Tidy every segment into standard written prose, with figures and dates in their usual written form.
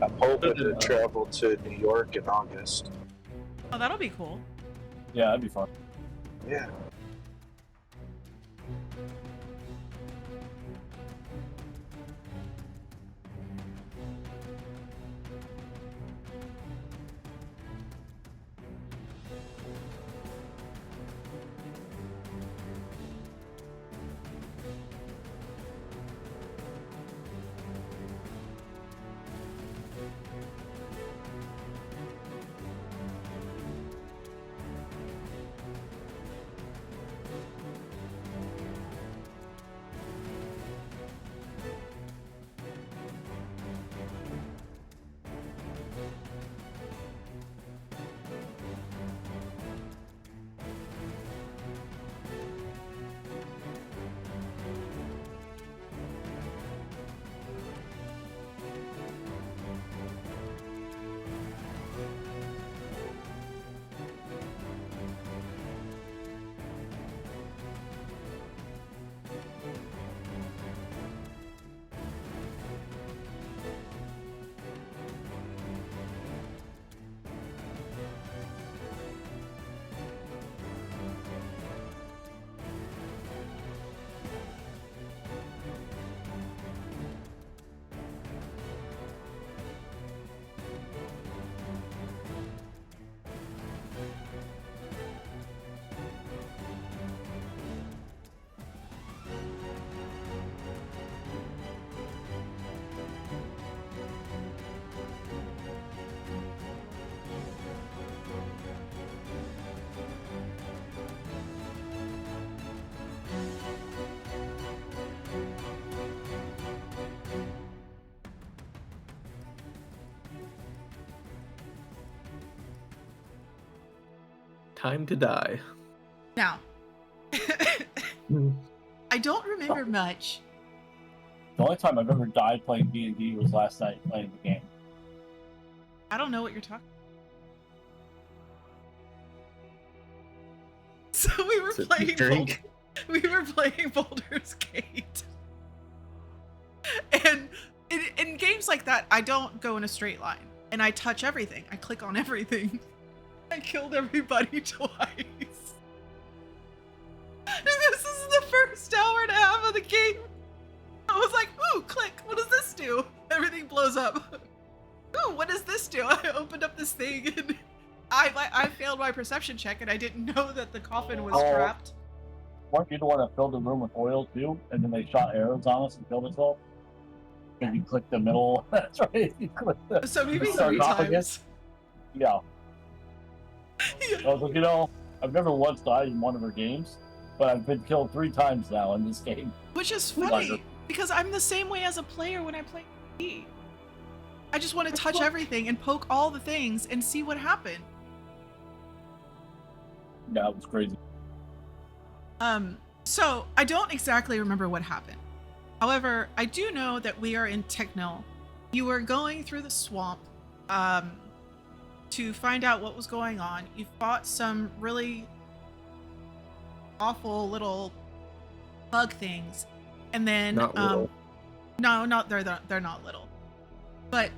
I'm hoping to travel to New York in August. Oh, that'll be cool. Yeah, that'd be fun. Yeah. Time to die. Now, I don't remember much. The only time I've ever died playing D&D was last night playing the game. I don't know what you're talking. So we were playing. We were playing Baldur's Gate, and in games like that, I don't go in a straight line, and I touch everything. I click on everything. I killed everybody twice. And this is the first hour and a half of the game. I was like, ooh, click. What does this do? Everything blows up. Ooh, what does this do? I opened up this thing and I failed my perception check and I didn't know that the coffin was trapped. Weren't you the one that filled the room with oil too? And then they shot arrows on us and killed us all? And you clicked the middle. That's right. You clicked the So maybe 3 times. Yeah. I was like, you know, I've never once died in one of her games, but I've been killed 3 times now in this game. Which is funny, because I'm the same way as a player when I play D&D. I just want to touch everything and poke all the things and see what happened. Yeah, it was crazy. So I don't exactly remember what happened. However, I do know that we are in Technil. You were going through the swamp to find out what was going on. You fought some really awful little bug things, and then Not little. no, not they're not little. But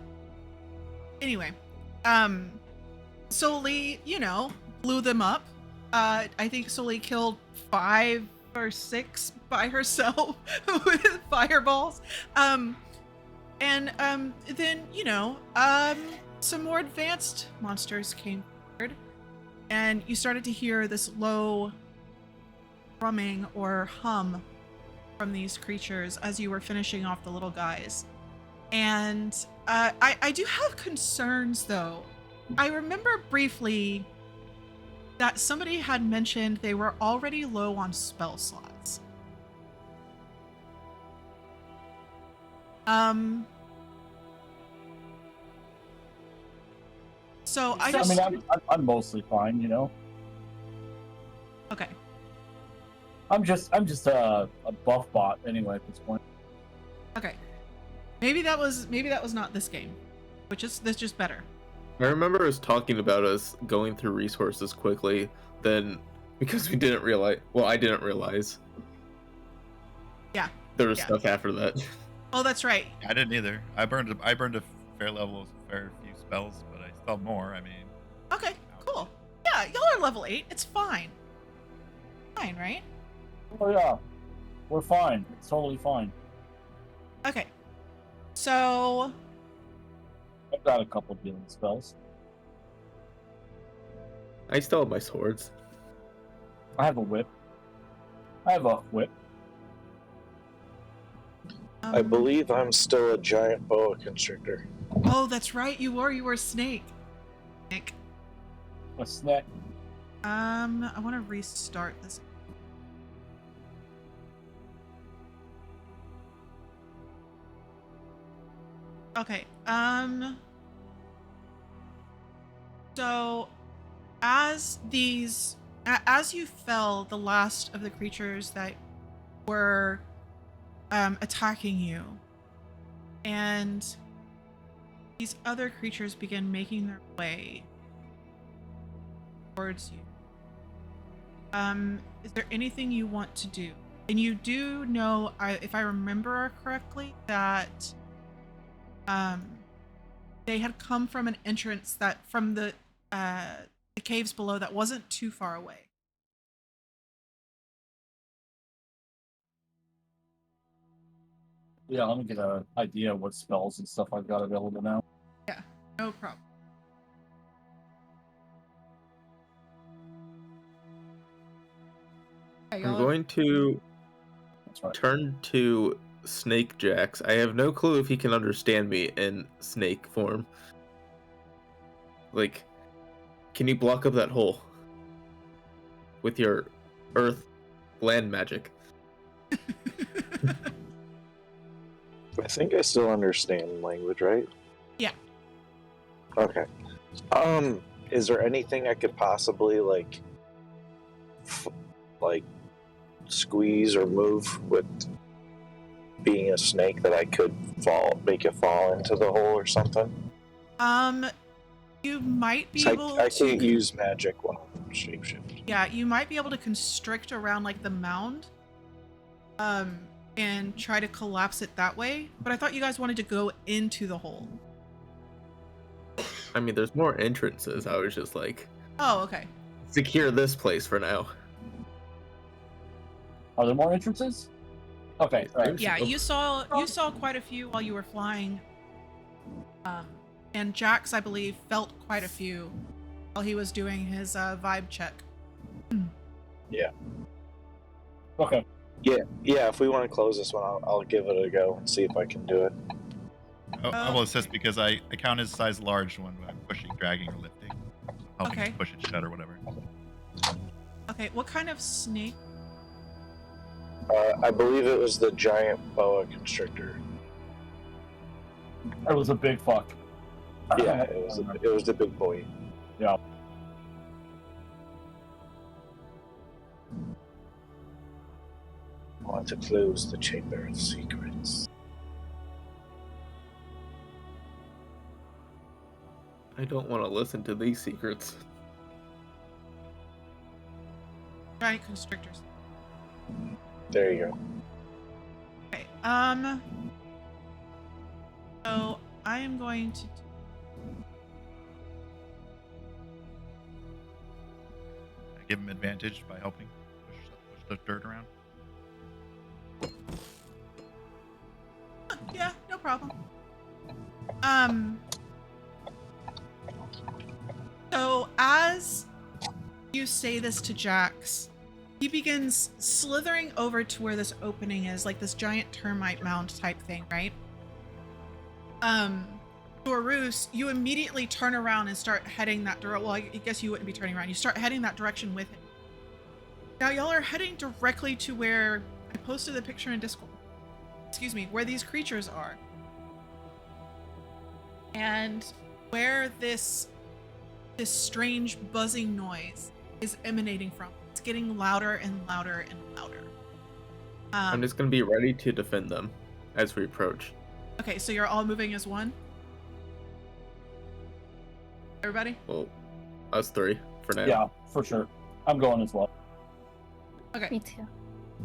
anyway, Soli, you know, blew them up. I think Soli killed 5 or 6 by herself with fireballs. And then, you know, some more advanced monsters came forward, and you started to hear this low drumming or hum from these creatures as you were finishing off the little guys. And I do have concerns, though. I remember briefly that somebody had mentioned they were already low on spell slots. So I just... I mean, I'm mostly fine, you know. Okay. I'm just a buff bot anyway at this point. Okay. Maybe that was not this game, which is that's just better. I remember us talking about us going through resources quickly, then because we didn't realize. Well, I didn't realize. Yeah. There was stuff after that. Oh, that's right. I didn't either. I burned a fair level of fair few spells, but I still have more. I mean, Okay, cool. Yeah, y'all are level 8. It's fine. Fine, right? Oh yeah, we're fine. It's totally fine. Okay. So, I've got a couple of healing spells. I still have my swords. I have a whip. I have a whip. I believe I'm still a giant boa constrictor. Oh, that's right. You were a snake. Snake. A snack. I want to restart this. Okay. So, as you fell, the last of the creatures that were attacking you, and these other creatures begin making their way towards you. Is there anything you want to do? And you do know, if I remember correctly, that they had come from an entrance that from the caves below that wasn't too far away. Yeah, let me get an idea of what spells and stuff I've got available now. Yeah, no problem. Okay, I'm going to That's right. turn to Snake Jax. I have no clue if he can understand me in snake form. Like, can you block up that hole with your earth land magic? I think I still understand language, right? Yeah. Okay. Is there anything I could possibly like squeeze or move with being a snake that I could make it fall into the hole or something? You might be So able I to. can't use magic while I'm shapeshift. Yeah, you might be able to constrict around like the mound, and try to collapse it that way. But I thought you guys wanted to go into the hole. I mean, there's more entrances. I was just like, Oh, okay. secure this place for now. Are there more entrances? Okay. All right. Yeah, you saw quite a few while you were flying. And Jax, I believe, felt quite a few while he was doing his vibe check. Yeah. Okay. Yeah. If we want to close this one, I'll give it a go and see if I can do it. I will assist because I count as size large when I'm pushing, dragging, or lifting. Helping Okay. it push it shut or whatever. Okay, what kind of snake? I believe it was the giant boa constrictor. It was a big fuck. Yeah, it was the big boy. Yeah. I want to close the chamber of secrets. I don't want to listen to these secrets. Giant constrictors. There you go. Okay. So I am going to. I give him advantage by helping push the dirt around. Yeah, no problem. So as you say this to Jax, he begins slithering over to where this opening is, like this giant termite mound type thing, right? Dorus, you immediately turn around and start heading that direction. Well, I guess you wouldn't be turning around. You start heading that direction with him. Now y'all are heading directly to where I posted the picture in Discord. Excuse me, where these creatures are. And where this strange buzzing noise is emanating from. It's getting louder and louder and louder. I'm just going to be ready to defend them as we approach. Okay, so you're all moving as one? Everybody? Well, us three for now. Yeah, for sure. I'm going as well. Okay. Me too.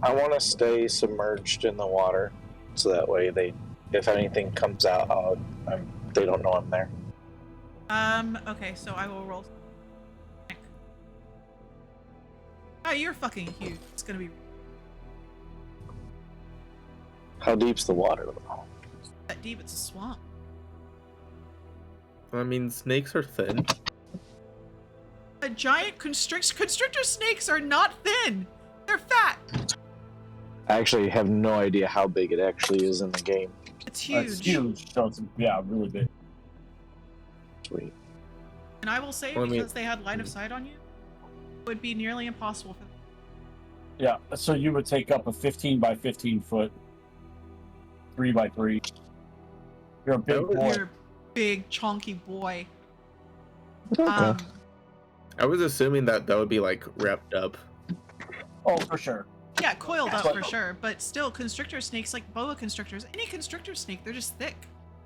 I want to stay submerged in the water, so that way if anything comes out, I'm They don't know I'm there. Okay, so I will roll. Oh, you're fucking huge. It's gonna be How deep's the water? that deep. It's a swamp. I mean, snakes are thin. A giant constrictor snakes are not thin. They're fat. I actually have no idea how big it actually is in the game. It's huge. It's huge. So it's, yeah, really big. Sweet. And I will say, Well, I mean- because they had line of sight on you, it would be nearly impossible for them. Yeah, so you would take up a 15 by 15 foot, 3 by 3. You're a big boy. You're a big, chonky boy. Okay. I was assuming that would be like wrapped up. Oh, for sure. Yeah, coiled up But- for sure. But still, constrictor snakes, like boa constrictors, any constrictor snake, they're just thick.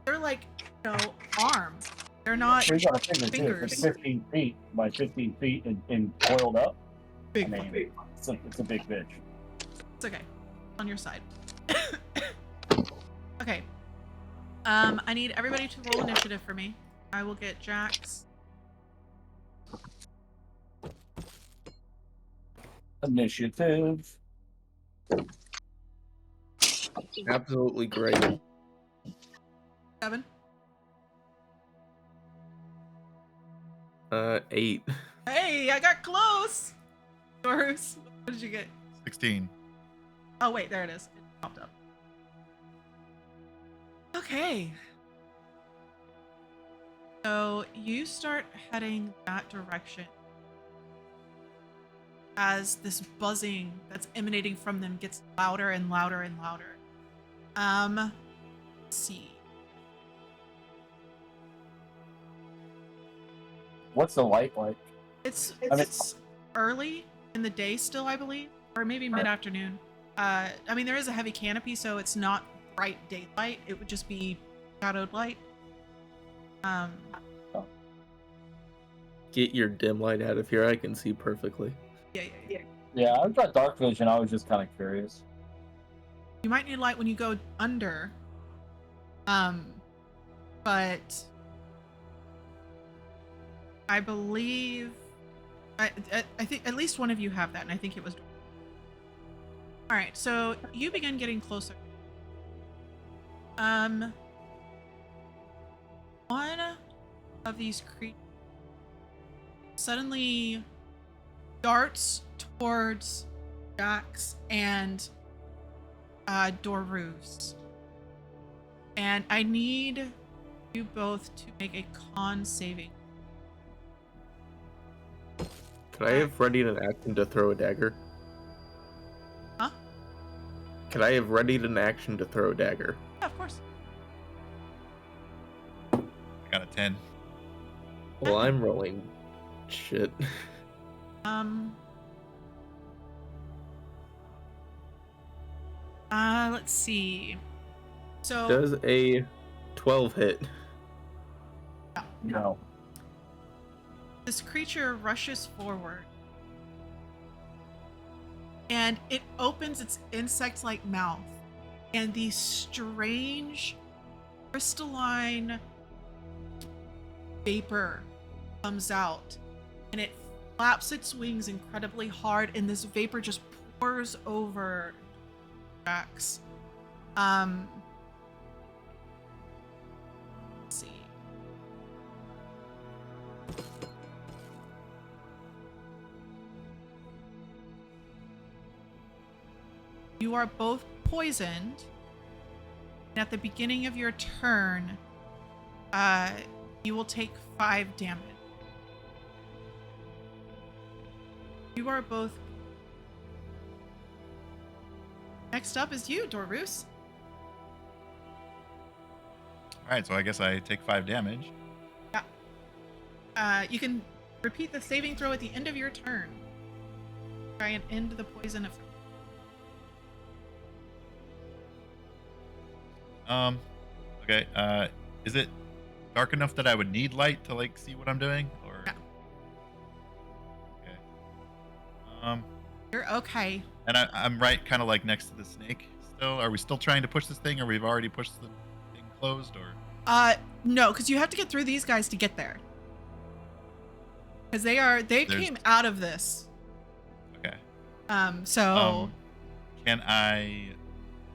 They're like, arms. They're not We got a figure too. If fingers. it's 15 feet by 15 feet and coiled up. Big I mean, it's a big bitch. It's okay. On your side. Okay. I need everybody to roll initiative for me. I will get Jack's. Initiative. Absolutely great. 7. 8. Hey, I got close! Yours. What did you get? 16. Oh, wait, there it is. It popped up. Okay. So you start heading that direction as this buzzing that's emanating from them gets louder and louder and louder. Let's see. What's the light like? It's mean- early in the day still, I believe, or maybe mid-afternoon. I mean, there is a heavy canopy, so it's not bright daylight. It would just be shadowed light. Get your dim light out of here. I can see perfectly. Yeah. Yeah, I've got dark vision. I was just kind of curious. You might need light when you go under. But I believe I think at least one of you have that, and I think it was. All right, so you begin getting closer. One of these creatures suddenly darts towards Jax and Dorus. And I need you both to make a con saving. Could I have readied an action to throw a dagger? Huh? Could I have readied an action to throw a dagger? Yeah, of course. I got a 10. Well, I'm rolling shit. Let's see. So Does a 12 hit? No. this creature rushes forward and it opens its insect-like mouth, and the strange crystalline vapor comes out, and it flaps its wings incredibly hard, and this vapor just pours over Jax. Let's see. You are both poisoned, and at the beginning of your turn, you will take 5 damage. You are both. Next up is you, Dorus. Alright, so I guess I take 5 damage. You can repeat the saving throw at the end of your turn. Try and end the poison effect. Okay, is it dark enough that I would need light to, like, see what I'm doing? Or... No. Okay. You're okay. And I'm right kind of, like, next to the snake still? Are we still trying to push this thing, or we've already pushed the thing closed, or...? No, because you have to get through these guys to get there. Because they There's- came out of this. Okay. So Can I?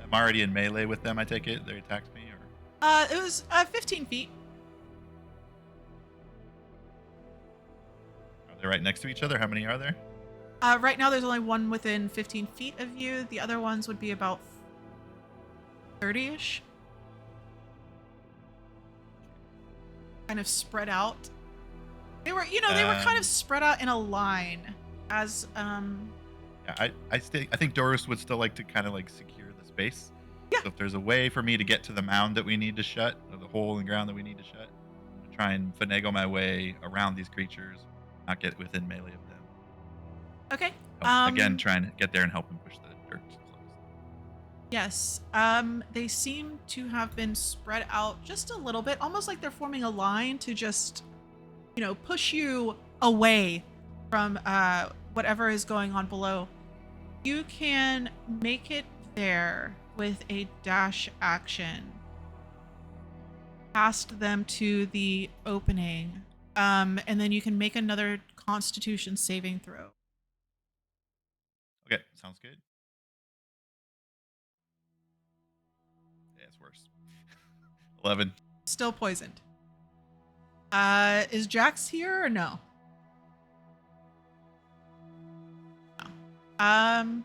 I'm already in melee with them. I take it they attacked me, or it was 15 feet. are they right next to each other? How many are there? Right now there's only one within 15 feet of you. The other ones would be about 30-ish. Kind of spread out. They were, they were kind of spread out in a line as Yeah, I think Doris would still like to kind of like secure the space. Yeah. So if there's a way for me to get to the mound that we need to shut, or the hole in the ground that we need to shut, to try and finagle my way around these creatures, not get within melee of them. okay. Again, trying to get there and help them push the dirt closed. Yes. They seem to have been spread out just a little bit, almost like they're forming a line to just, push you away from whatever is going on below. You can make it there with a dash action past them to the opening, and then you can make another Constitution saving throw. Okay, sounds good. Yeah, it's worse. 11. Still poisoned. Is Jax here or no? No.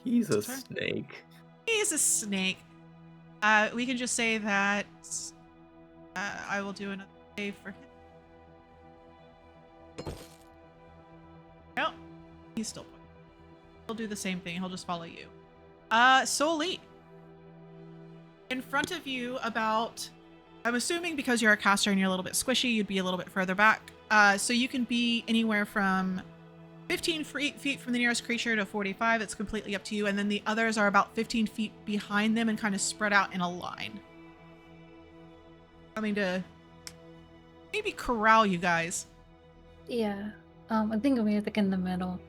He's a Sorry. snake. He's a snake. We can just say that I will do another save for him. No, he's still poisoned. He'll do the same thing. He'll just follow you. Soli. In front of you, I'm assuming because you're a caster and you're a little bit squishy, you'd be a little bit further back. So you can be anywhere from 15 feet from the nearest creature to 45. It's completely up to you. And then the others are about 15 feet behind them and kind of spread out in a line. Coming to maybe corral you guys. Yeah. I think I'm like in the middle.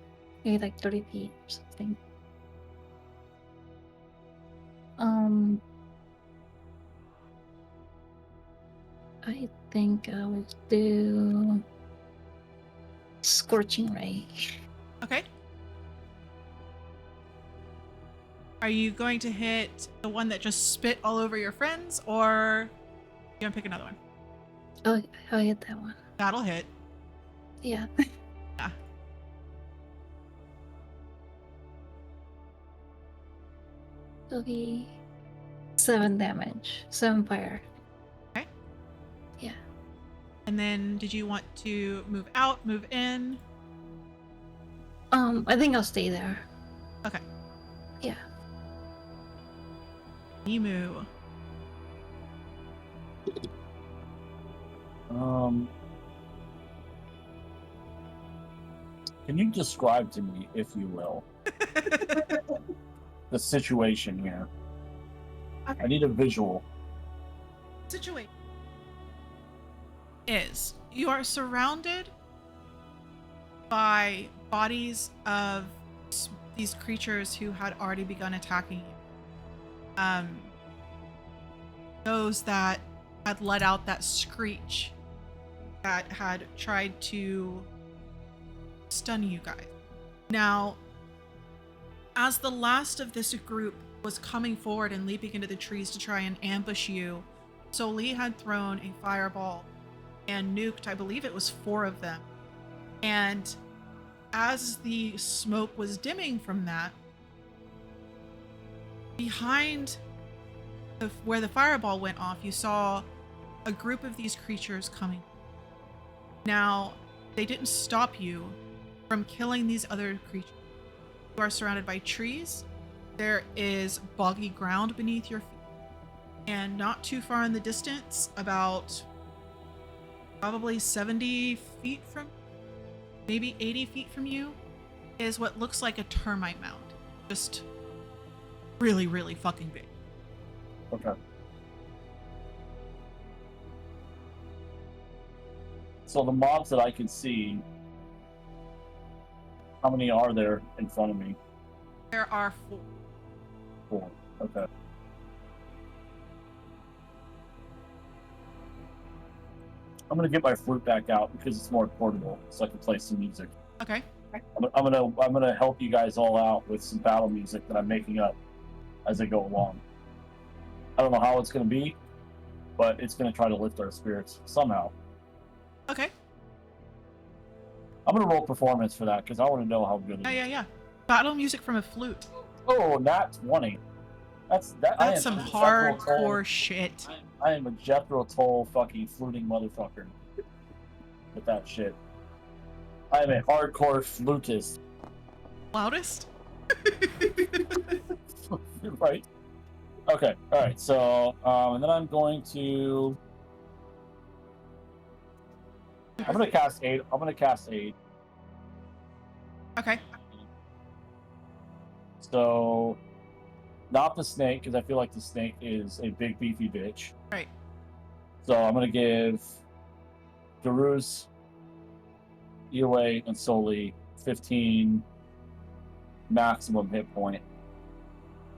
Maybe like 30 feet or something. I think I will do Scorching Ray. Okay. Are you going to hit the one that just spit all over your friends, or you gonna pick another one? Oh, I'll hit that one. That'll hit. Yeah. Yeah. It'll be 7 damage. 7 fire. Okay. Yeah. And then did you want to move out, move in? I think I'll stay there. Okay. Yeah. Emu. Can you describe to me, if you will, the situation here? I need a visual. Situation is you are surrounded by bodies of these creatures who had already begun attacking you. Those that had let out that screech that had tried to stun you guys. Now, as the last of this group was coming forward and leaping into the trees to try and ambush you, Soli had thrown a fireball and nuked, I believe it was 4 of them. And as the smoke was dimming from that, behind where the fireball went off, you saw a group of these creatures coming. Now, they didn't stop you from killing these other creatures. You are surrounded by trees. There is boggy ground beneath your feet. And not too far in the distance, about probably 70 feet from, maybe 80 feet from you, is what looks like a termite mound. Just really, really fucking big. Okay. So the mobs that I can see, how many are there in front of me? There are 4. 4. Okay. I'm gonna get my flute back out because it's more portable, so I can play some music. Okay. I'm gonna help you guys all out with some battle music that I'm making up as I go along. I don't know how it's gonna be, but it's gonna try to lift our spirits somehow. Okay. I'm gonna roll performance for that because I want to know how good it is. Yeah. Battle music from a flute. Oh, nat 20. That's Some hardcore shit. I am a Jethro Tull fucking fluting motherfucker with that shit. I am a hardcore flutist. Loudest? Right. Okay. All right. So, and then I'm going to. I'm gonna cast aid. Okay. So, not the snake because I feel like the snake is a big beefy bitch. Right. So I'm gonna give Daruz, Iwe, and Soli 15 maximum hit point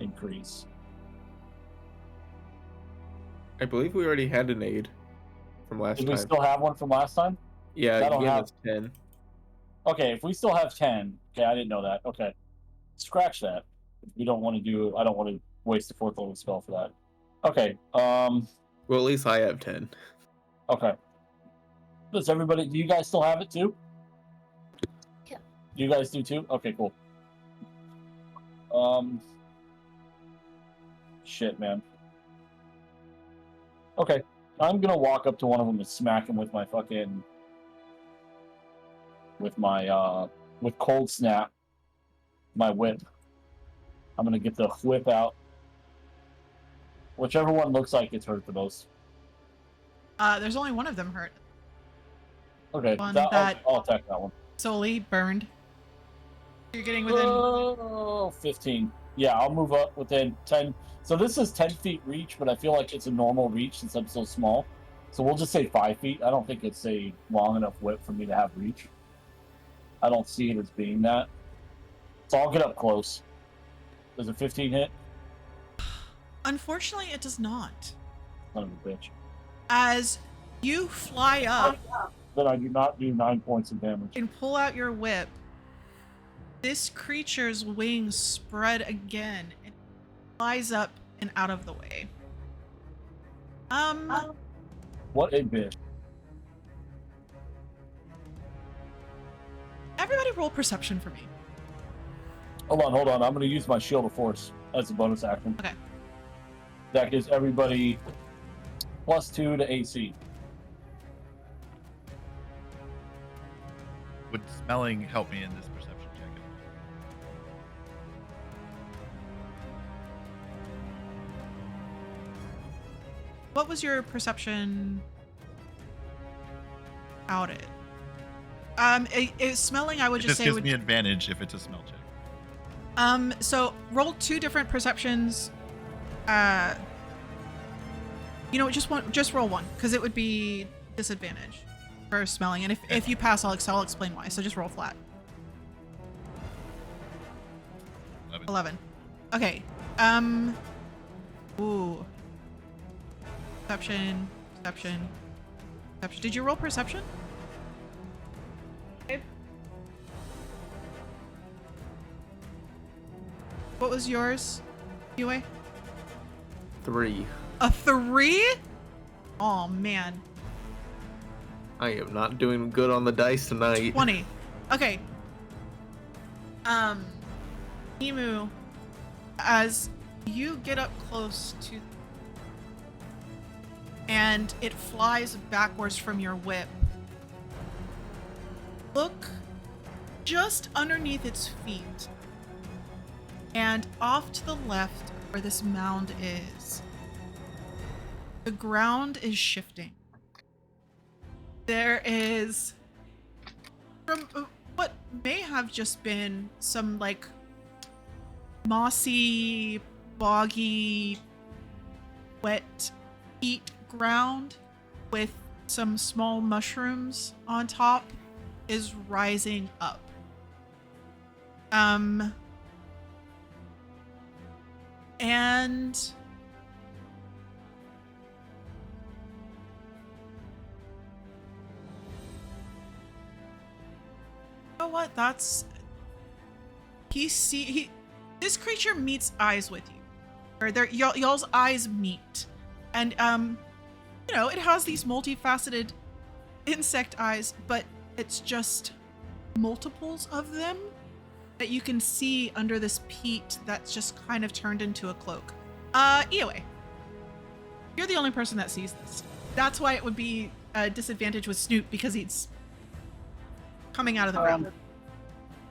increase. I believe we already had an aid from last Did time. we still have one from last time? Yeah, I you don't gave have- us 10. Okay, if we still have 10, okay, I didn't know that. Okay, scratch that. We don't want to do. I don't want to waste a fourth level spell for that. Okay. Well, at least I have 10. Okay. Does everybody? Do you guys still have it too? Yeah. You guys do too? Okay, cool. Shit, man. Okay, I'm gonna walk up to one of them and smack him with my fucking, with cold snap, my whip. I'm gonna get the whip out. Whichever one looks like it's hurt the most. There's only one of them hurt. Okay, One I'll that- attack that one. Solely burned. You're getting within. Oh, 15. Yeah, I'll move up within 10. So this is 10 feet reach, but I feel like it's a normal reach since I'm so small. So we'll just say 5 feet. I don't think it's a long enough whip for me to have reach. I don't see it as being that. So I'll get up close. Does a 15 hit? Unfortunately, it does not. Son of a bitch. As you fly up Then I do not do 9 points of damage. and pull out your whip, this creature's wings spread again and flies up and out of the way. What a bitch. Everybody roll perception for me. Hold on. I'm going to use my Shield of Force as a bonus action. Okay. That gives everybody +2 to AC. Would smelling help me in this perception check? What was your perception out it? Smelling, I would It just just say gives would. me advantage if it's a smell check. So roll 2 different perceptions. You know, just roll 1 because it would be disadvantage for smelling, and if you pass, I'll explain why. So just roll flat. 11. Okay. Ooh. Perception. Did you roll perception? Okay. What was yours, Yue? 3. A 3? Oh man. I am not doing good on the dice tonight. 20. Okay. Emu, as you get up close to and it flies backwards from your whip, look just underneath its feet and off to the left where this mound is. The ground is shifting. There is, from what may have just been some like mossy, boggy, wet heat ground with some small mushrooms on top, is rising up. And know what? That's this creature meets eyes with you, or y'all's eyes meet, and it has these multifaceted insect eyes, but it's just multiples of them that you can see under this peat that's just kind of turned into a cloak. Anyway, you're the only person that sees this. That's why it would be a disadvantage with Snoop, because he's coming out of the ground.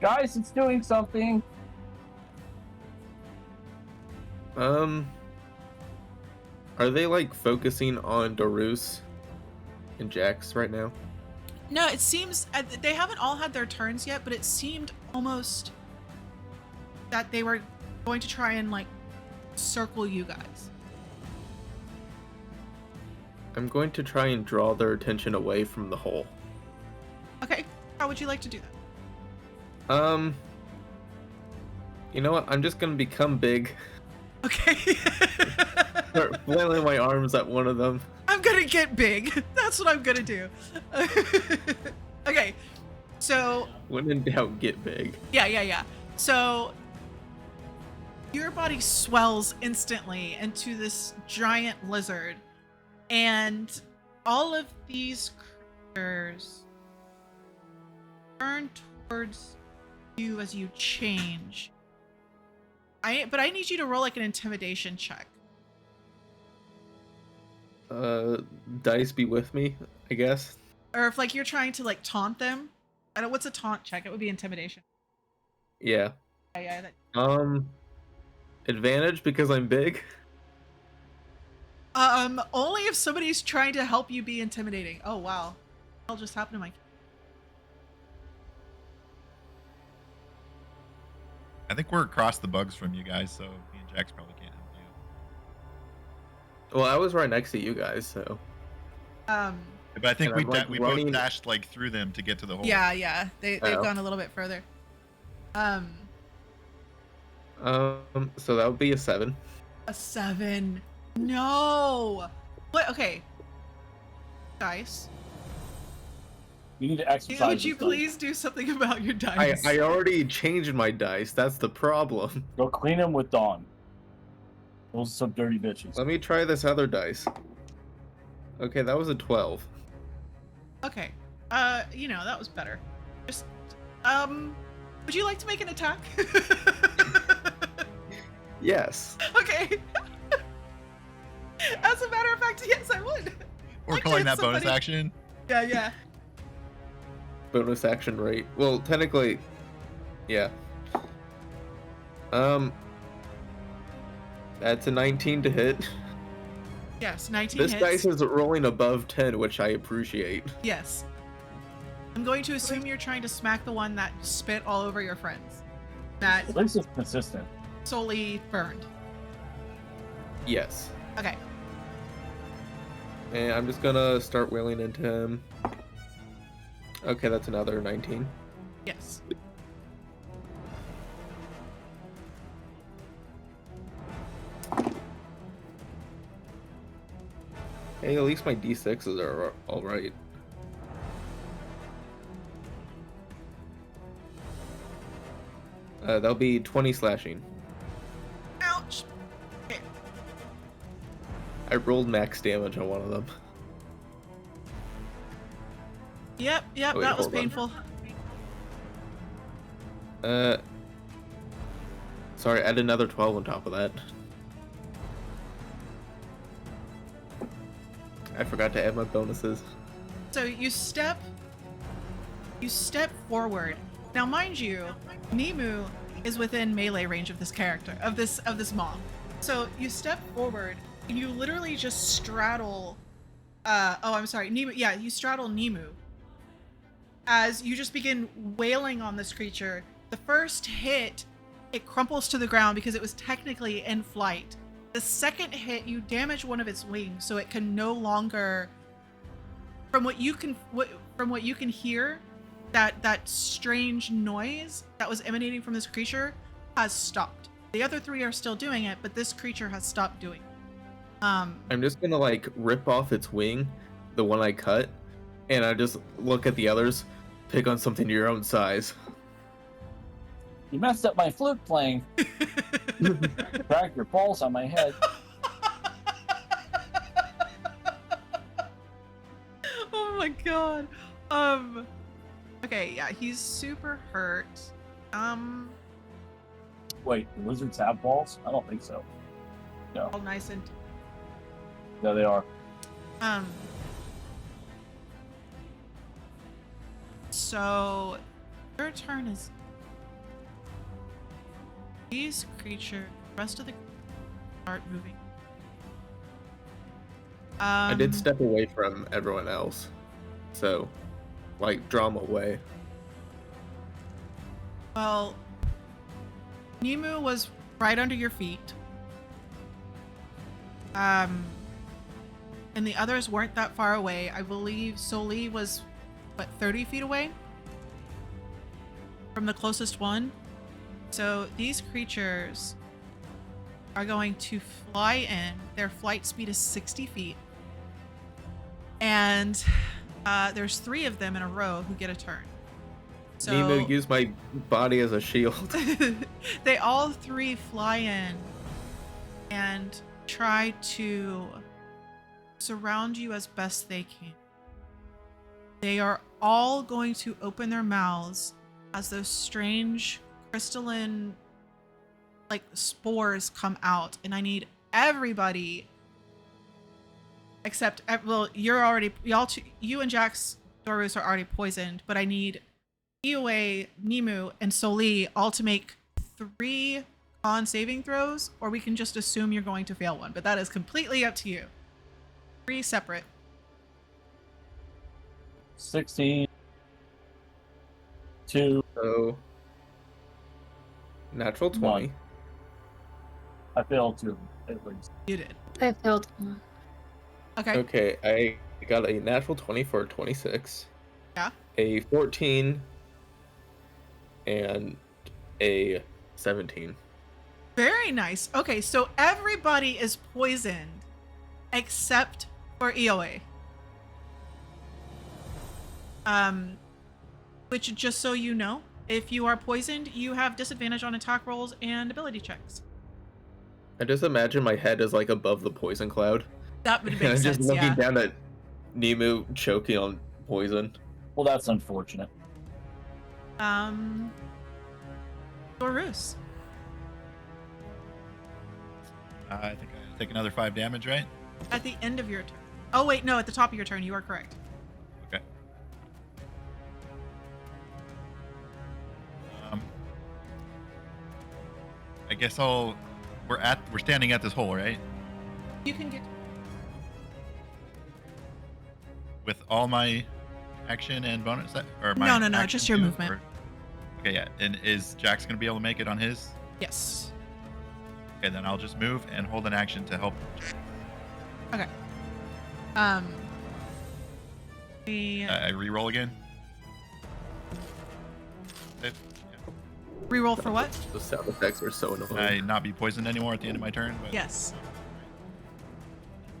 Guys, it's doing something. Are they like focusing on Darus and Jax right now? No, it seems they haven't all had their turns yet, but it seemed almost that they were going to try and like circle you guys. I'm going to try and draw their attention away from the hole. Okay, how would you like to do that? You know what? I'm just gonna become big. Okay. Start flailing my arms at one of them. I'm gonna get big. That's what I'm gonna do. Okay, so When in doubt, get big. yeah. So your body swells instantly into this giant lizard, and all of these creatures turn towards you as you change. But I need you to roll like an intimidation check. Dice be with me, I guess. Or if like you're trying to like taunt them. I don't. What's a taunt check? It would be intimidation. Yeah. Yeah. Advantage because I'm big. Only if somebody's trying to help you be intimidating. Oh wow, that'll just happen to my. I think we're across the bugs from you guys, so me and Jax probably can't help you. Well, I was right next to you guys, so. But I think And we I'm, like, we running- both dashed like through them to get to the hole. Yeah. They've Oh. gone a little bit further. So that would be a 7. A 7. No. What? Okay. Dice. You need to exercise. Would you this, please do something about your dice? I already changed my dice. That's the problem. Go clean them with Dawn. Those are some dirty bitches. Let me try this other dice. Okay, that was a 12. Okay. That was better. Just, would you like to make an attack? Yes. Okay. As a matter of fact, yes, I would. We're Like, calling hit that bonus somebody- action. Yeah. Bonus action rate. Well, technically, yeah. That's a 19 to hit. Yes, 19 This hits. dice is rolling above 10, which I appreciate. Yes. I'm going to assume you're trying to smack the one that spit all over your friends. That At least it's consistent. solely burned. Yes. Okay. And I'm just gonna start wailing into him. Okay, that's another 19. Yes. Hey, at least my D6s are alright. That'll be 20 slashing. Ouch. Okay. I rolled max damage on one of them. Yep, Wait, that was hold on. painful. Sorry, add another 12 on top of that. I forgot to add my bonuses. So you step forward. Now mind you, Nemu is within melee range of this character, of this mob. So you step forward and you literally just straddle Nemu. Yeah, you straddle Nemu. As you just begin wailing on this creature. The first hit, it crumples to the ground because it was technically in flight. The second hit, you damage one of its wings, so it can no longer. From what you can hear, that strange noise that was emanating from this creature has stopped. The other three are still doing it, but this creature has stopped doing it. I'm just gonna like rip off its wing, the one I cut, and I just look at the others. pick on something your own size. You messed up my flute playing. Crack your balls on my head. Oh my god. Okay, yeah, he's super hurt. Wait, do lizards have balls? I don't think so. No. All nice and No, they are. So your turn is these creatures, the rest of the start moving. I did step away from everyone else, so like draw them away. Well, Nimu was right under your feet. And the others weren't that far away. I believe Soli was, what, 30 feet away from the closest one. So these creatures are going to fly in. Their flight speed is 60 feet. And there's 3 of them in a row who get a turn. So Nemo, use my body as a shield. they all 3 fly in and try to surround you as best they can. They are all going to open their mouths as those strange crystalline like spores come out, and I need everybody except, well, you're already, you and Jax Dorus are already poisoned, but I need Ioe, Nimu, and Soli all to make 3 con saving throws, or we can just assume you're going to fail one, but that is completely up to you. 3 separate. 16. 2. So natural 20. One. I failed 2 at least. You did. I failed one. Okay. Okay, I got a natural 20 for a 26. Yeah. A 14 and a 17. Very nice. Okay, so everybody is poisoned except for Ioe. Which, just so you know, if you are poisoned, you have disadvantage on attack rolls and ability checks. I just imagine my head is like above the poison cloud. That would make And I'm sense, just looking yeah. down at Nemu choking on poison. Well, that's unfortunate. Dorus. I think I take another 5 damage, right? At the end of your turn. Oh, wait, no, at the top of your turn, you are correct. Okay. I guess we're standing at this hole, right? You can get... With all my action and bonus, or my No, action just your too, movement. or- Okay, yeah. And is Jax gonna be able to make it on his? Yes. Okay, then I'll just move and hold an action to help. Okay. We I re-roll again. Save. reroll for what? The sound effects are so Can annoying. I not be poisoned anymore at the end of my turn? But Yes.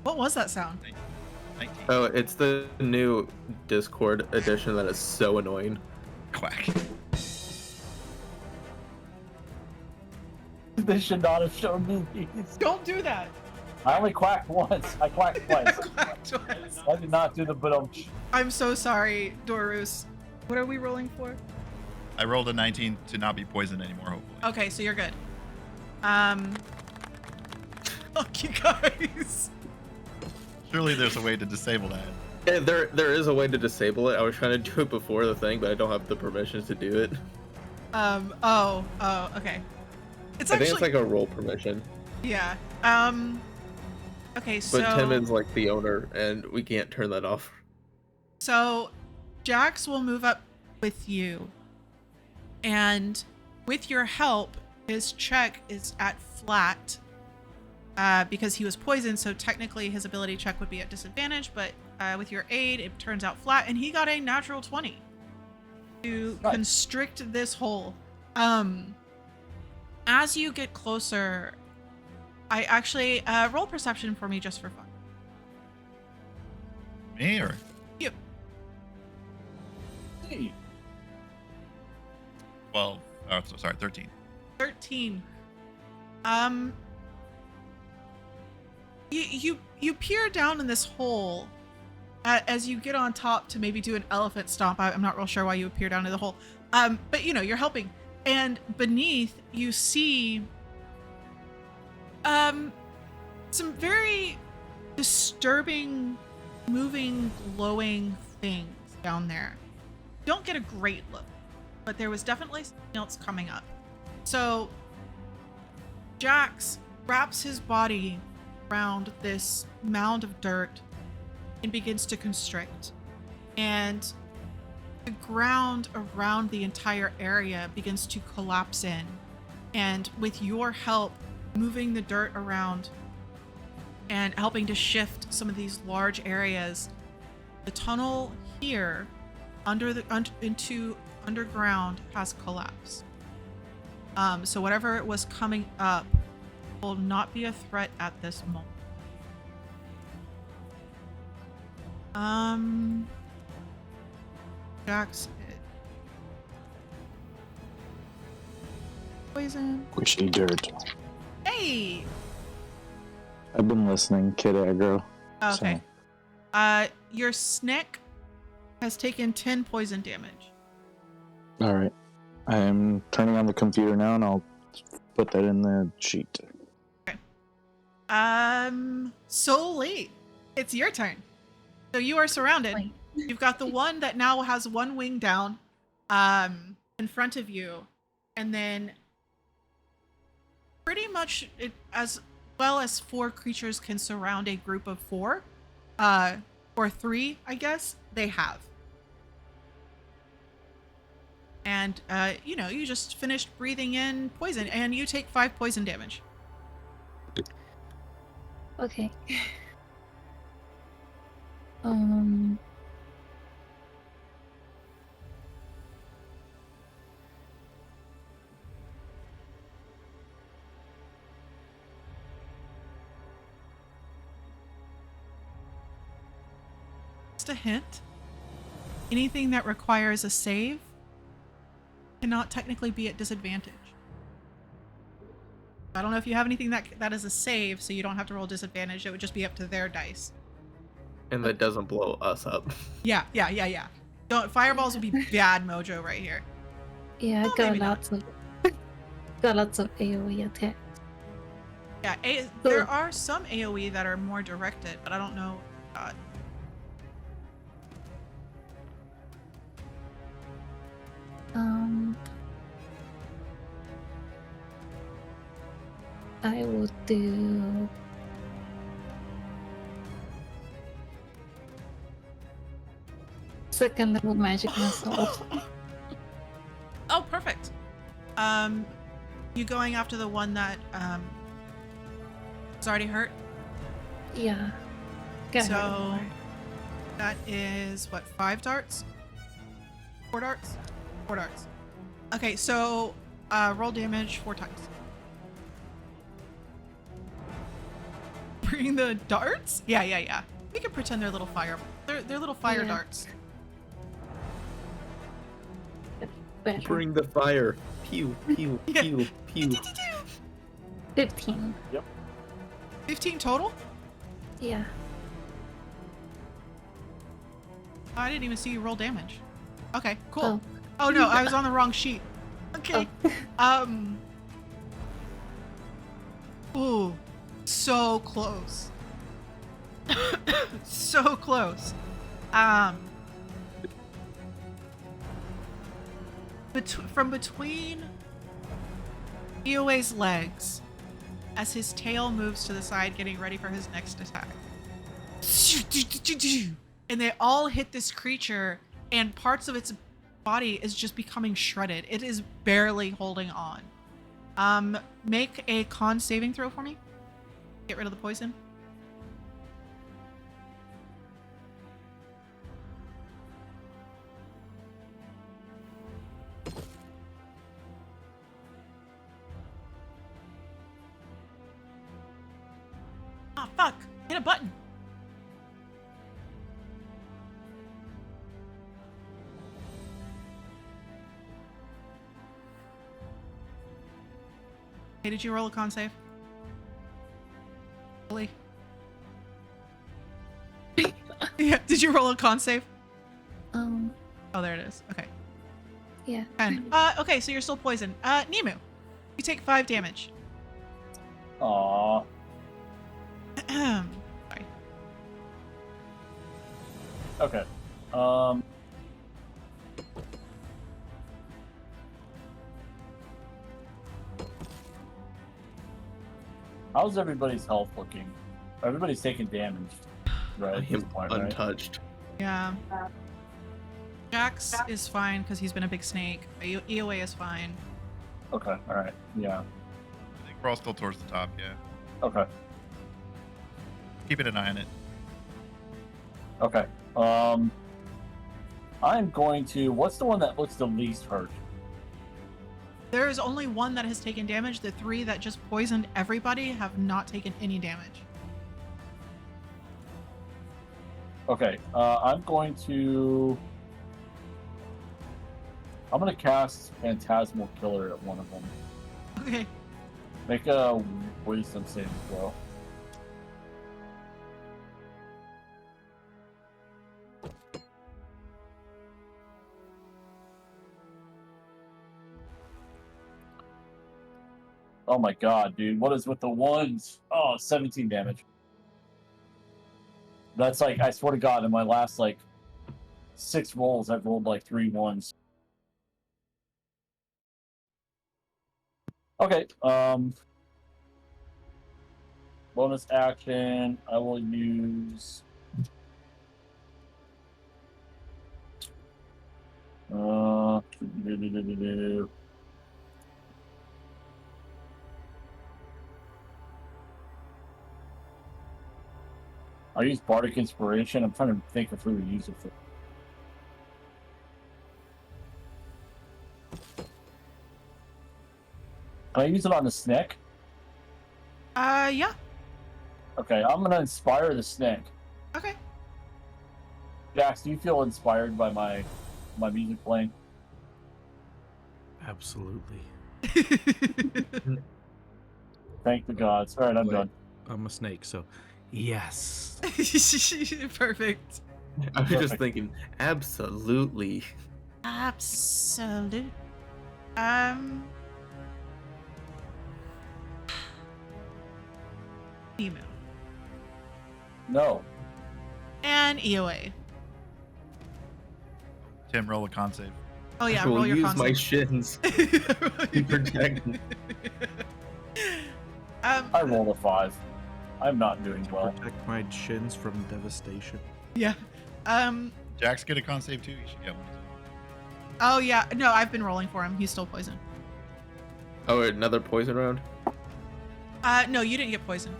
What was that sound? 19. Oh, it's the new Discord edition that is so annoying. Quack. They should not have shown me these. Don't do that. I only quacked once. I quacked twice. Quack twice. I did not do the ba-dum-tsh. I'm so sorry, Dorus. What are we rolling for? I rolled a 19 to not be poisoned anymore, hopefully. Okay, so you're good. Fuck you guys. Surely there's a way to disable that. Yeah, there is a way to disable it. I was trying to do it before the thing, but I don't have the permissions to do it. Oh, okay. It's I actually, think it's like a role permission. yeah. Okay, so But Tim is like the owner, and we can't turn that off. So Jax will move up with you, and with your help, his check is at flat because he was poisoned, so technically his ability check would be at disadvantage, but with your aid, it turns out flat, and he got a natural 20 to Nice. constrict this hole. As you get closer, I actually roll perception for me just for fun. Me or? You. Hey, 12. Oh, so sorry, 13. 13. You peer down in this hole as you get on top to maybe do an elephant stomp. I'm not real sure why you would peer down in the hole. But you know, you're helping. And beneath you see some very disturbing, moving, glowing things down there. Don't get a great look, but there was definitely something else coming up. So Jax wraps his body around this mound of dirt and begins to constrict. And the ground around the entire area begins to collapse in. And with your help moving the dirt around and helping to shift some of these large areas, the tunnel here into underground has collapsed. So whatever was coming up will not be a threat at this moment. Jax, poison. Squishy dirt. Hey. I've been listening, Kid Aggro. Okay. Your Snick has taken 10 poison damage. All right. I'm turning on the computer now, and I'll put that in the sheet. Okay. Solely, it's your turn. So you are surrounded. Wait. You've got the one that now has one wing down, in front of you, and then pretty much as well as 4 creatures can surround a group of 4, or 3, I guess they have. And you know, you just finished breathing in poison, and you take 5 poison damage. Okay. Just a hint. Anything that requires a save cannot technically be at disadvantage. I don't know if you have anything that is a save, so you don't have to roll disadvantage. It would just be up to their dice. And that doesn't blow us up. Yeah. Don't fireballs would be bad mojo right here. Yeah, Well, I got maybe not. lots of AoE attacks. Yeah, there are some AoE that are more directed, but I don't know. I will do second level magic missile. Oh, perfect. You going after the one that is already hurt? Yeah. Get So her. that is what, 5 darts? 4 darts? 4 darts. Okay, so roll damage 4 times. Bring the darts? Yeah. We can pretend they're little fire. They're little fire Yeah. darts. Better. Bring the fire. Pew, pew, Yeah. pew, pew. 15. 15 total? Yeah. I didn't even see you roll damage. Okay, cool. Oh no, I was on the wrong sheet. Okay. Ooh, so close. So close. From between EOA's legs, as his tail moves to the side, getting ready for his next attack. And they all hit this creature, and parts of its body is just becoming shredded. It is barely holding on. Make a con saving throw for me. Get rid of the poison. Ah, fuck. Hit a button. Hey, did you roll a con save? Really? Yeah, did you roll a con save? Oh, there it is. Okay. yeah. 10. Okay, so you're still poisoned. Nemu, you take 5 damage. Aw. Sorry. Okay. How's everybody's health looking? Everybody's taking damage, right? I At this am point, right? untouched. Yeah. Jax is fine because he's been a big snake. EOA is fine. Okay. All right. Yeah. I think we're all still towards the top. Yeah. Okay. Keeping an eye on it. Okay. I'm going to. What's the one that looks the least hurt? There is only one that has taken damage. The 3 that just poisoned everybody have not taken any damage. Okay. I'm going to cast Phantasmal Killer at one of them. Okay. Make a Wisdom saving throw. Oh my god, dude. What is with the ones? Oh, 17 damage. That's like, I swear to god, in my last, 6 rolls, I've rolled, 3 ones. Okay, bonus action, I will use... I'll use Bardic Inspiration. I'm trying to think of who to use it for. Can I use it on the snake? Yeah. Okay, I'm gonna inspire the snake. Okay. Jax, do you feel inspired by my music playing? Absolutely. Thank the gods. All right, I'm Wait. done. I'm a snake, so yes. Perfect. I was just Perfect. thinking, absolutely. Absolute. Emu. No. And EOA. Tim, roll a con save. Oh yeah, I will roll your use con my save. shins to protect me. I rolled a 5. I'm not doing well. Protect my shins from devastation. Yeah. Jax, get a con save too. You should get one. Oh yeah. No, I've been rolling for him. He's still poisoned. Oh, another poison round? No, you didn't get poisoned.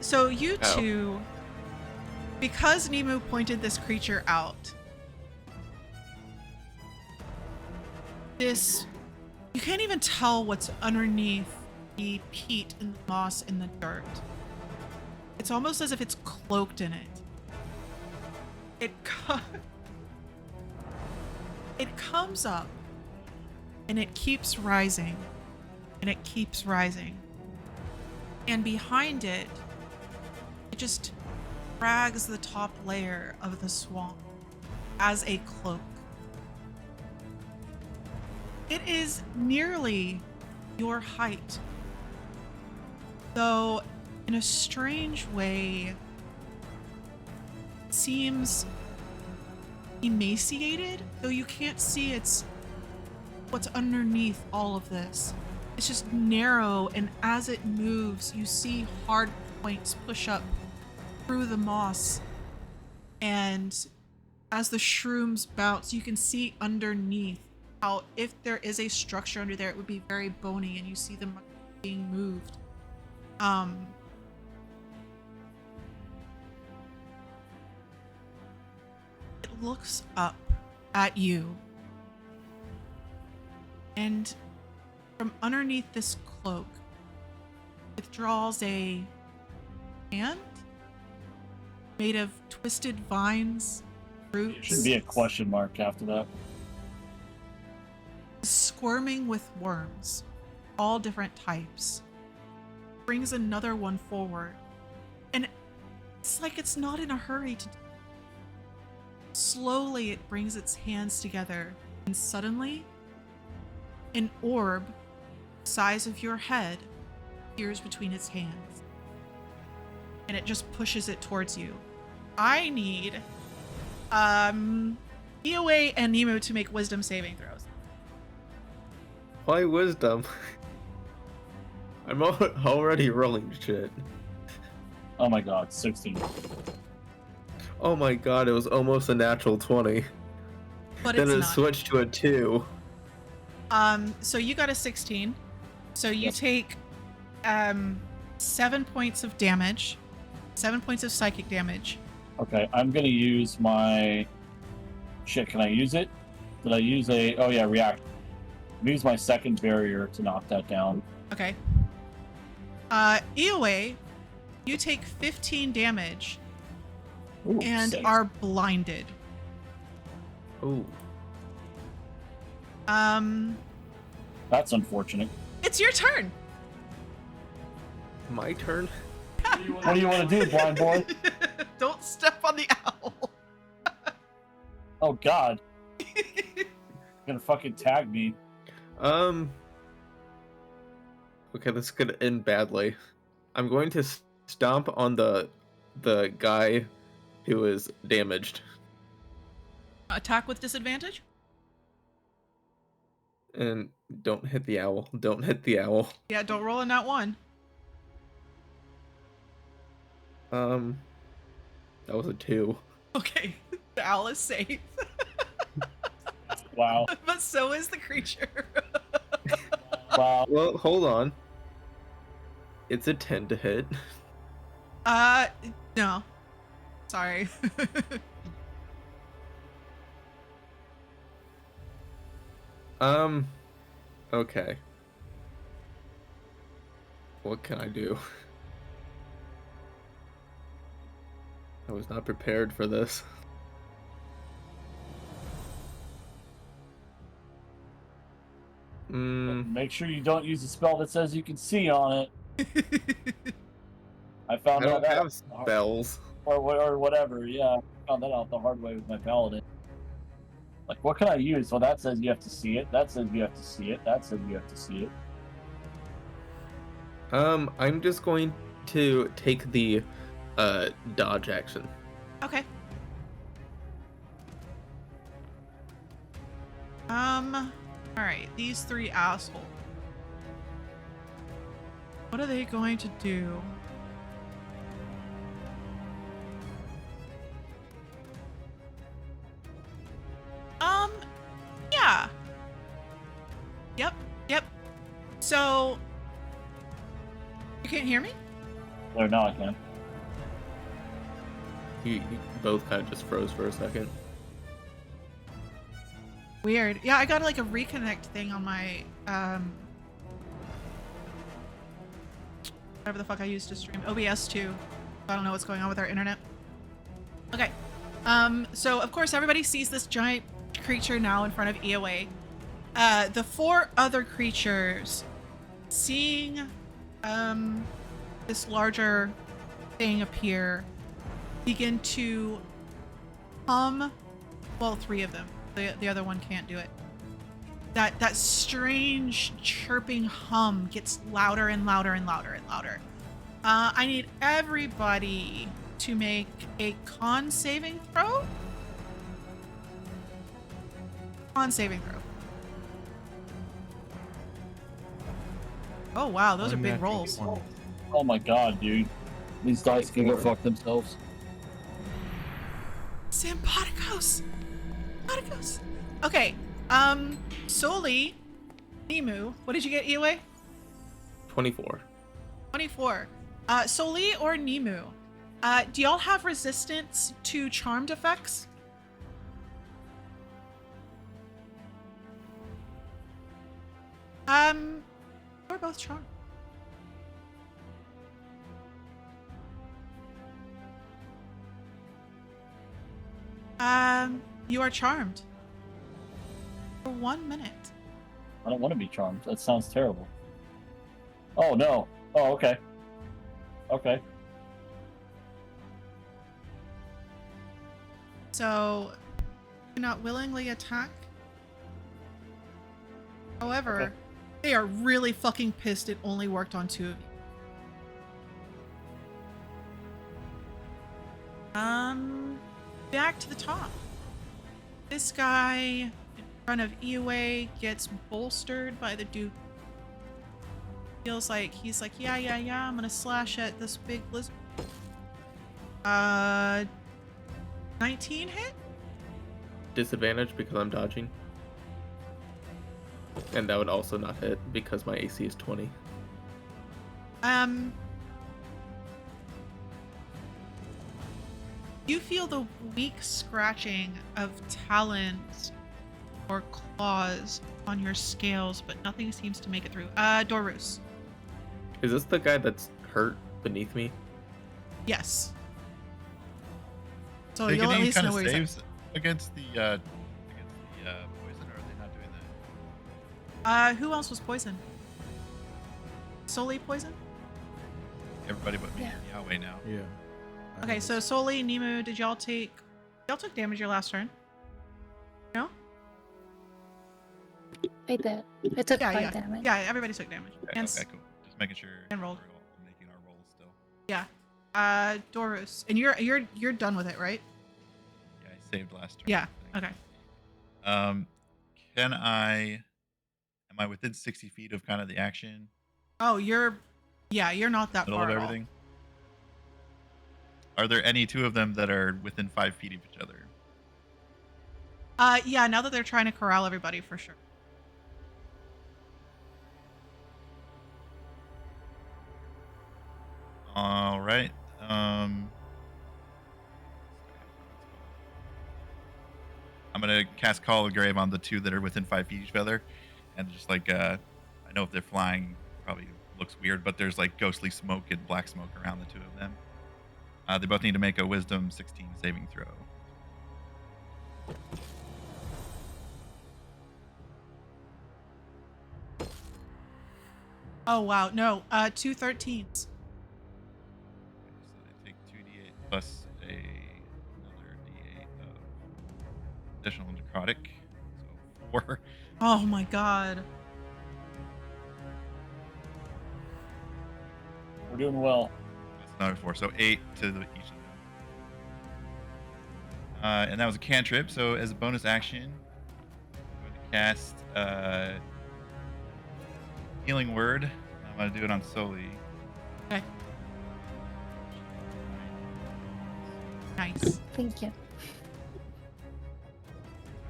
So you Oh. two, because Nemu pointed this creature out, you can't even tell what's underneath the peat and the moss and the dirt. It's almost as if it's cloaked in it. It comes up and it keeps rising and it keeps rising. And behind it, it just drags the top layer of the swamp as a cloak. It is nearly your height, though in a strange way seems emaciated, though you can't see what's underneath all of this. It's just narrow, and as it moves, you see hard points push up through the moss, and as the shrooms bounce, you can see underneath how if there is a structure under there, it would be very bony, and you see them being moved. It looks up at you, and from underneath this cloak withdraws a hand made of twisted vines, roots. It should be a question mark after that. Squirming with worms all different types. Brings another one forward. And it's like it's not in a hurry to. Slowly, it brings its hands together, and suddenly, an orb, size of your head, appears between its hands. And it just pushes it towards you. I need Eoway and Nemo to make wisdom saving throws. Why wisdom? I'm already rolling shit. Oh my god, 16. Oh my god, it was almost a natural 20. But Then it's it not. switched to a 2. So you got a 16. So you Yep. take 7 points of damage, 7 points of psychic damage. Okay, I'm gonna use my... Shit, can I use it? Did I use a... Oh yeah, react. I'm gonna use my second barrier to knock that down. Okay. Eoway, you take 15 damage Ooh, and sick. are blinded. Ooh. That's unfortunate. It's your turn. My turn? What do you want to do, blind boy? Don't step on the owl. Oh god. You're gonna fucking tag me. Okay, this could end badly. I'm going to stomp on the guy who is damaged. Attack with disadvantage? And don't hit the owl. Don't hit the owl. Yeah, don't roll in that one. That was a 2. Okay, the owl is safe. Wow. But so is the creature. Wow. Well, hold on. It's a 10 to hit. No. Sorry. Okay. What can I do? I was not prepared for this. Make sure you don't use a spell that says you can see on it. I I found don't out have spells. or whatever. Yeah, I found that out the hard way with my paladin. Like, what can I use? Well, that says you have to see it. That says you have to see it. That says you have to see it. I'm just going to take the dodge action. Okay. Alright, these three assholes. What are they going to do? Yeah. Yep. So, you can't hear me? There, now I can. You both kind of just froze for a second. Weird. Yeah, I got like a reconnect thing on my, whatever the fuck I used to stream. OBS too. I don't know what's going on with our internet. Okay. So of course everybody sees this giant creature now in front of Eoway. The four other creatures seeing, this larger thing appear begin to hum. Well, three of them. The other one can't do it. That strange chirping hum gets louder and louder and louder and louder. I need everybody to make a con saving throw. Con saving throw. Oh wow, those are big Unnatural rolls. 20. Oh my god, dude. These dice can go fuck themselves. Simpaticos! Simpaticos! Okay, Soli, Nimu, what did you get, Eoway? 24. 24. Soli or Nimu, do y'all have resistance to charmed effects? We're both charmed. You are charmed. For 1 minute. I don't want to be charmed. That sounds terrible. Oh no. Oh, okay. Okay. So, do not willingly attack. However, Okay. they are really fucking pissed it only worked on 2 of you. Back to the top. This guy in front of Iwe gets bolstered by the Duke. Feels like he's like, yeah, I'm gonna slash at this big lizard. 19 hit? Disadvantage because I'm dodging. And that would also not hit because my AC is 20. You feel the weak scratching of talons or claws on your scales, but nothing seems to make it through. Dorus. Is this the guy that's hurt beneath me? Yes. So They you'll get at any least kind know of where he's at. saves against the poison, or are they not doing that? Who else was poisoned? Solely poisoned? Everybody but me Yeah. and Yahweh now. Yeah. Okay, so Solely, Nemu, did y'all take... Y'all took damage your last turn? No? I did. I took Yeah, 5 damage. Yeah, everybody took damage. Okay, And okay, cool. Just making sure and rolled. we're all making our rolls still. Dorus. And you're done with it, right? Yeah, I saved last turn. Yeah, I think. okay. Am I within 60 feet of kind of the action? Oh, you're not that Middle far of at all. everything? Are there any 2 of them that are within 5 feet of each other? Yeah, now that they're trying to corral everybody for sure. All right. I'm gonna cast Call of the Grave on the 2 that are within 5 feet of each other, and just like I know if they're flying, probably looks weird, but there's like ghostly smoke and black smoke around the 2 of them. They both need to make a Wisdom 16 saving throw. Oh wow, no, 2 13s. So they take 2d8 plus another d8 of additional necrotic, so 4. Oh my god. We're doing well. That's another 4, so 8 to each of them. And that was a cantrip, so as a bonus action, I'm going to cast Healing Word. I'm going to do it on Soli. Okay. Nice. Thank you.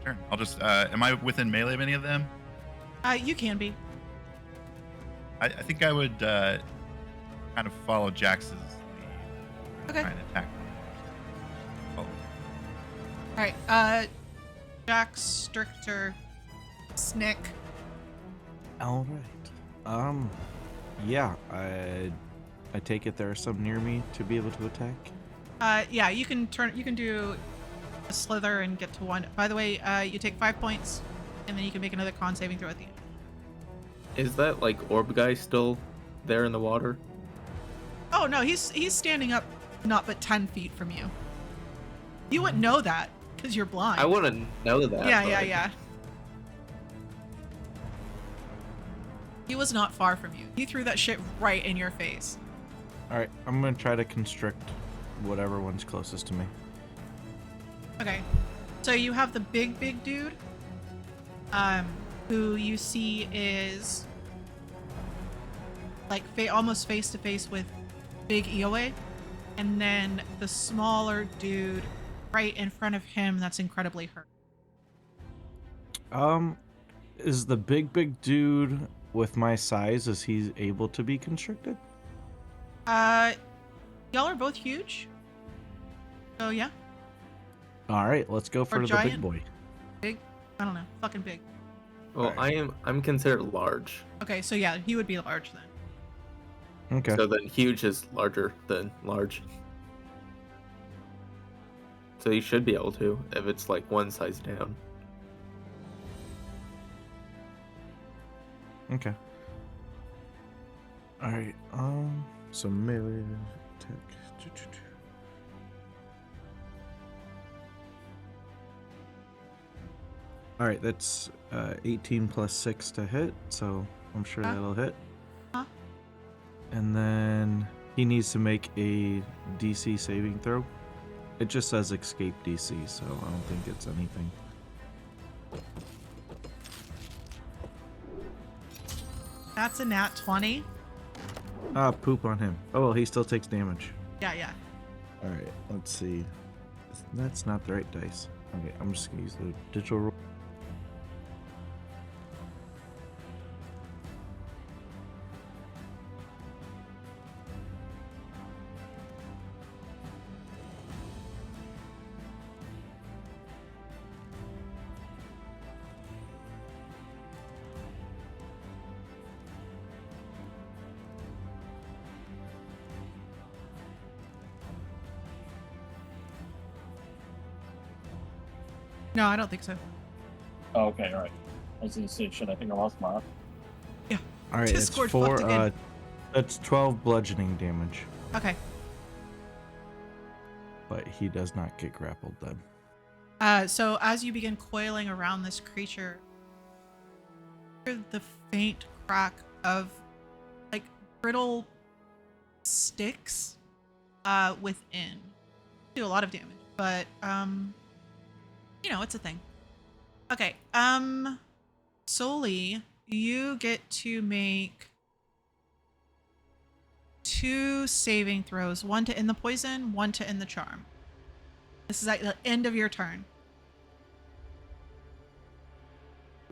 Turn. I'll just, am I within melee of any of them? You can be. I think I would kind of follow Jax's lead. Okay. Try and attack one. Follow. Alright, Jax, Stricter, Snick. All right. Yeah. I take it there are some near me to be able to attack. Yeah, you can do a slither and get to 1. By the way, you take 5 points, and then you can make another con saving throw at the end. Is that like orb guy still there in the water? Oh no, he's standing up not but 10 feet from you. You wouldn't know that, because you're blind. I want to know that. but- Yeah. He was not far from you. He threw that shit right in your face. All right. I'm gonna try to constrict whatever one's closest to me. Okay. So you have the big dude, who you see is like almost face to face with big Ioe, and then the smaller dude right in front of him that's incredibly hurt. Is the big dude with my size, is he able to be constricted? Y'all are both huge. So yeah, All right, let's go for the big giant? boy. big. I don't know, fucking big. Well, I'm considered large. Okay, so yeah, he would be large then. Okay. So then huge is larger than large. So you should be able to if it's like one size down. Okay. All right. So melee attack. All right, that's 18 plus 6 to hit, so I'm sure that'll hit. Huh? And then he needs to make a DC saving throw. It just says escape DC, so I don't think it's anything. That's a nat 20. Ah, poop on him. Oh, well, he still takes damage. Yeah. All right, let's see. That's not the right dice. Okay, I'm just gonna use the digital roll. No, I don't think so. Oh, okay, all right. I was gonna say, shit, I think I lost my. All right, it's Discord fucked 4. again. That's 12 bludgeoning damage, Okay. but he does not get grappled then. So as you begin coiling around this creature, you hear the faint crack of like brittle sticks within. Do a lot of damage, but it's a thing. Okay. Soli, you get to make 2 saving throws, one to end the poison, one to end the charm. This is at the end of your turn.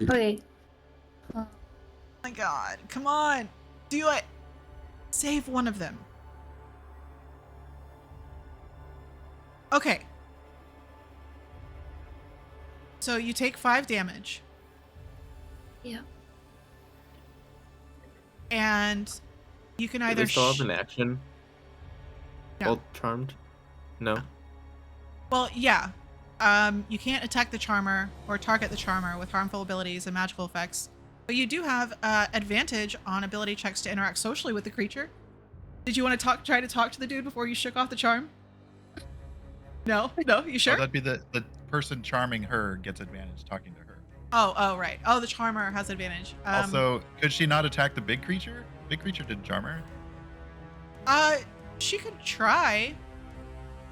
Okay. Oh my god, come on. Do it. Save one of them. Okay. So you take 5 damage. Yeah. And you can Do either they still have an action? No. Both charmed? No. Well, yeah. You can't attack the charmer or target the charmer with harmful abilities and magical effects, but you do have advantage on ability checks to interact socially with the creature. Did you want to try to talk to the dude before you shook off the charm? No, you sure? Oh, that'd be the person charming her gets advantage talking to her. Oh, right. Oh, the charmer has advantage. Also, could she not attack the big creature? Big creature didn't charm her. She could try.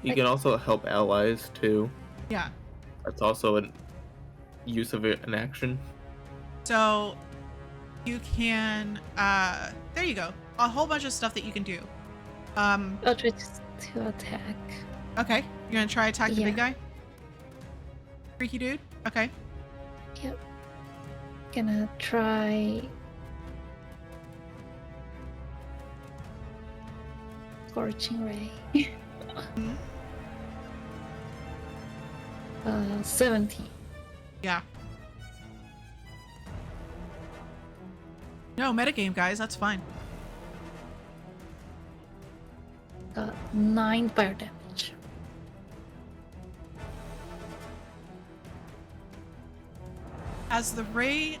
You can also help allies too. Yeah. That's also a use of an action. So you can there you go. A whole bunch of stuff that you can do. I'll try to attack. Okay. You're gonna try attack the big Yeah. guy? Freaky dude? Okay. Yep. Gonna try. Scorching Ray. 17. Yeah. No, metagame, guys. That's fine. Got 9 fire damage. As the ray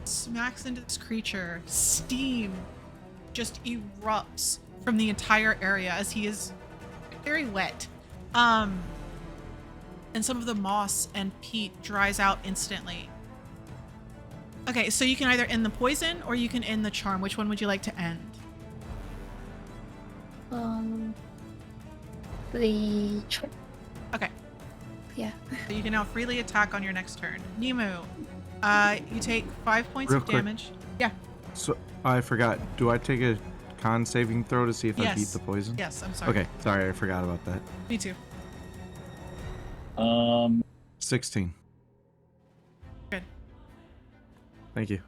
smacks into this creature, steam just erupts from the entire area as he is very wet. And some of the moss and peat dries out instantly. Okay, so you can either end the poison or you can end the charm. Which one would you like to end? The charm. Okay. Yeah. So you can now freely attack on your next turn. Nemu, you take 5 points Real of quick. damage. Yeah. So I forgot. Do I take a con saving throw to see if I beat Yes. the poison? Yes, I'm sorry. Okay, sorry, I forgot about that. Me too. 16. Good. Thank you.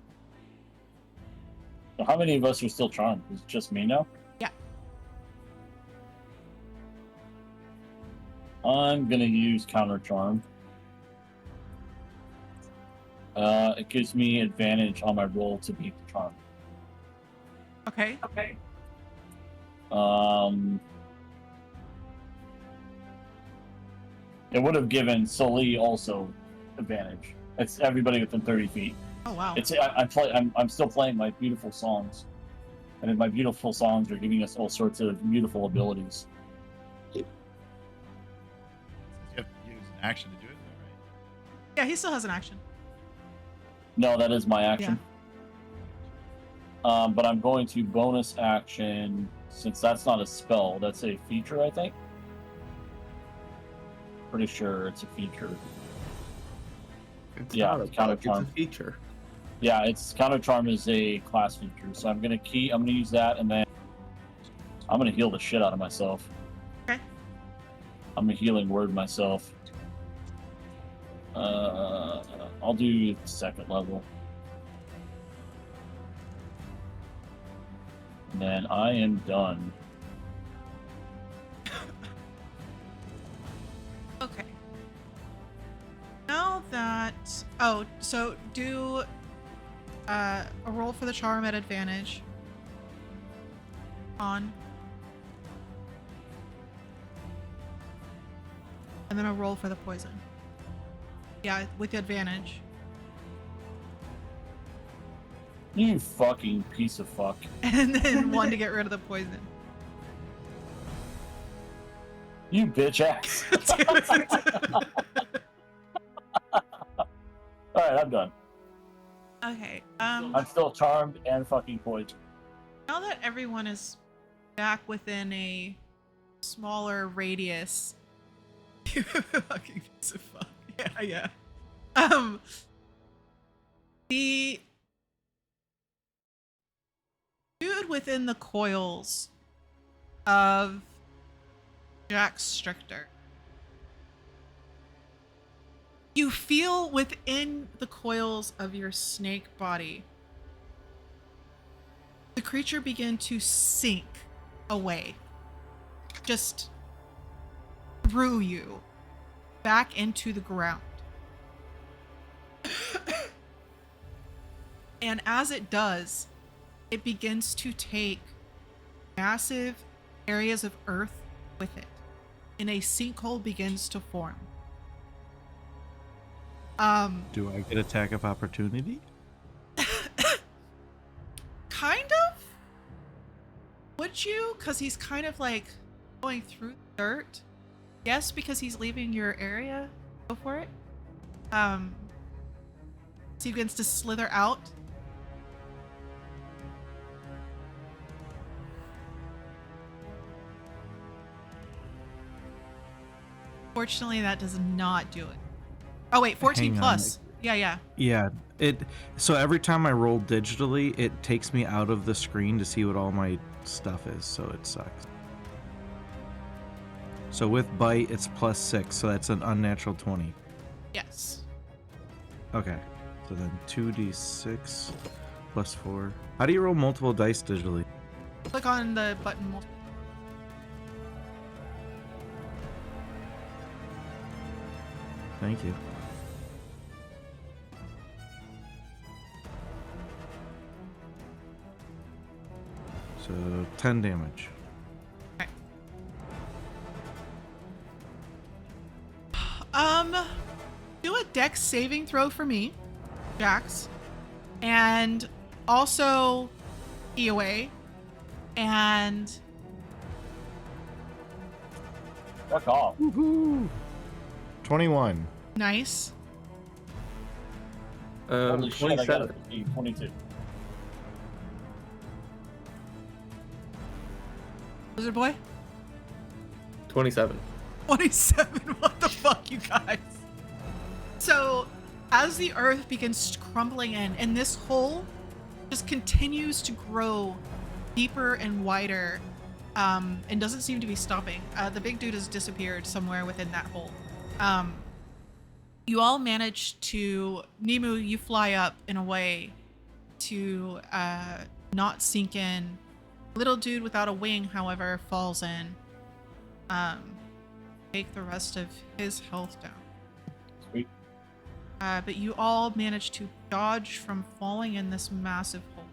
So how many of us are still charmed? Is it just me now? Yeah. I'm gonna use counter charm. It gives me advantage on my roll to beat the charm. Okay. It would have given Sully also advantage. It's everybody within 30 feet. Oh wow. I'm still playing my beautiful songs. And my beautiful songs are giving us all sorts of beautiful abilities. You have to use an action to do it, though, right? Yeah, he still has an action. No, that is my action. But I'm going to bonus action, since that's not a spell, that's a feature, I think. Pretty sure it's a feature. It's Yeah, not a counter bug, it's a charm. feature. Yeah, it's counter charm is a class feature, so I'm gonna use that, and then I'm gonna heal the shit out of myself. Okay. I'm a healing word myself. I'll do second level. And then I am done. Okay. Now that so do a roll for the charm at advantage. On. And then a roll for the poison. Yeah, with the advantage. You fucking piece of fuck. And then one to get rid of the poison. You bitch ass. Alright, I'm done. Okay. I'm still charmed and fucking poisoned. Now that everyone is back within a smaller radius, you fucking piece of fuck. Yeah. The dude within the coils of Jack Strichter. You feel within the coils of your snake body the creature begin to sink away. Just through you. Back into the ground. And as it does, it begins to take massive areas of earth with it. And a sinkhole begins to form. Do I get attack of opportunity? Kind of? Would you? Because he's kind of like going through the dirt. Yes, because he's leaving your area. Go for it. So he begins to slither out. Fortunately, that does not do it. Oh wait, 14 Hang on. plus. Yeah. Yeah, so every time I roll digitally, it takes me out of the screen to see what all my stuff is, so it sucks. So with bite, it's +6, so that's an unnatural 20. Yes. Okay, so then 2d6 plus 4. How do you roll multiple dice digitally? Click on the button. Thank you. So 10 damage. Okay. Do a dex saving throw for me, Jax, and also EOA, and Fuck off. Woohoo! 21. nice. Holy shit, I got a 27. 15, 22. Lizard boy. 27. 27. What the fuck, you guys? So, as the earth begins crumbling in, and this hole just continues to grow deeper and wider, and doesn't seem to be stopping. The big dude has disappeared somewhere within that hole. You all manage to, Nemu, you fly up in a way to not sink in. Little dude without a wing, however, falls in. Take the rest of his health down. Sweet. But you all manage to dodge from falling in this massive hole.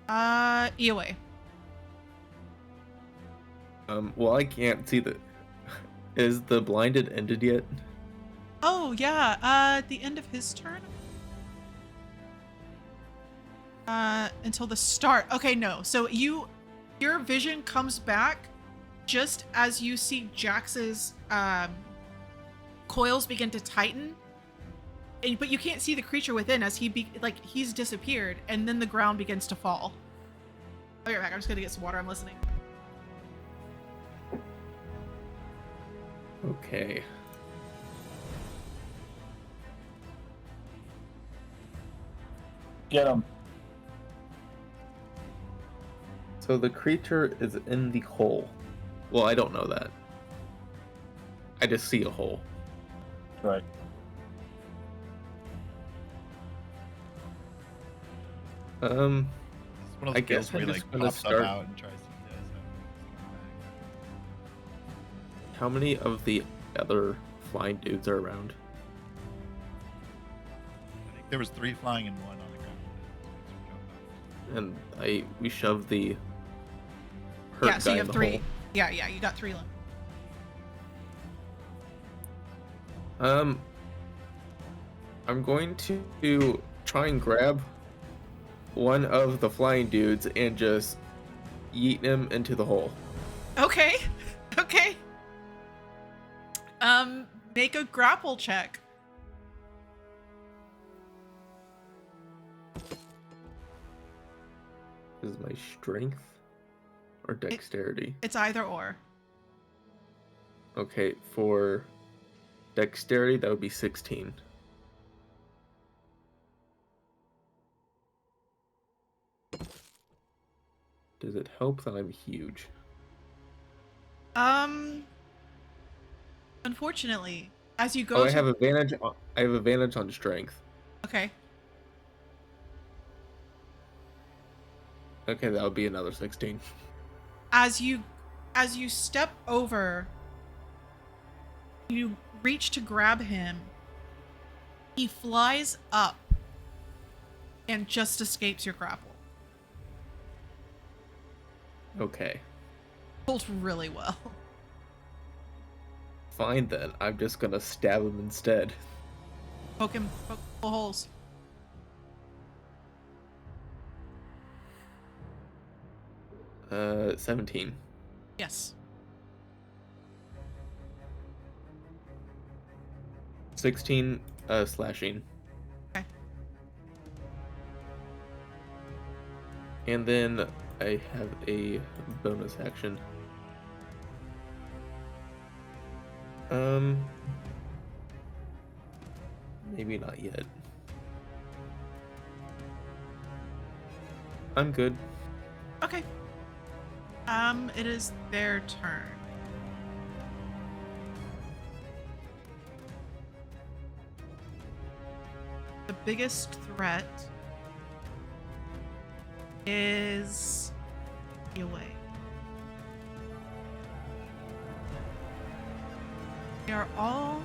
EOA. Well, I can't see the. Is the blinded ended yet? Oh, yeah. At the end of his turn? Until the start. Okay, no. So your vision comes back just as you see Jax's coils begin to tighten. But you can't see the creature within as he's disappeared, and then the ground begins to fall. I'll be right back. I'm just gonna get some water. I'm listening. Okay. Get him. So the creature is in the hole. Well, I don't know that. I just see a hole. Right. It's one of I those guess kills where I'm he just like gonna pops start- up out and tries to eat us. How many of the other flying dudes are around? I think there was 3 flying and 1 on the ground. And we shoved the hurt Yeah, so guy you in have the 3. hole. Yeah, you got 3 left. I'm going to try and grab one of the flying dudes and just yeet him into the hole. Okay. Okay. Make a grapple check. Is my strength or dexterity? It's either or. Okay, for dexterity, that would be 16. Does it help that I'm huge? Unfortunately, as you go Oh, I to have advantage. I have advantage on strength. Okay. Okay, that would be another 16. As you step over, you reach to grab him. He flies up and just escapes your grapple. Okay, Rolled really well. fine then. I'm just gonna stab him instead. Poke the holes. Uh, 17. Yes. 16 slashing. Okay. And then I have a bonus action. Maybe not yet. I'm good. Okay. It is their turn. The biggest threat is away. They are all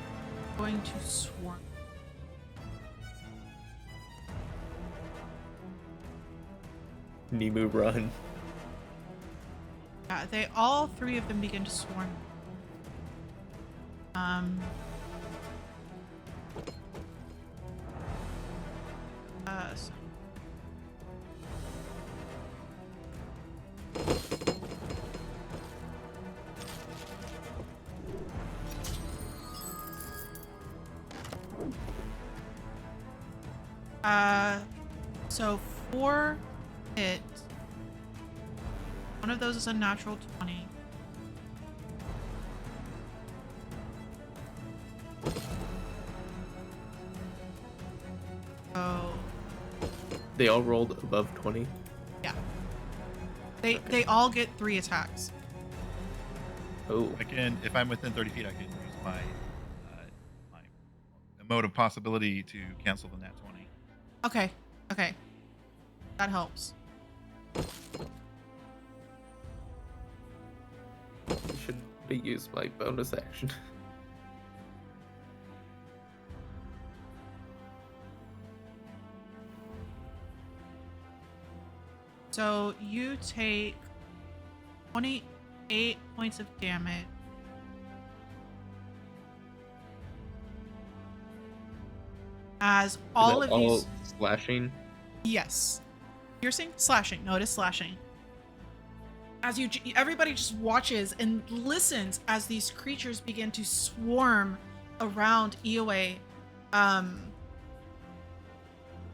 going to swarm. Nemu run. Yeah, all 3 of them begin to swarm. So. So 4 hit. One of those is a natural 20. Oh. They all rolled above 20. Yeah. They all get 3 attacks. Oh, I can, if I'm within 30 feet, I can use my my mode of possibility to cancel the nat 20. Okay. Okay. That helps. I should have used my bonus action. So you take 28 points of damage. As all Is of that these. slashing? Yes. Piercing? Slashing. No, it is slashing. As everybody just watches and listens as these creatures begin to swarm around Ioe,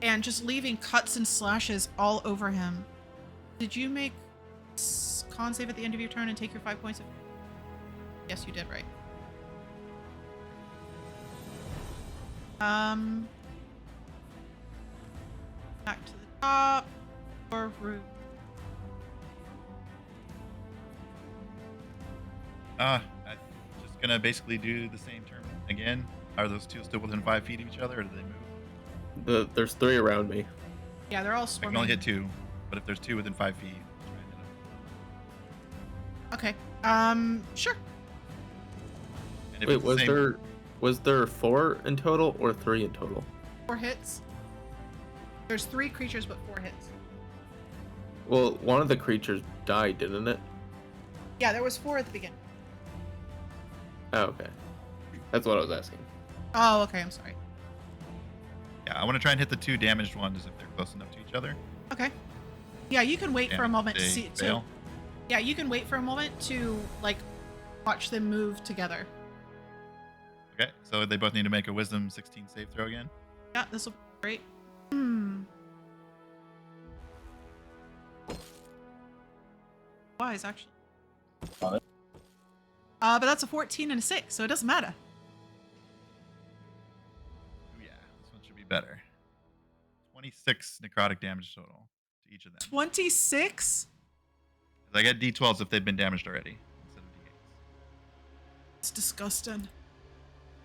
and just leaving cuts and slashes all over him. Did you make con save at the end of your turn and take your 5 points of... Yes, you did, right? Back to the top. Or root. I'm just gonna basically do the same turn again. Are those two still within 5 feet of each other, or do they move? There's 3 around me. Yeah, they're all I swarming. can only hit 2, but if there's 2 within 5 feet, I'll try and hit 'em. Okay. Sure. And if Wait, it's the same- was there 4 in total or 3 in total? 4 hits. There's 3 creatures, but 4 hits. Well, one of the creatures died, didn't it? Yeah, there was 4 at the beginning. Oh, okay. That's what I was asking. Oh, okay. I'm sorry. Yeah, I want to try and hit the 2 damaged ones if they're close enough to each other. Okay. Yeah, you can wait And for a if moment to they see. fail, Yeah, you can wait for a moment to like watch them move together. okay, so they both need to make a Wisdom 16 save throw again. Yeah, this will be great. Wise, actually. Got it. But that's a 14 and a 6, so it doesn't matter. Ooh, yeah, this one should be better. 26 necrotic damage total to each of them. 26? I get D12s if they've been damaged already instead of D8s. It's disgusting.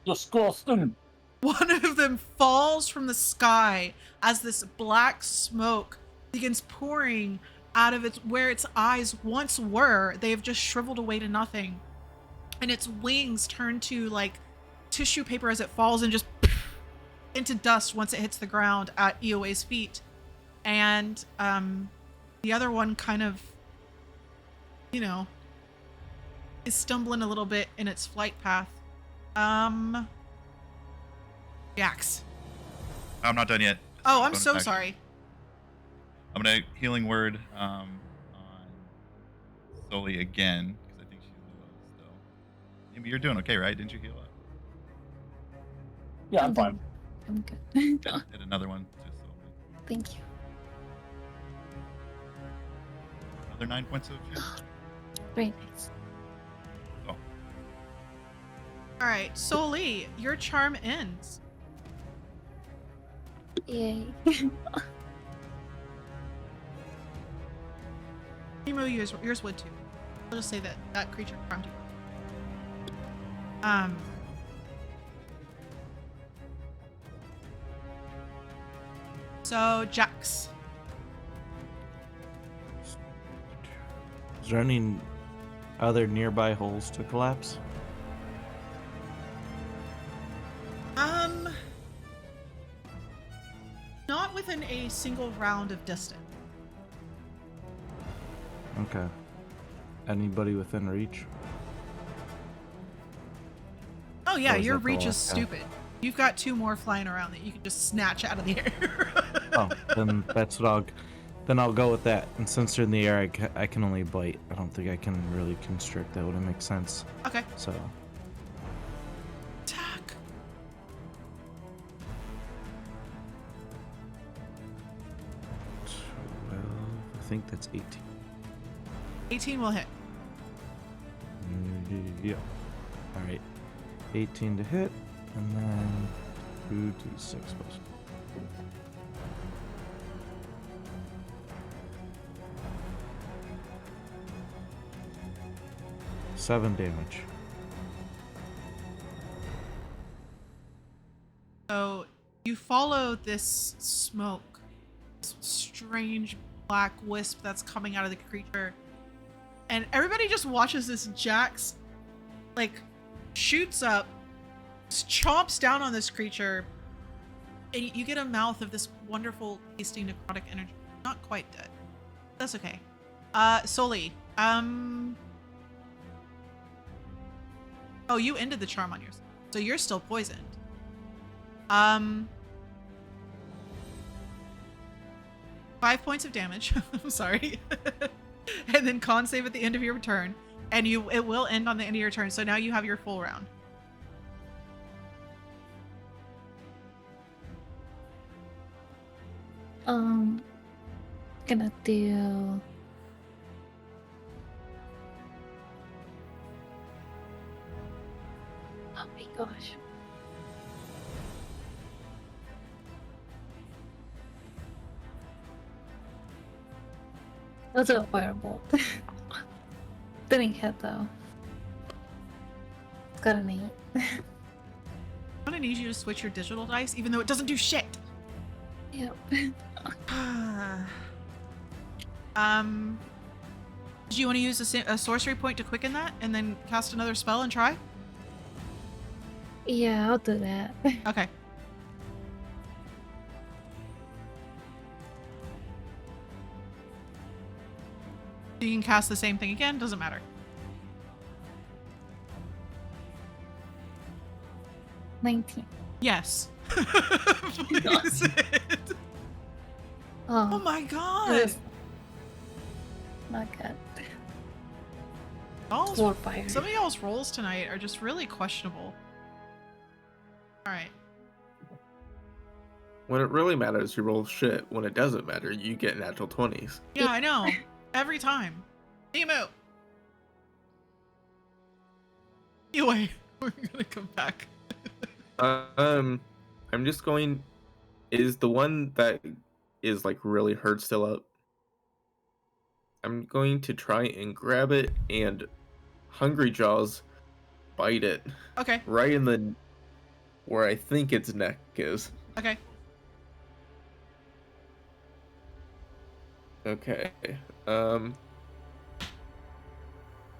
Disgusting. One of them falls from the sky as this black smoke begins pouring out of where its eyes once were. They have just shriveled away to nothing. And its wings turn to like tissue paper as it falls and just into dust once it hits the ground at Ioe's feet. And the other one kind of, you know, is stumbling a little bit in its flight path. Jax. I'm not done yet. Oh, I'm Bonus so action. sorry. I'm gonna healing word on Sully again because I think she's the one still. Amy, you're doing okay, right? Didn't you heal up? Yeah, I'm fine. I'm good. Hit another one to Sully. Thank you. Another 9 points of healing. Very nice. Oh, All right, Soli, your charm ends. Yay. Emo, yours would too. I'll just say that that creature charmed you. So Jax. Is there any other nearby holes to collapse? Not within a single round of distance. Okay. Anybody within reach? Oh yeah, Or is your that the reach is last guy? stupid. You've got 2 more flying around that you can just snatch out of the air. Oh, then that's what I'll go with that. And since they're in the air, I can only bite. I don't think I can really constrict. That wouldn't make sense. Okay. So, Attack. I think that's 18. 18 will hit. Yeah. All right. 18 to hit, and then 2d6 plus. Seven damage. So you follow this smoke, this strange black wisp that's coming out of the creature, and everybody just watches this Jax like shoots up, chomps down on this creature, and you get a mouth of this wonderful tasting necrotic energy. Not quite dead. That's okay. Soli, oh, you ended the charm on yourself, so you're still poisoned. 5 points of damage. I'm sorry. And then con save at the end of your turn. And it will end on the end of your turn. So now you have your full round. Gonna do. Oh my gosh. That was a firebolt. Didn't hit though. Got an 8. I'm gonna need you to switch your digital dice, even though it doesn't do shit. Yep. Do you want to use a sorcery point to quicken that, and then cast another spell and try? Yeah, I'll do that. Okay. You can cast the same thing again. Doesn't matter. 19. Yes. Please. Oh Oh, my god. Yes. Not good. Y'all's- 4 fire. some of y'all's rolls tonight are just really questionable. Alright. When it really matters, you roll shit. When it doesn't matter, you get natural 20s. Yeah, I know. Every time. Nemo! Anyway, we're gonna come back. I'm just going. Is the one that is like really hurt still up? I'm going to try and grab it and Hungry Jaws bite it Okay, right in the where I think its neck is. okay. Okay.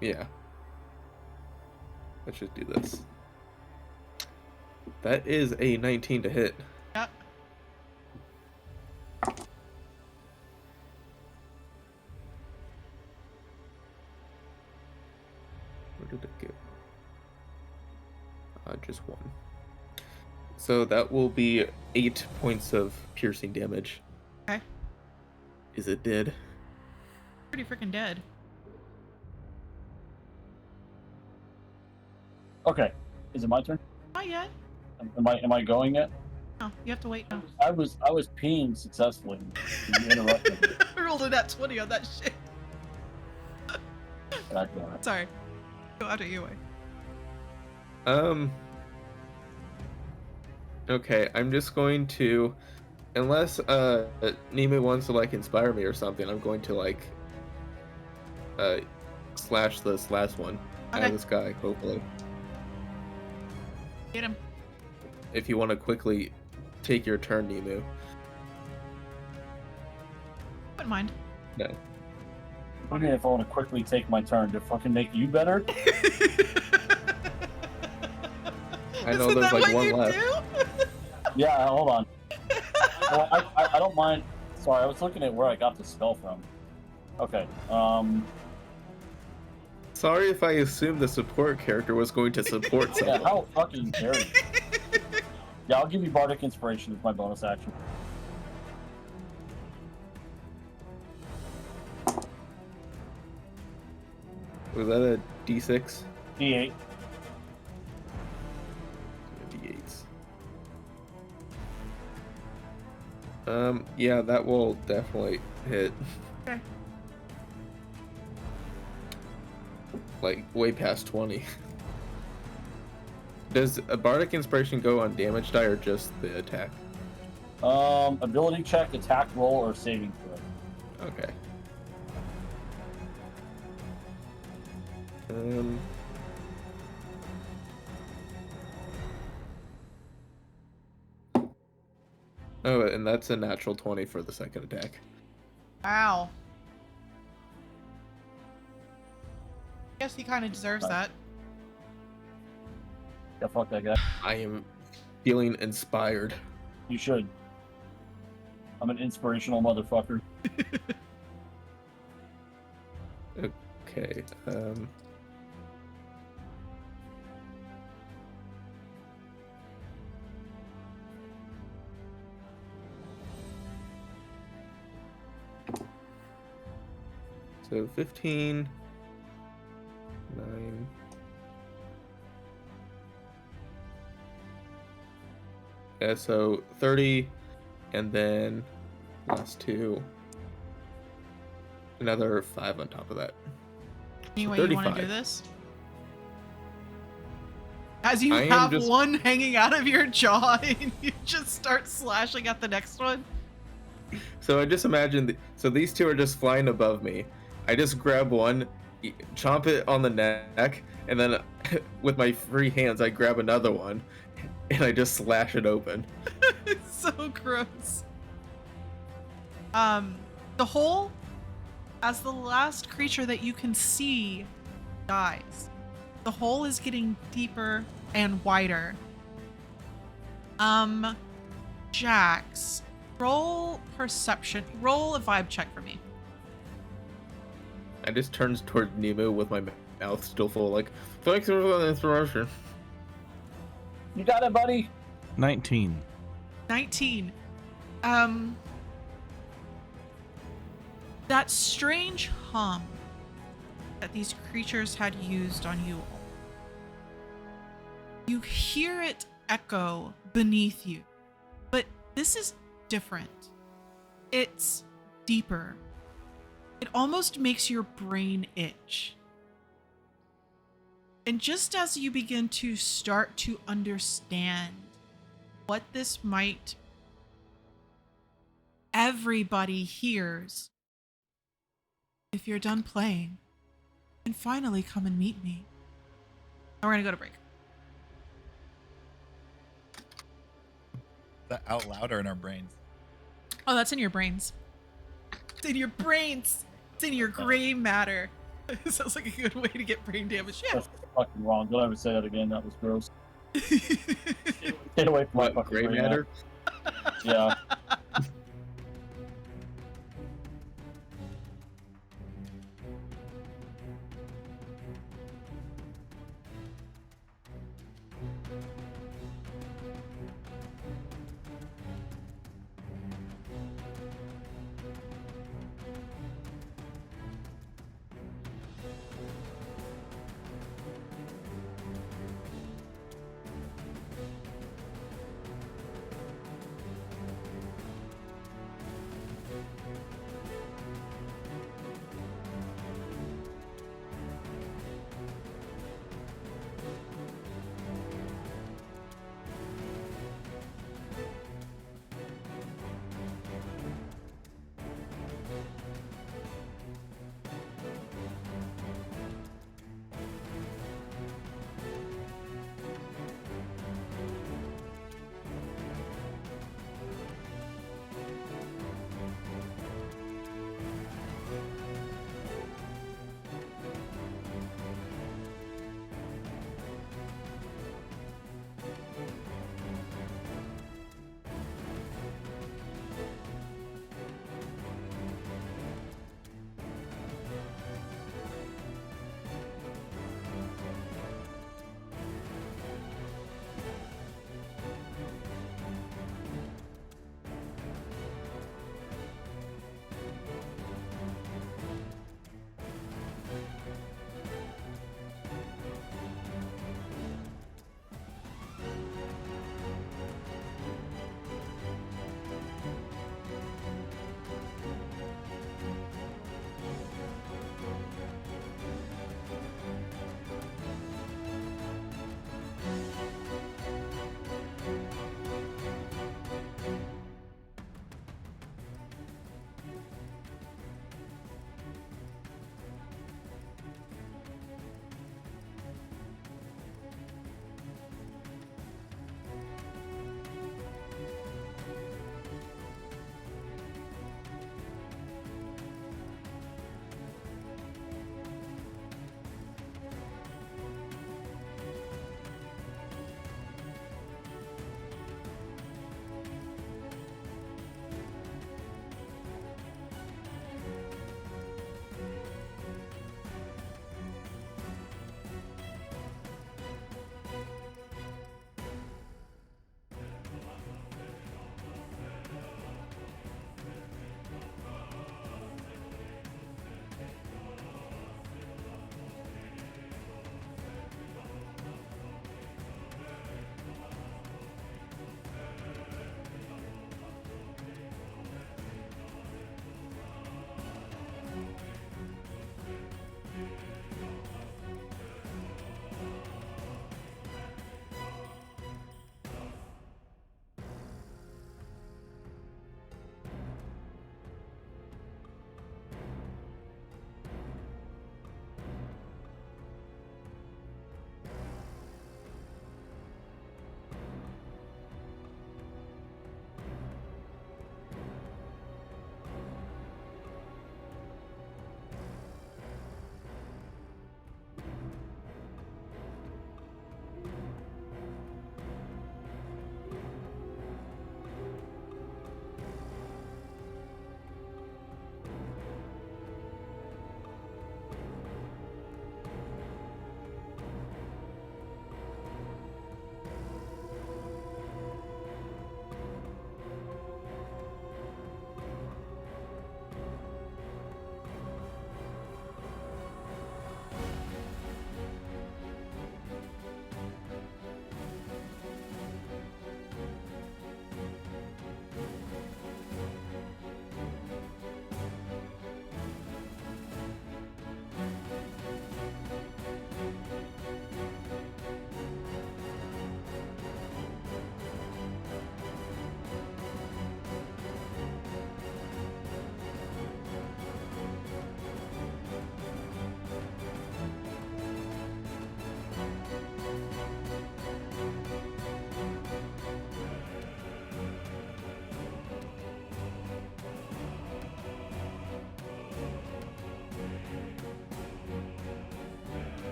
Yeah. Let's just do this. That is a 19 to hit. Yep. Where did it go? Just 1. So that will be 8 points of piercing damage. Okay. Is it dead? Pretty freaking dead. Okay, is it my turn? Not yet. Am I going yet? No, you have to wait now. I was peeing successfully. You interrupted me. I rolled a nat 20 on that shit. God damn it. Sorry. Go after you, way. Okay, I'm just going to, unless Nime wants to like inspire me or something, I'm going to like slash this last one out Okay. of this guy, hopefully. Get him. If you want to quickly take your turn, Nemu. Wouldn't mind. No. What do you mean if I want to quickly take my turn to fucking make you better? I know Isn't there's that like what one you left. do? Yeah, hold on. Well, I don't mind. Sorry, I was looking at where I got the spell from. Okay. Sorry if I assumed the support character was going to support Yeah, someone. how fucking dare you? Yeah, I'll give you Bardic Inspiration as my bonus action. Was that a D6? D8. D8s. Yeah, that will definitely hit. Okay. Like, way past 20. Does a Bardic Inspiration go on damage die or just the attack? Ability check, attack roll, or saving throw. Okay. Oh, and that's a natural 20 for the second attack. Wow. Guess he kind of deserves that. Yeah, fuck that guy. I am feeling inspired. You should. I'm an inspirational motherfucker. Okay, So 15, 9. Yeah, so 30, and then last 2. Another 5 on top of that. Any So way you want to 35. do this? As you I am have just- one hanging out of your jaw and you just start slashing at the next one. So I just imagine, so these 2 are just flying above me. I just grab one, chomp it on the neck, and then with my free hands, I grab another one, and I just slash it open. It's so gross. The hole, as the last creature that you can see dies, the hole is getting deeper and wider. Jax, roll perception. Roll a vibe check for me. I just turns toward Nemo with my mouth still full, like, thanks for the inspiration. You got it, buddy. 19. 19. That strange hum that these creatures had used on you, you hear it echo beneath you, but this is different. It's deeper. It almost makes your brain itch. And just as you begin to start to understand what this might, everybody hears, if you're done playing, then finally come and meet me. Now we're gonna go to break. That out loud or in our brains? Oh, that's in your brains. It's in your brains. It's in your gray matter. Sounds like a good way to get brain damage. Yeah. That's fucking wrong. Don't ever say that again. That was gross. Get away from my What, fucking gray brain, matter? Yeah.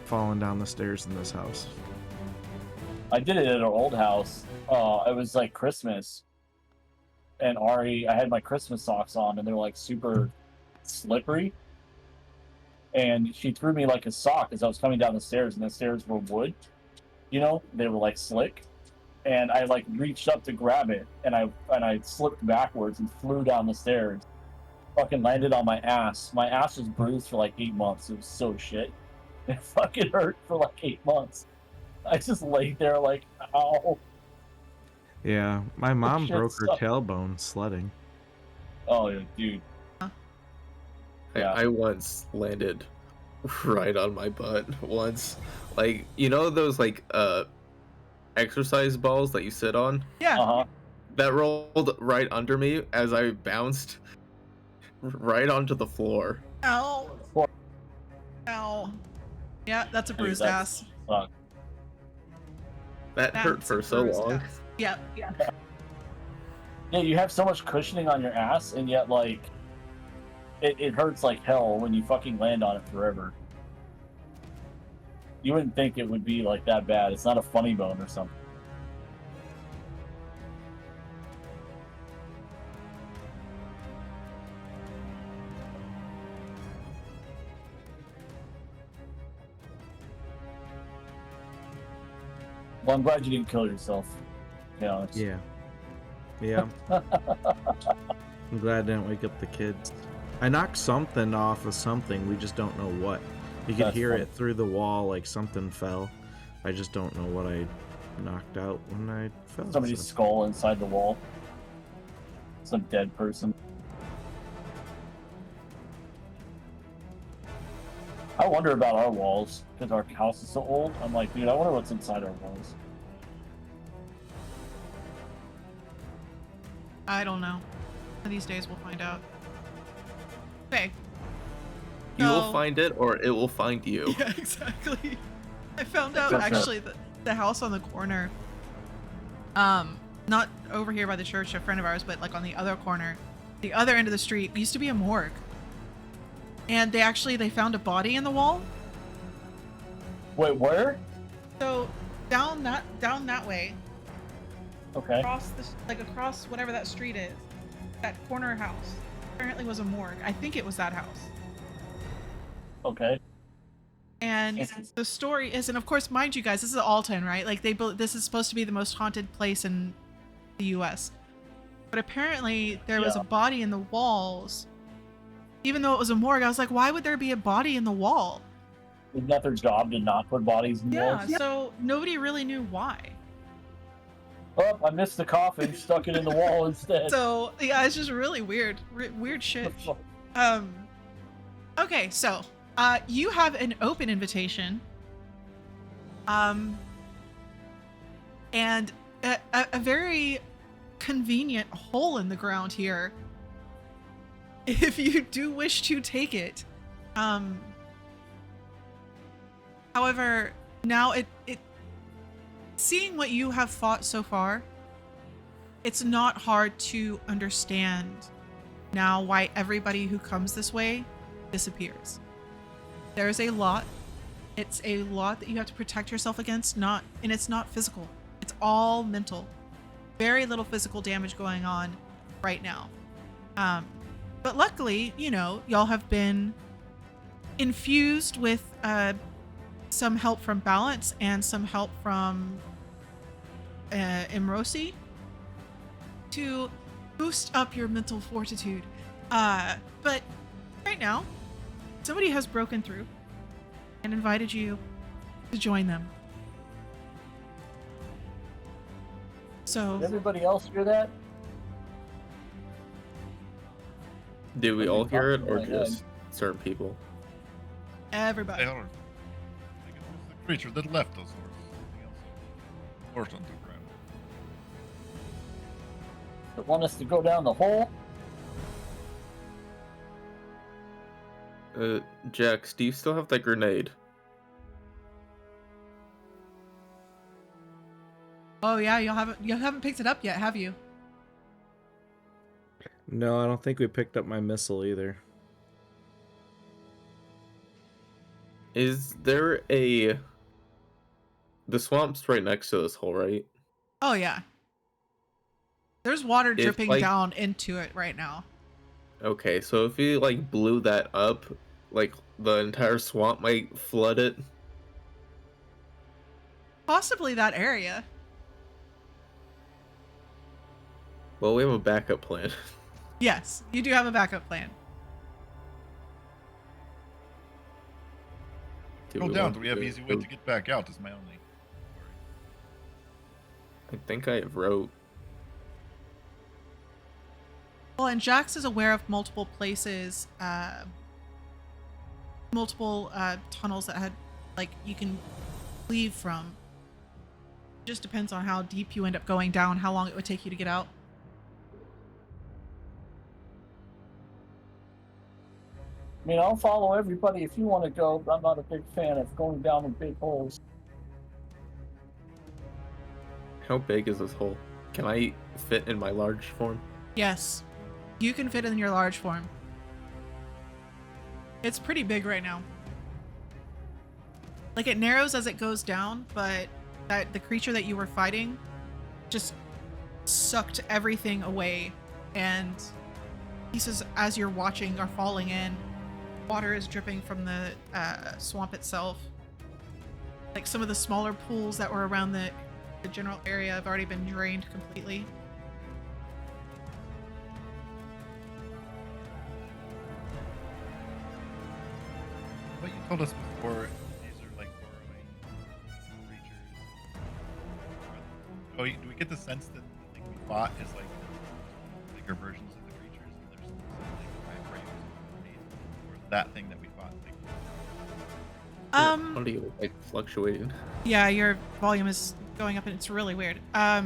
falling down the stairs in this house. I did it at our old house. It was like Christmas, and Ari, I had my Christmas socks on, and they're like super slippery. And she threw me like a sock as I was coming down the stairs, and the stairs were wood. You know, they were like slick. And I like reached up to grab it, and I slipped backwards and flew down the stairs. Fucking landed on my ass. My ass was bruised for like 8 months. It was so shit. It fucking hurt for like 8 months. I just laid there like, ow. Yeah, my mom shit broke her sucked. tailbone sledding. Oh, yeah, dude. Yeah. I once landed right on my butt once. Like, you know those like exercise balls that you sit on? Yeah. Uh-huh. That rolled right under me as I bounced right onto the floor. Ow. Ow. Yeah, that's a Dude, bruised that's- ass. Fuck. That hurt That's for a so bruised long. ass. Yeah. Yeah, you have so much cushioning on your ass, and yet, like, it hurts like hell when you fucking land on it forever. You wouldn't think it would be like that bad. It's not a funny bone or something. Well, I'm glad you didn't kill yourself. To be honest. Yeah. Yeah. I'm glad I didn't wake up the kids. I knocked something off of something, we just don't know what. You could That's hear funny. it through the wall, like something fell. I just don't know what I knocked out when I fell. Somebody's so- skull inside the wall. Some dead person. I wonder about our walls because our house is so old. I'm like, dude, I wonder what's inside our walls. I don't know. One of these days we'll find out. Okay. You will So- find it or it will find you. Yeah, exactly. I found out That's right. actually that the house on the corner, not over here by the church, a friend of ours, but like on the other corner, the other end of the street, used to be a morgue. And they found a body in the wall. Wait, where? So down that way, Okay. across whatever that street is, that corner house apparently was a morgue. I think it was that house. Okay. And Yes. the story is, and of course, mind you guys, this is Alton, right? Like this is supposed to be the most haunted place in the U.S. But apparently, there was Yeah. a body in the walls. Even though it was a morgue, I was like, why would there be a body in the wall? Isn't that their job to not put bodies in Yeah. walls? So nobody really knew why. Oh, I missed the coffin, stuck it in the wall instead. So yeah, it's just really weird, weird shit. Okay, so you have an open invitation, and a very convenient hole in the ground here. If you do wish to take it, however, now it seeing what you have fought so far, it's not hard to understand now why everybody who comes this way disappears. There's a lot. It's a lot that you have to protect yourself against, and it's not physical. It's all mental. Very little physical damage going on right now. But luckily, y'all have been infused with some help from Balance and some help from Imrosi to boost up your mental fortitude. But right now, somebody has broken through and invited you to join them. So Did everybody else hear that? Did we all hear it or Oh my God. just certain people? everybody. They are. I guess it's the creature that left us, or something else. Or something, right? That want us to go down the hole? Jax, do you still have that grenade? Oh yeah, you haven't picked it up yet, have you? No, I don't think we picked up my missile either. Is there the swamp's right next to this hole, right? Oh yeah. There's water If, dripping like- down into it right now. Okay, so if you like blew that up, like the entire swamp might flood it. Possibly that area. Well, we have a backup plan. Yes, you do have a backup plan. Do Go we down. want Do we have to easy way go- to get back out? Is my only worry. I think I have rope. Well, and Jax is aware of multiple places, multiple tunnels that had, like, you can leave from. It just depends on how deep you end up going down, how long it would take you to get out. I mean, I'll follow everybody if you want to go, but I'm not a big fan of going down in big holes. How big is this hole? Can I fit in my large form? Yes, you can fit in your large form. It's pretty big right now. Like, it narrows as it goes down, but the creature that you were fighting just sucked everything away, and pieces, as you're watching, are falling in. Water is dripping from the swamp itself. Like, some of the smaller pools that were around the general area have already been drained completely. What you told us before, these are like burrowing creatures. Oh, do we get the sense that the thing we fought is like bigger versions of the creatures, and there's some like frames underneath, or is that thing that we fought? Like, How do you like fluctuating? Yeah, your volume is going up and it's really weird. I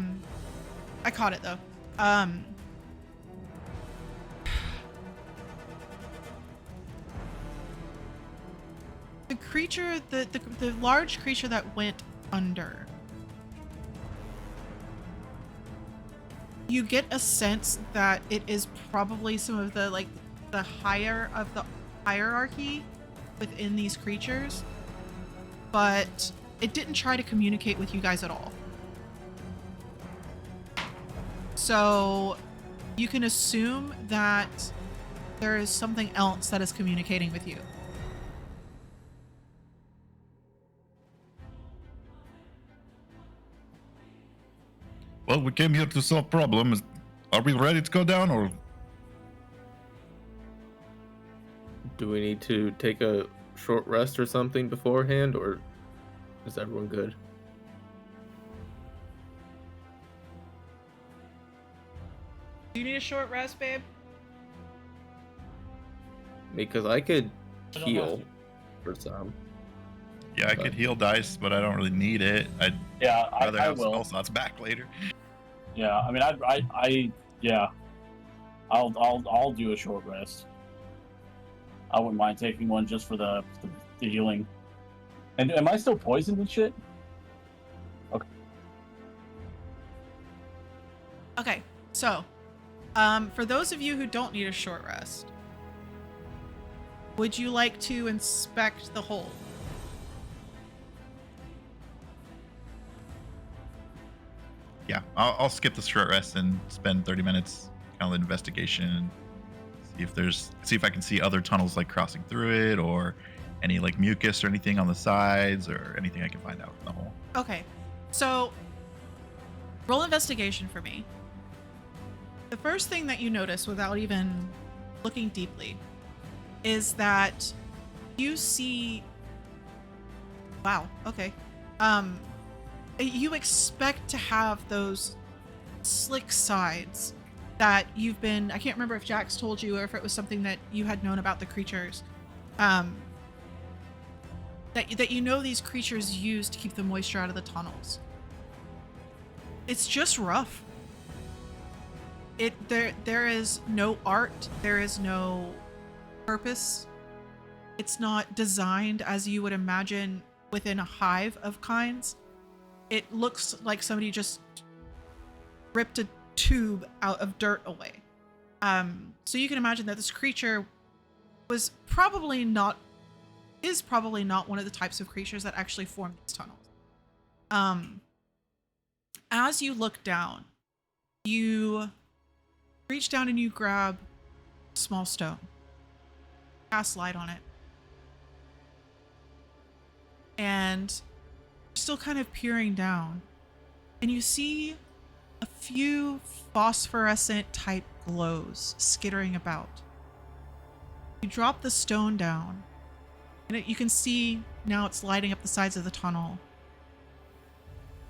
caught it though. The creature, the large creature that went under, you get a sense that it is probably some of the, like, the higher of the hierarchy within these creatures, but it didn't try to communicate with you guys at all. So you can assume that there is something else that is communicating with you. well, we came here to solve problems. Are we ready to go down, or Do we need to take a short rest or something beforehand, or is everyone good? Do you need a short rest, babe? Because I could I don't have heal to. for some. yeah, I could heal dice, but I don't really need it. I'd Yeah, rather I have spell will. slots back later. Yeah, I mean, yeah, I'll do a short rest. I wouldn't mind taking one just for the healing. And am I still poisoned and shit? Okay, so, for those of you who don't need a short rest, would you like to inspect the hole? Yeah, I'll skip the short rest and spend 30 minutes kind of investigation. See if I can see other tunnels like crossing through it, or any like mucus or anything on the sides, or anything I can find out in the hole. Okay, so roll investigation for me. The first thing that you notice, without even looking deeply, is that you see. Wow. Okay. You expect to have those slick sides that you've been. I can't remember if Jax told you or if it was something that you had known about the creatures. That you know these creatures use to keep the moisture out of the tunnels. It's just rough. There is no art, there is no purpose. It's not designed as you would imagine within a hive of kinds. It looks like somebody just ripped a tube out of dirt away. So you can imagine that this creature was probably not is probably not one of the types of creatures that actually form these tunnels. As you look down, you reach down and you grab a small stone, cast light on it, and you're still kind of peering down, and you see a few phosphorescent type glows skittering about. You drop the stone down, and you can see now it's lighting up the sides of the tunnel.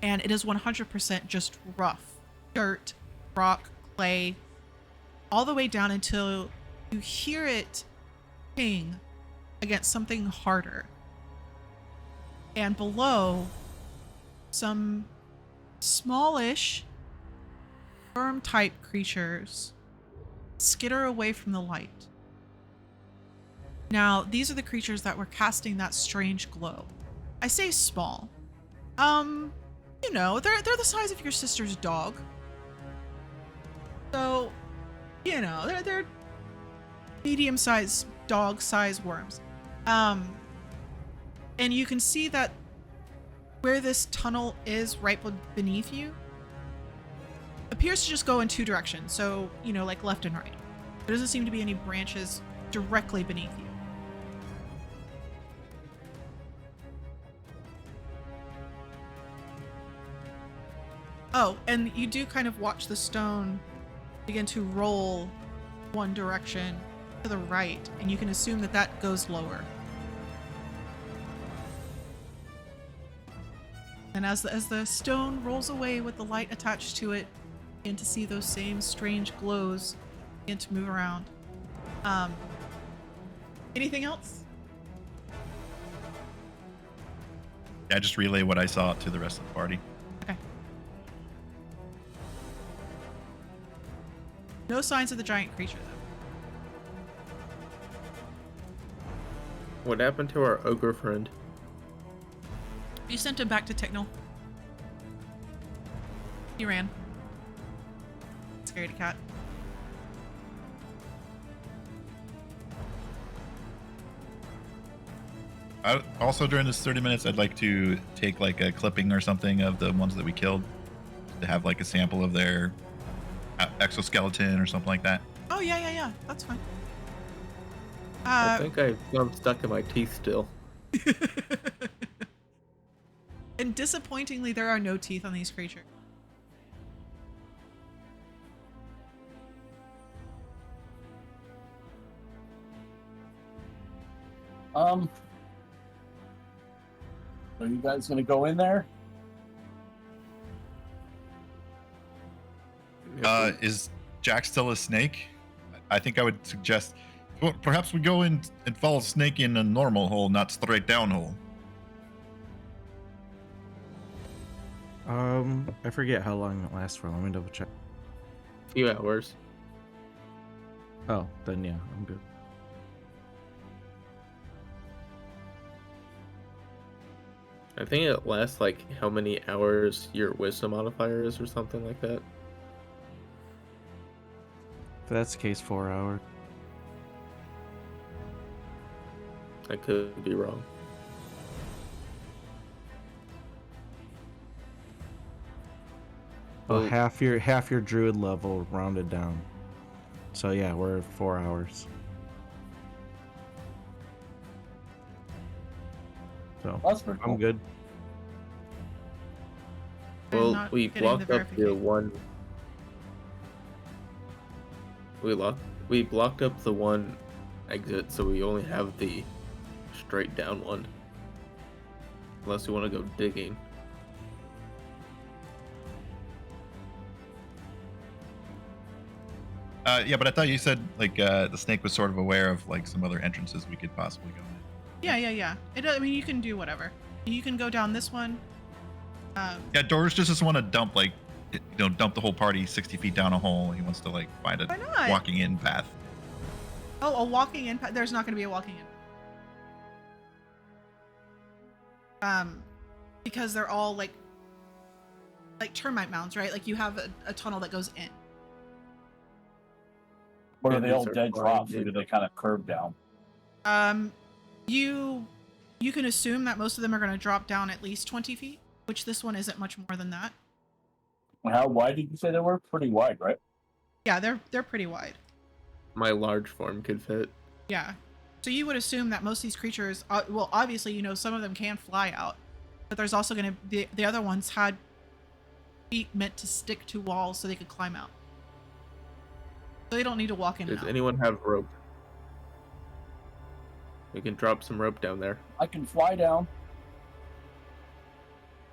And it is 100% just rough. Dirt, rock, clay, all the way down until you hear it ping against something harder. And below, some smallish worm-type creatures skitter away from the light. Now, these are the creatures that were casting that strange glow. I say small. You know, they're the size of your sister's dog. So, you know, they're medium-sized dog-sized worms. And you can see that where this tunnel is right beneath you appears to just go in two directions. So, you know, like left and right. There doesn't seem to be any branches directly beneath you. Oh, and you do kind of watch the stone begin to roll one direction to the right, and you can assume that that goes lower. And as the stone rolls away with the light attached to it, you begin to see those same strange glows begin to move around. Anything else? Yeah, just relay what I saw to the rest of the party. Okay. No signs of the giant creature, though. What happened to our ogre friend? You sent him back to Ticknell. He ran. Scaredy cat. Also, during this 30 minutes, I'd like to take like a clipping or something of the ones that we killed to have like a sample of their exoskeleton or something like that. Oh, yeah. That's fine. I think I've some stuck in my teeth still. And disappointingly, there are no teeth on these creatures. Are you guys gonna go in there? Is Jack still a snake? I think I would suggest perhaps we go in and follow Snake in a normal hole, not straight down hole. I forget how long it lasts for. Let me double check. A few hours. Oh, then yeah, I'm good. I think it lasts like how many hours your wisdom modifier is or something like that. If that's the case, 4 hours. I could be wrong. Well, half your druid level rounded down. So yeah, we're at 4 hours. So That's pretty cool. I'm good. I'm Well, not we getting blocked up the verification. one. We blocked up the one exit, so we only have the straight down one. Unless you want to go digging. Yeah, but I thought you said like the snake was sort of aware of like some other entrances we could possibly go in. Yeah. I mean, you can do whatever. You can go down this one. Yeah, Doris just doesn't want to dump like dump the whole party 60 feet down a hole. He wants to like find a Why not? walking in path. Oh, a walking in. There's not going to be a walking in. Because they're all like termite mounds, right? Like you have a tunnel that goes in. What are And they these all are dead flying drops, or in. do they kind of curve down? You you can assume that most of them are going to drop down at least 20 feet, which this one isn't much more than that. How wide did you say they were? Pretty wide, right? Yeah, they're pretty wide. My large form could fit. Yeah. So you would assume that most of these creatures, well, obviously, you know, some of them can fly out, but there's also going to, the other ones had feet meant to stick to walls so they could climb out. So they don't need to walk in and Does out. anyone have rope? We can drop some rope down there. I can fly down.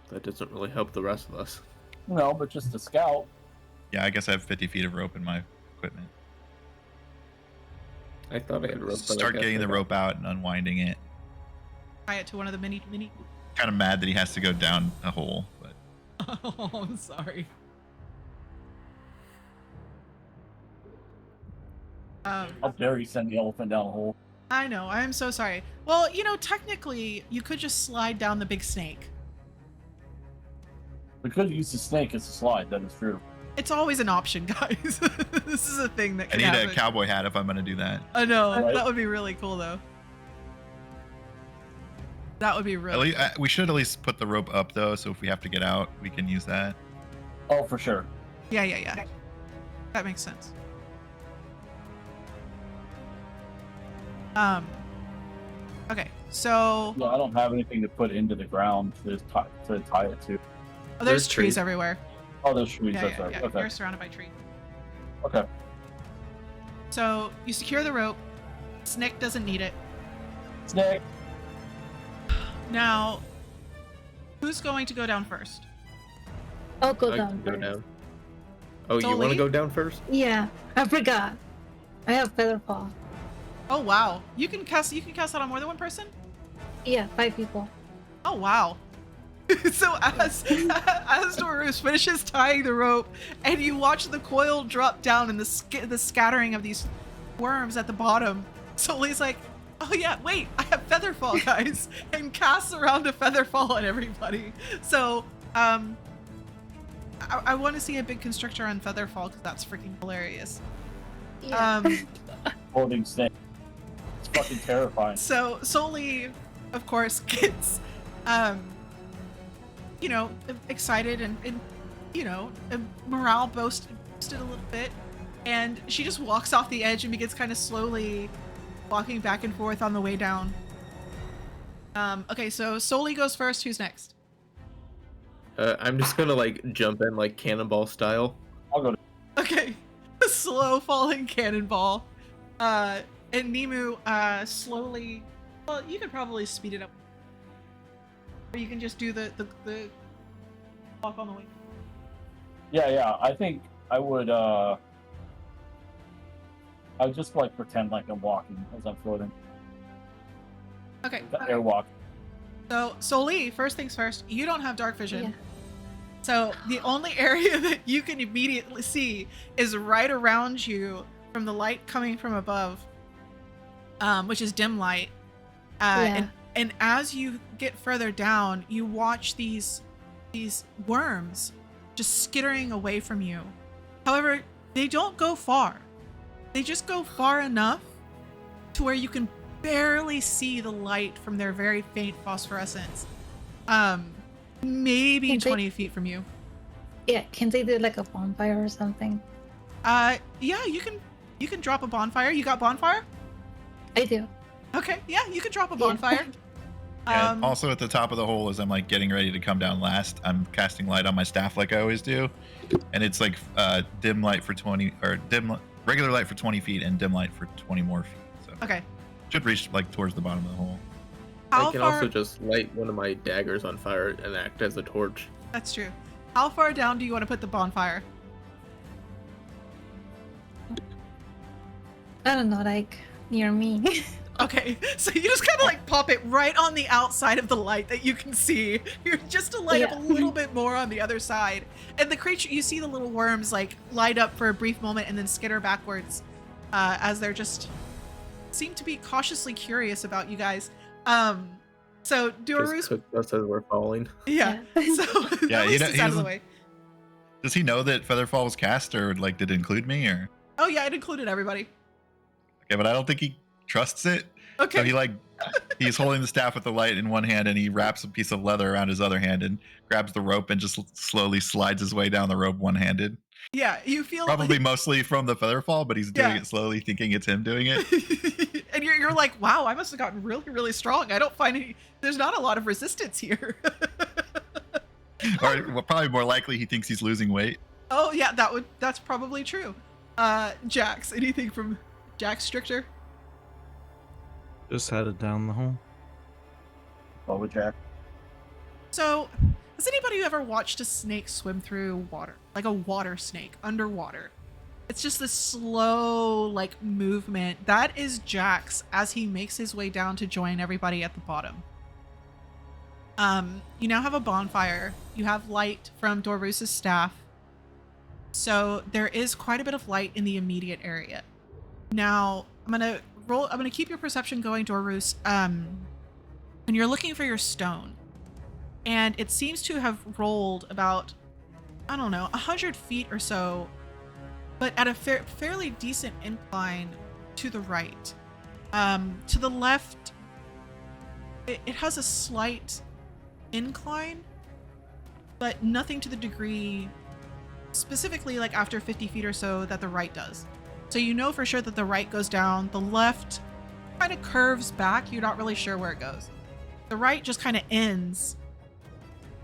That doesn't really help the rest of us. No, but just a scout. Yeah, I guess I have 50 feet of rope in my equipment. I thought I had rope. But Start getting the rope out and unwinding it. Tie it to one of the mini. Kind of mad that he has to go down a hole, but Oh, I'm sorry. How dare you send the elephant down a hole? I know. I'm so sorry. Well, you know, technically, you could just slide down the big snake. We could have used the snake as a slide. That is true. It's always an option, guys. This is a thing that I can need happen. a cowboy hat if I'm going to do that. I know. Right. That would be really cool, though. That would be really cool. We should at least put the rope up, though, so if we have to get out, we can use that. Oh, for sure. Yeah. That makes sense. Okay, so No, I don't have anything to put into the ground to tie it to. there's There's trees trees. everywhere. Oh, there's trees. Yeah, That's yeah, right. yeah. Okay. You're surrounded by trees. Okay. So you secure the rope. Snake doesn't need it. Snake. Now, who's going to go down first? I'll go I down can go first. down. Oh, you want Sully? to go down first? Yeah, I forgot. I have Featherfall. Oh wow, you can cast that on more than one person. Yeah, 5 people. Oh wow. So as Dorus finishes tying the rope, and you watch the coil drop down and the scattering of these worms at the bottom, Sully's like, "Oh yeah, wait, I have Featherfall, guys," and casts around a Featherfall on everybody. So I want to see a big constrictor on Featherfall because that's freaking hilarious. Yeah. Holding snake. It's fucking terrifying. So Sully, of course, gets, you know, excited and you know, morale boosted a little bit, and she just walks off the edge and begins kind of slowly walking back and forth on the way down. Okay, so Sully goes first. Who's next? I'm just gonna like jump in like cannonball style. I'll go. Okay, slow falling cannonball. And Nemu slowly. Well, you could probably speed it up. Or you can just do the walk on the way. Yeah. I think I would. I would just like pretend like I'm walking as I'm floating. Okay. Airwalk. So Sully, first things first. You don't have dark vision. Yeah. So the only area that you can immediately see is right around you from the light coming from above, which is dim light. Yeah. And as you get further down, you watch these worms just skittering away from you. However, they don't go far. They just go far enough to where you can barely see the light from their very faint phosphorescence. Maybe Can they- 20 feet from you. Yeah, can they do like a bonfire or something? Yeah, you can drop a bonfire. You got bonfire? I do. Okay, yeah, you can drop a Yeah. bonfire. Yeah, also at the top of the hole, as I'm like getting ready to come down last, I'm casting light on my staff like I always do, and it's like dim light for 20 or regular light for 20 feet and dim light for 20 more feet. So Okay. should reach like towards the bottom of the hole. How I can far? also just light one of my daggers on fire and act as a torch. That's true. How far down do you want to put the bonfire? I don't know, like near me. Okay, so you just kind of like pop it right on the outside of the light that you can see. You're just to light up a Yeah. little bit more on the other side. And the creature, you see the little worms like light up for a brief moment and then skitter backwards as they're just seem to be cautiously curious about you guys. So Just Duarus, cook us as we're falling. yeah. Yeah. So Yeah, at he least do- it's he out of the doesn't- way. Does he know that Featherfall was cast, or like did it include me, or Oh yeah, it included everybody. okay? But I don't think he trusts it. Okay. So he like He's holding the staff with the light in one hand, and he wraps a piece of leather around his other hand and grabs the rope and just slowly slides his way down the rope one-handed. Yeah, you feel Probably mostly from the feather fall, but he's doing it slowly, thinking it's him doing it. And you're like, wow, I must have gotten really, really strong. I don't find any. There's not a lot of resistance here. Or well, probably more likely, he thinks he's losing weight. Oh yeah, that's probably true. Jax, anything from Jax Stricter? Just headed down the hole. Oh, with Jack. So, has anybody ever watched a snake swim through water? Like a water snake underwater? It's just this slow, like, movement. That is Jax as he makes his way down to join everybody at the bottom. You now have a bonfire. You have light from Dorvus's staff. So there is quite a bit of light in the immediate area. Now, I'm gonna keep your perception going, Dorvus. And you're looking for your stone. And it seems to have rolled about, I don't know, 100 feet or so, but at a fairly decent incline to the right. To the left, it has a slight incline, but nothing to the degree, specifically like after 50 feet or so, that the right does. So you know for sure that the right goes down. The left kind of curves back. You're not really sure where it goes. The right just kind of ends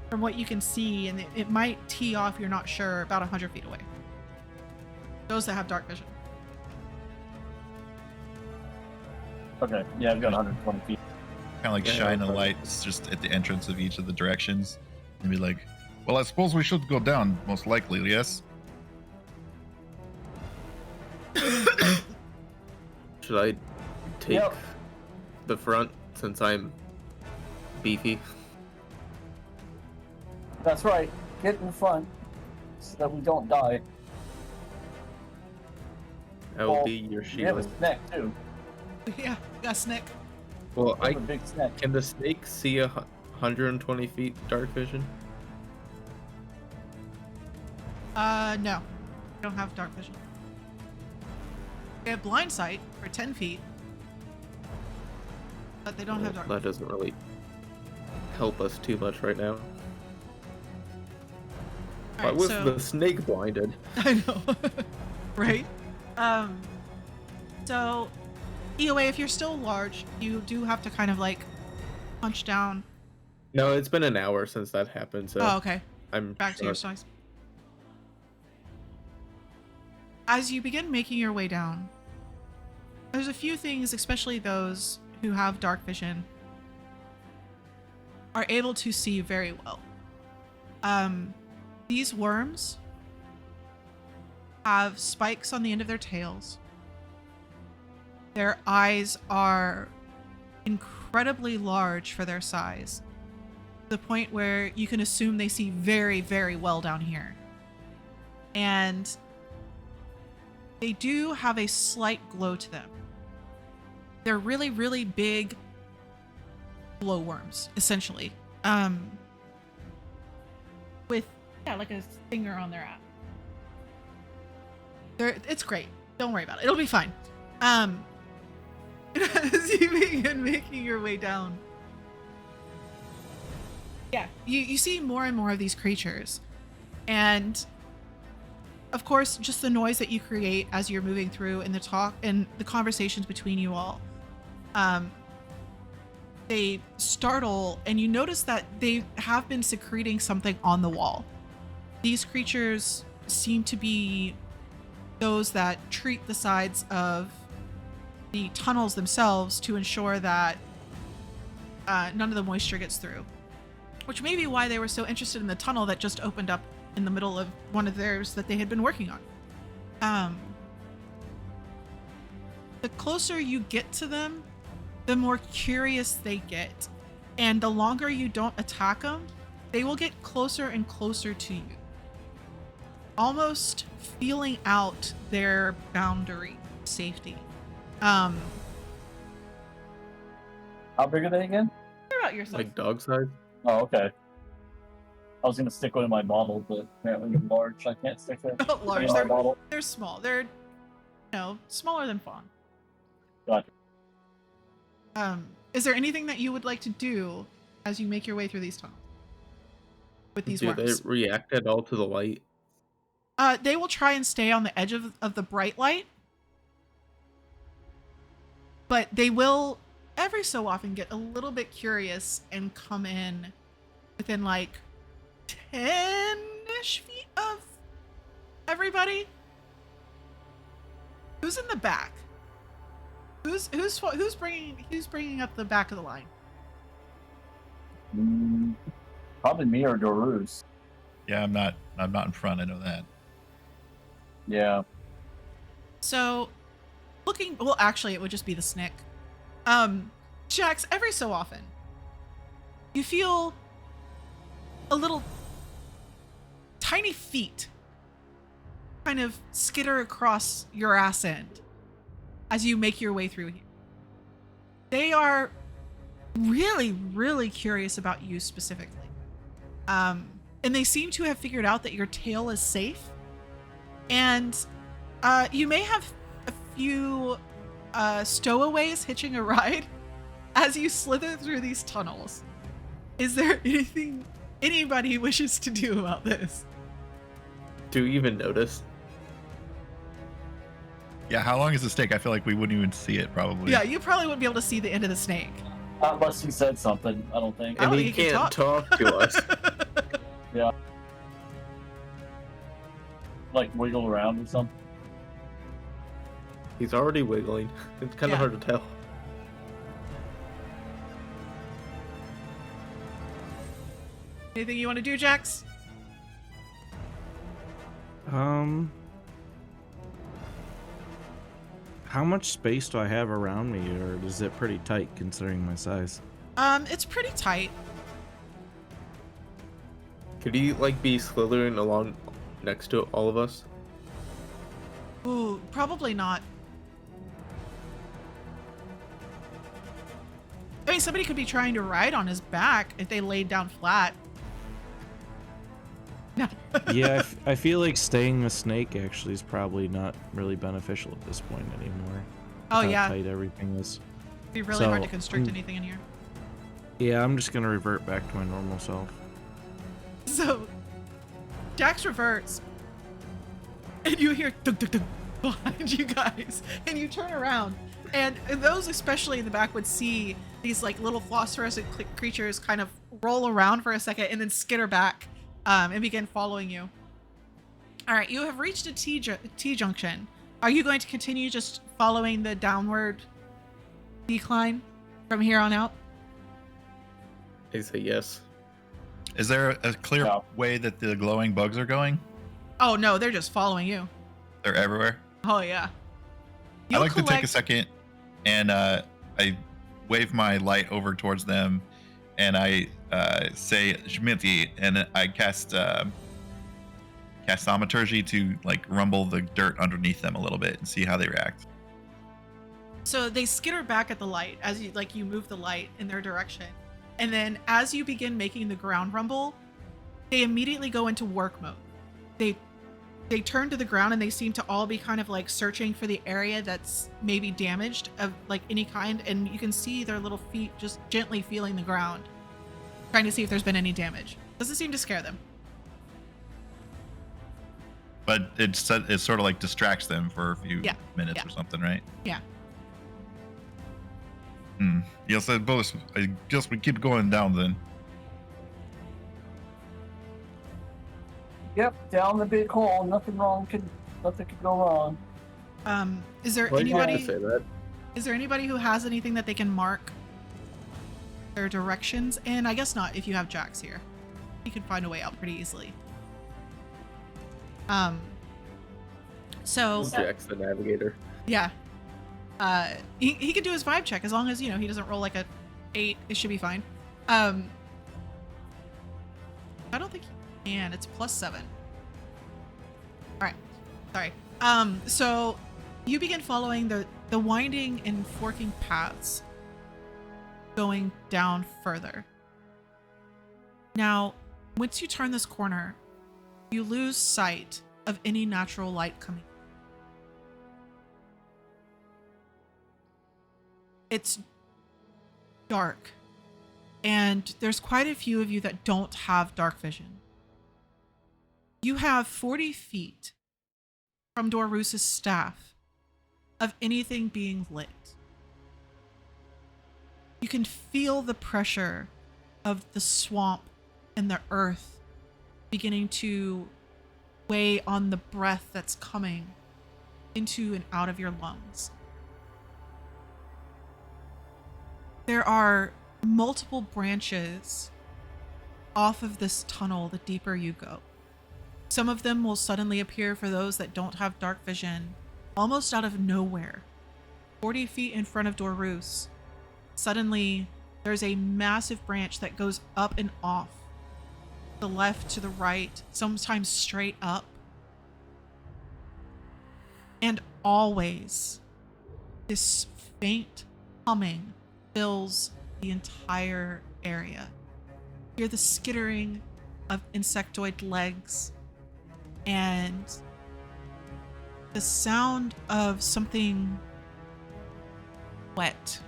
from what you can see, and it might tee off, you're not sure, about 100 feet away. Those that have dark vision. Okay, yeah, I've got 120 feet. Kind of like shine the lights just at the entrance of each of the directions and be like, well, I suppose we should go down, most likely, yes? Should I take the front since I'm beefy? That's right. Get in front so that we don't die. I will be your We have a shield. snack too. Yeah, got Snick. Well, We have a big snack. can the snake see 120 feet dark vision? No. You don't have dark vision. They have blind sight for 10 feet. But they don't have dark That vision. doesn't really help us too much right now. Why Alright, was so the snake blinded? I know. Right? So EOA, if you're still large, you do have to kind of like punch down. No, it's been an hour since that happened, so Oh, okay. I'm Back to your size. As you begin making your way down, there's a few things, especially those who have dark vision, are able to see very well. These worms have spikes on the end of their tails. Their eyes are incredibly large for their size, to the point where you can assume they see very, very well down here. And they do have a slight glow to them. They're really, really big glowworms, essentially. With, yeah, like a stinger on their app. It's great. Don't worry about it. It'll be fine. As you begin making your way down, yeah, you see more and more of these creatures. And of course, just the noise that you create as you're moving through and the talk and the conversations between you all, they startle, and you notice that they have been secreting something on the wall. These creatures seem to be those that treat the sides of the tunnels themselves to ensure that none of the moisture gets through. Which may be why they were so interested in the tunnel that just opened up in the middle of one of theirs that they had been working on. The closer you get to them, the more curious they get. And the longer you don't attack them, they will get closer and closer to you, almost feeling out their boundary of safety. How big are they again? Hear about yourself. Like dog size? Oh, okay. I was gonna stick with my model, but apparently they're large. I can't stick there. Not large. My model. They're small. They're, smaller than fawn. Gotcha. is there anything that you would like to do as you make your way through these tunnels with these Do they worms? react at all to the light? They will try and stay on the edge of the bright light, but they will every so often get a little bit curious and come in within like 10-ish feet of everybody. Who's in the back? Who's bringing up the back of the line? Probably me or Doruz. Yeah, I'm not in front. I know that. Yeah. So, well, actually, it would just be the Snick. Jax, every so often, you feel a little tiny feet kind of skitter across your ass end as you make your way through here. They are really, really curious about you specifically. And they seem to have figured out that your tail is safe. And you may have a few stowaways hitching a ride as you slither through these tunnels. Is there anything anybody wishes to do about this? Do you even notice? Yeah, how long is the snake? I feel like we wouldn't even see it probably. Yeah, you probably wouldn't be able to see the end of the snake. Unless he said something, I don't think. I don't And he think he can can't talk to us. Yeah. Like wiggle around or something. He's already wiggling. It's kind of Yeah. hard to tell. Anything you want to do, Jax? How much space do I have around me, or is it pretty tight considering my size? It's pretty tight. Could he like be slithering along next to all of us? Ooh, probably not. I mean, somebody could be trying to ride on his back if they laid down flat. No. Yeah, I feel like staying a snake actually is probably not really beneficial at this point anymore. Oh, With yeah. how tight everything is. It'd be really hard to So, constrict anything in here. Yeah, I'm just gonna revert back to my normal self. So, Jax reverts, and you hear dug dug dug behind you guys, and you turn around, and those especially in the back would see these like little phosphorescent creatures kind of roll around for a second and then skitter back and begin following you. All right, you have reached a T-junction. Are you going to continue just following the downward decline from here on out? I say yes. Is there a clear Yeah. way that the glowing bugs are going? Oh no, they're just following you. They're everywhere. Oh yeah. I like to take a second and I wave my light over towards them and I say Jmiti and I cast thaumaturgy to like rumble the dirt underneath them a little bit and see how they react. So they skitter back at the light as you move the light in their direction. And then as you begin making the ground rumble, they immediately go into work mode. They turn to the ground and they seem to all be kind of like searching for the area that's maybe damaged of like any kind. And you can see their little feet just gently feeling the ground, trying to see if there's been any damage. Doesn't seem to scare them. But it sort of like distracts them for a few minutes or something, right? Yeah. Yes, I guess we keep going down then. Yep, down the big hole. Nothing could go wrong. Is there Why do you have to anybody? say that? Is there anybody who has anything that they can mark their directions? And I guess not if you have Jax here. He can find a way out pretty easily. So Jack's the navigator. yeah. He can do his vibe check as long as, he doesn't roll like a 8. It should be fine. I don't think he can. It's +7. All right. Sorry. So you begin following the winding and forking paths going down further. Now, once you turn this corner, you lose sight of any natural light coming. It's dark. And there's quite a few of you that don't have dark vision. You have 40 feet from Dorus's staff of anything being lit. You can feel the pressure of the swamp and the earth beginning to weigh on the breath that's coming into and out of your lungs. There are multiple branches off of this tunnel the deeper you go. Some of them will suddenly appear for those that don't have dark vision, almost out of nowhere. 40 feet in front of Dorus, suddenly there's a massive branch that goes up and off. The left to the right, sometimes straight up. And always, this faint humming fills the entire area. You hear the skittering of insectoid legs and the sound of something wet.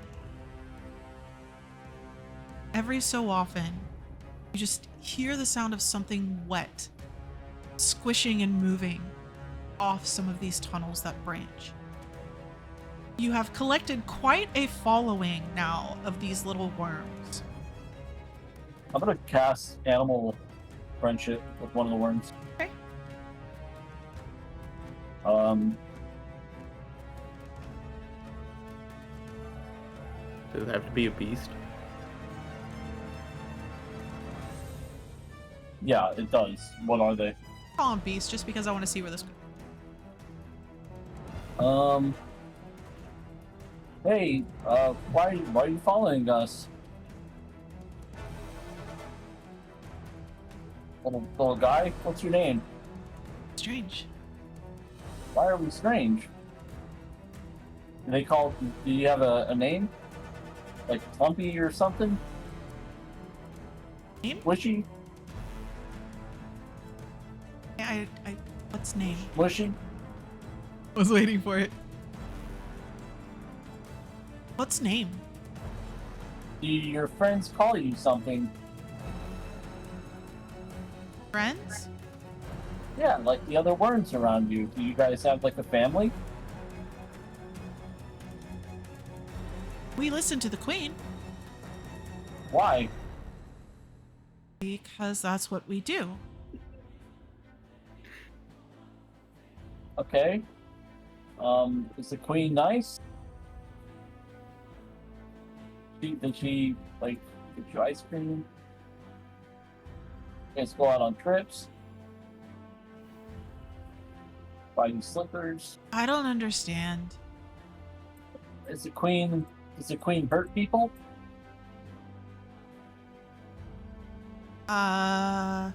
Every so often, you just hear the sound of something wet squishing and moving off some of these tunnels that branch. You have collected quite a following now of these little worms. I'm gonna cast Animal Friendship with one of the worms. Okay. Does it have to be a beast? Yeah, it does. What are they? Call them beasts just because I want to see where this goes. Hey, why are you following us? Little guy, what's your name? Strange. Why are we strange? Do you have a name? Like Plumpy or something? Name? Squishy? What's name? Squishy? I was waiting for it. What's name? Do your friends call you something? Friends? Yeah, like the other worms around you. Do you guys have like a family? We listen to the queen Why? because that's what we do. Okay. Is the queen nice? Did she like get you ice cream? You guys go out on trips? Buy you slippers? I don't understand. Does the queen hurt people? Uh,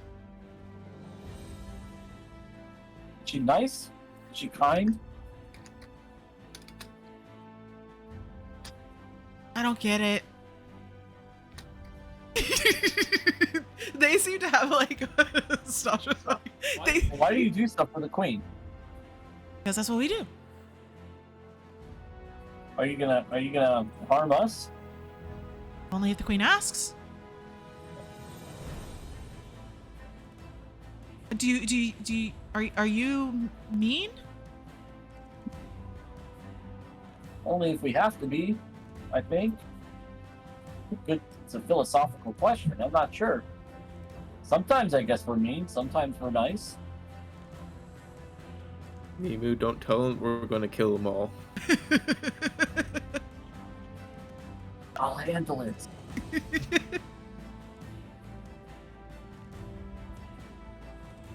Is she nice? Is she kind? I don't get it. They seem to have like stop. Why do you do stuff for the queen? Because that's what we do. Are you gonna harm us? Only if the queen asks. Are you mean? Only if we have to be, I think. Good. It's a philosophical question. I'm not sure. Sometimes I guess we're mean. Sometimes we're nice. Mimu, don't tell them we're gonna kill them all. I'll handle it.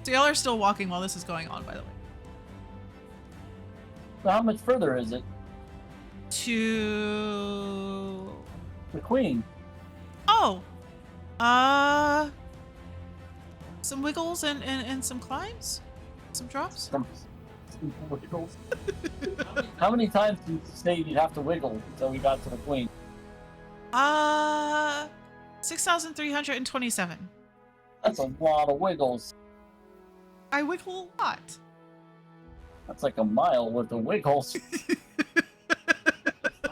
So y'all are still walking while this is going on, by the way. So how much further is it? To The queen. oh, some wiggles and some climbs, some drops. Some wiggles. How many times did you say you'd have to wiggle until we got to the queen? 6,327. That's a lot of wiggles. I wiggle a lot. That's like a mile worth of wiggles.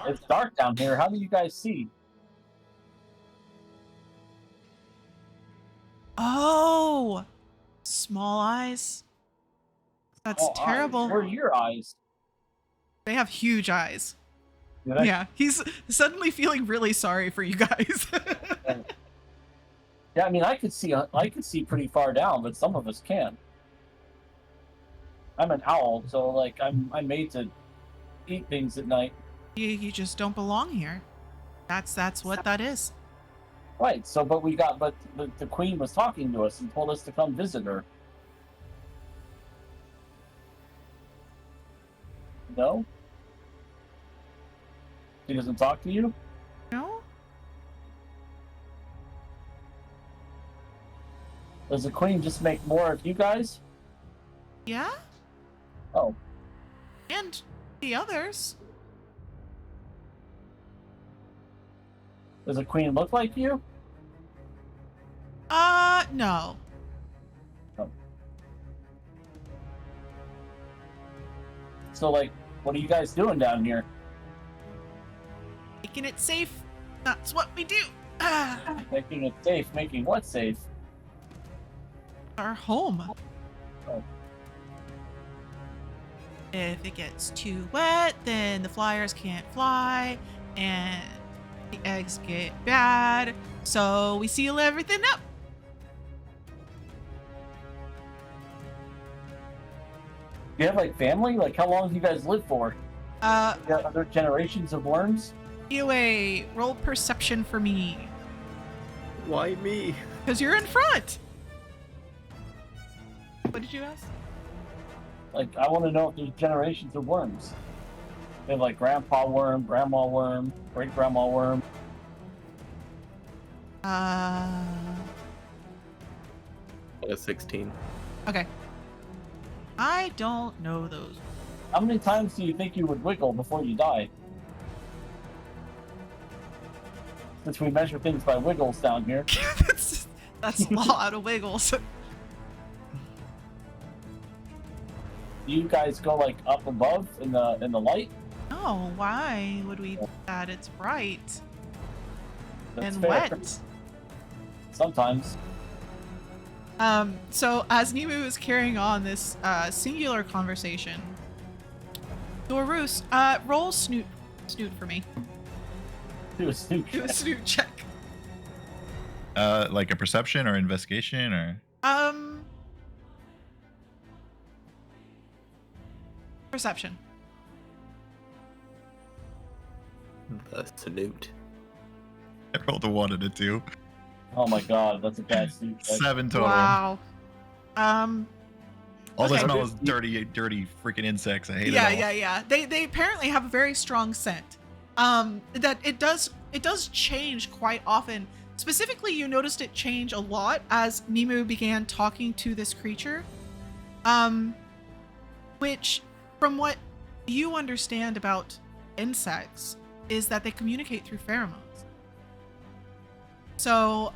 It's dark down here. How do you guys see? Oh, small eyes. That's Oh, terrible. Where are your eyes? They have huge eyes. Do they? Yeah, he's suddenly feeling really sorry for you guys. Yeah, I mean, I could see pretty far down, but some of us can't. I'm an owl, so like I'm made to eat things at night. You just don't belong here. That's what that is. Right. So, but the queen was talking to us and told us to come visit her. No. She doesn't talk to you. No? Does the queen just make more of you guys? Yeah? Oh. And the others. Does the queen look like you? No. Oh. So, like, what are you guys doing down here? Making it safe. That's what we do. Making it safe. Making what safe? Our home. Oh. If it gets too wet, then the flyers can't fly, and the eggs get bad. So we seal everything up. Do you have like family? Like, how long do you guys live for? Uh, You got other generations of worms? Anyway, roll perception for me. Why me? Because you're in front. What did you ask? Like, I want to know if there's generations of worms. They have like grandpa worm, grandma worm, great grandma worm. Uh, A 16. okay. I don't know those. How many times do you think you would wiggle before you die? Since we measure things by wiggles down here. that's a lot of wiggles. Do you guys go like up above in the light? Oh, why would we do that? It's bright That's and fair. wet. Sometimes. So as Nemu is carrying on this singular conversation, Dorus, roll snoot for me. Do a snoot Do a check. snoot check. Like a perception or investigation or Perception. The snoot. I rolled a 1 and a 2. Oh my god, that's a bad snoot check. 7 total. Wow. All I okay. smell is dirty freaking insects. I hate Yeah, it all. yeah. They apparently have a very strong scent. That it does change quite often. Specifically, you noticed it change a lot as Nemu began talking to this creature. Which, from what you understand about insects, is that they communicate through pheromones. So,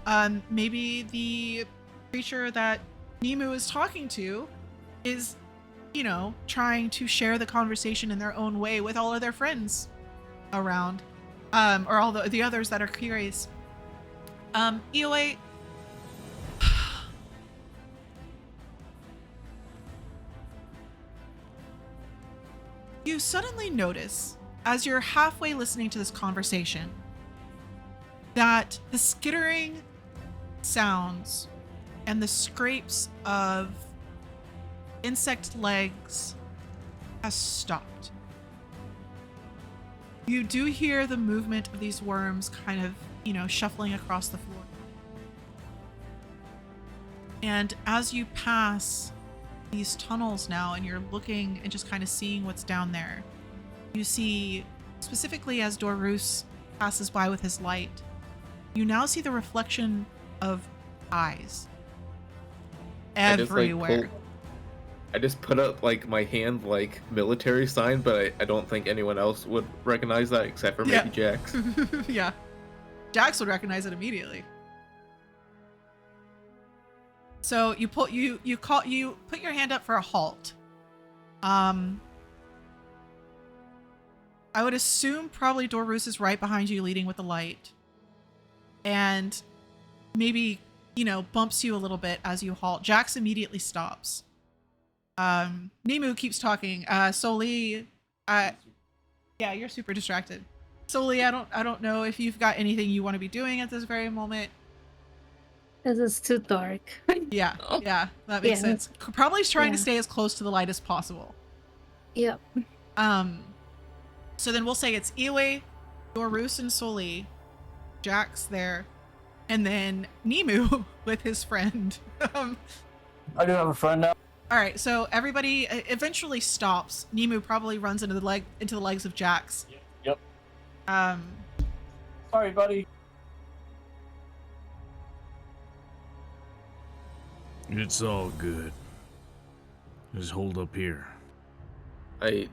maybe the creature that Nemu is talking to is, you know, trying to share the conversation in their own way with all of their friends around, or all the others that are curious. EOA, you suddenly notice, as you're halfway listening to this conversation, that the skittering sounds and the scrapes of insect legs has stopped. You do hear the movement of these worms kind of, you know, shuffling across the floor. And as you pass these tunnels now and you're looking and just kind of seeing what's down there, you see, specifically as Dorus passes by with his light, you now see the reflection of eyes everywhere. I just put up like my hand like military sign, but I don't think anyone else would recognize that except for maybe Jax. Yeah. Jax would recognize it immediately. So you put your hand up for a halt. I would assume probably Dorus is right behind you leading with the light. And maybe bumps you a little bit as you halt. Jax immediately stops. Nemu keeps talking. Soli, yeah, you're super distracted. Soli, I don't know if you've got anything you want to be doing at this very moment. This is too dark. Yeah, that makes Yeah. sense. Probably trying to Yeah. stay as close to the light as possible. Yep. So then we'll say it's Iwe, Dorus, and Soli, Jax there, and then Nemu with his friend. I do have a friend now. All right, so everybody eventually stops. Nemu probably runs into the legs of Jax. Yep. Um, Sorry, buddy. It's all good. Just hold up here. I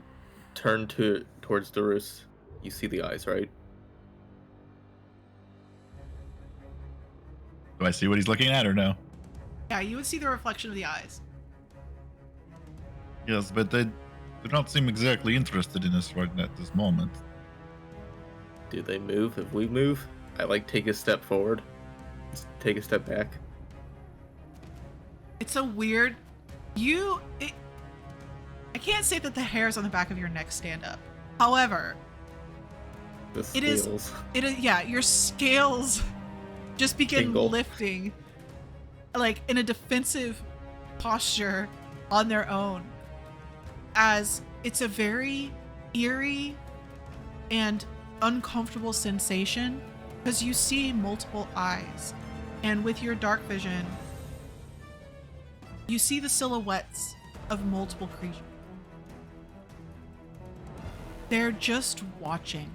turn towards Dorus. You see the eyes, right? Do I see what he's looking at or no? yeah, you would see the reflection of the eyes. Yes, but they do not seem exactly interested in us right at this moment. Do they move if we move? I take a step forward, take a step back. It's a weird. I can't say that the hairs on the back of your neck stand up. However, The It is- scales. yeah, your scales just begin Tingle. lifting, like in a defensive posture on their own, as it's a very eerie and uncomfortable sensation because you see multiple eyes, and with your dark vision, you see the silhouettes of multiple creatures. They're just watching.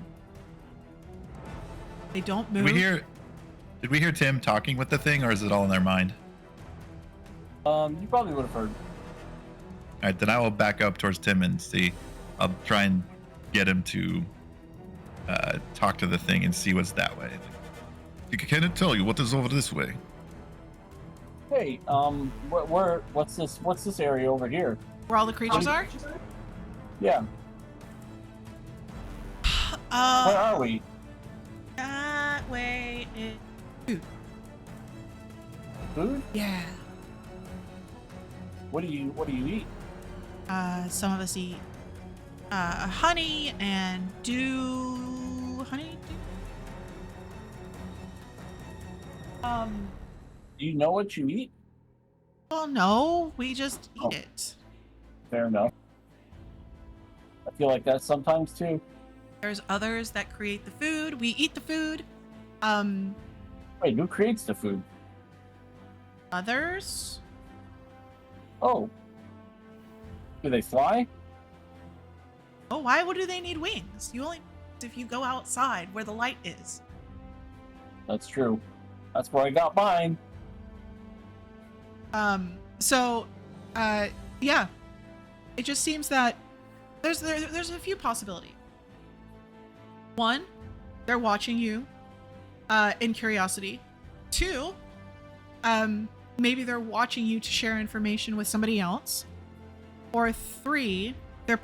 They don't move. Did we hear Tim talking with the thing, or is it all in their mind? You probably would have heard. All right, then I will back up towards Tim and see. I'll try and get him to talk to the thing and see what's that way. Can it tell you what is over this way? Hey, what's this area over here? Where all the creatures are? Yeah, where are we? That way is food. Food? Yeah. What do you eat? Some of us eat honey and do honey. Do you know what you eat? Well, no, we just eat Oh. it. Fair enough. I feel like that sometimes too. There's others that create the food. We eat the food. Wait, who creates the food? Others. Oh. Do they fly? Oh, why would they need wings? You only if you go outside where the light is. That's true. That's where I got mine. Yeah. It just seems that there's a few possibilities. One, they're watching you in curiosity. Two, maybe they're watching you to share information with somebody else. Or three, they're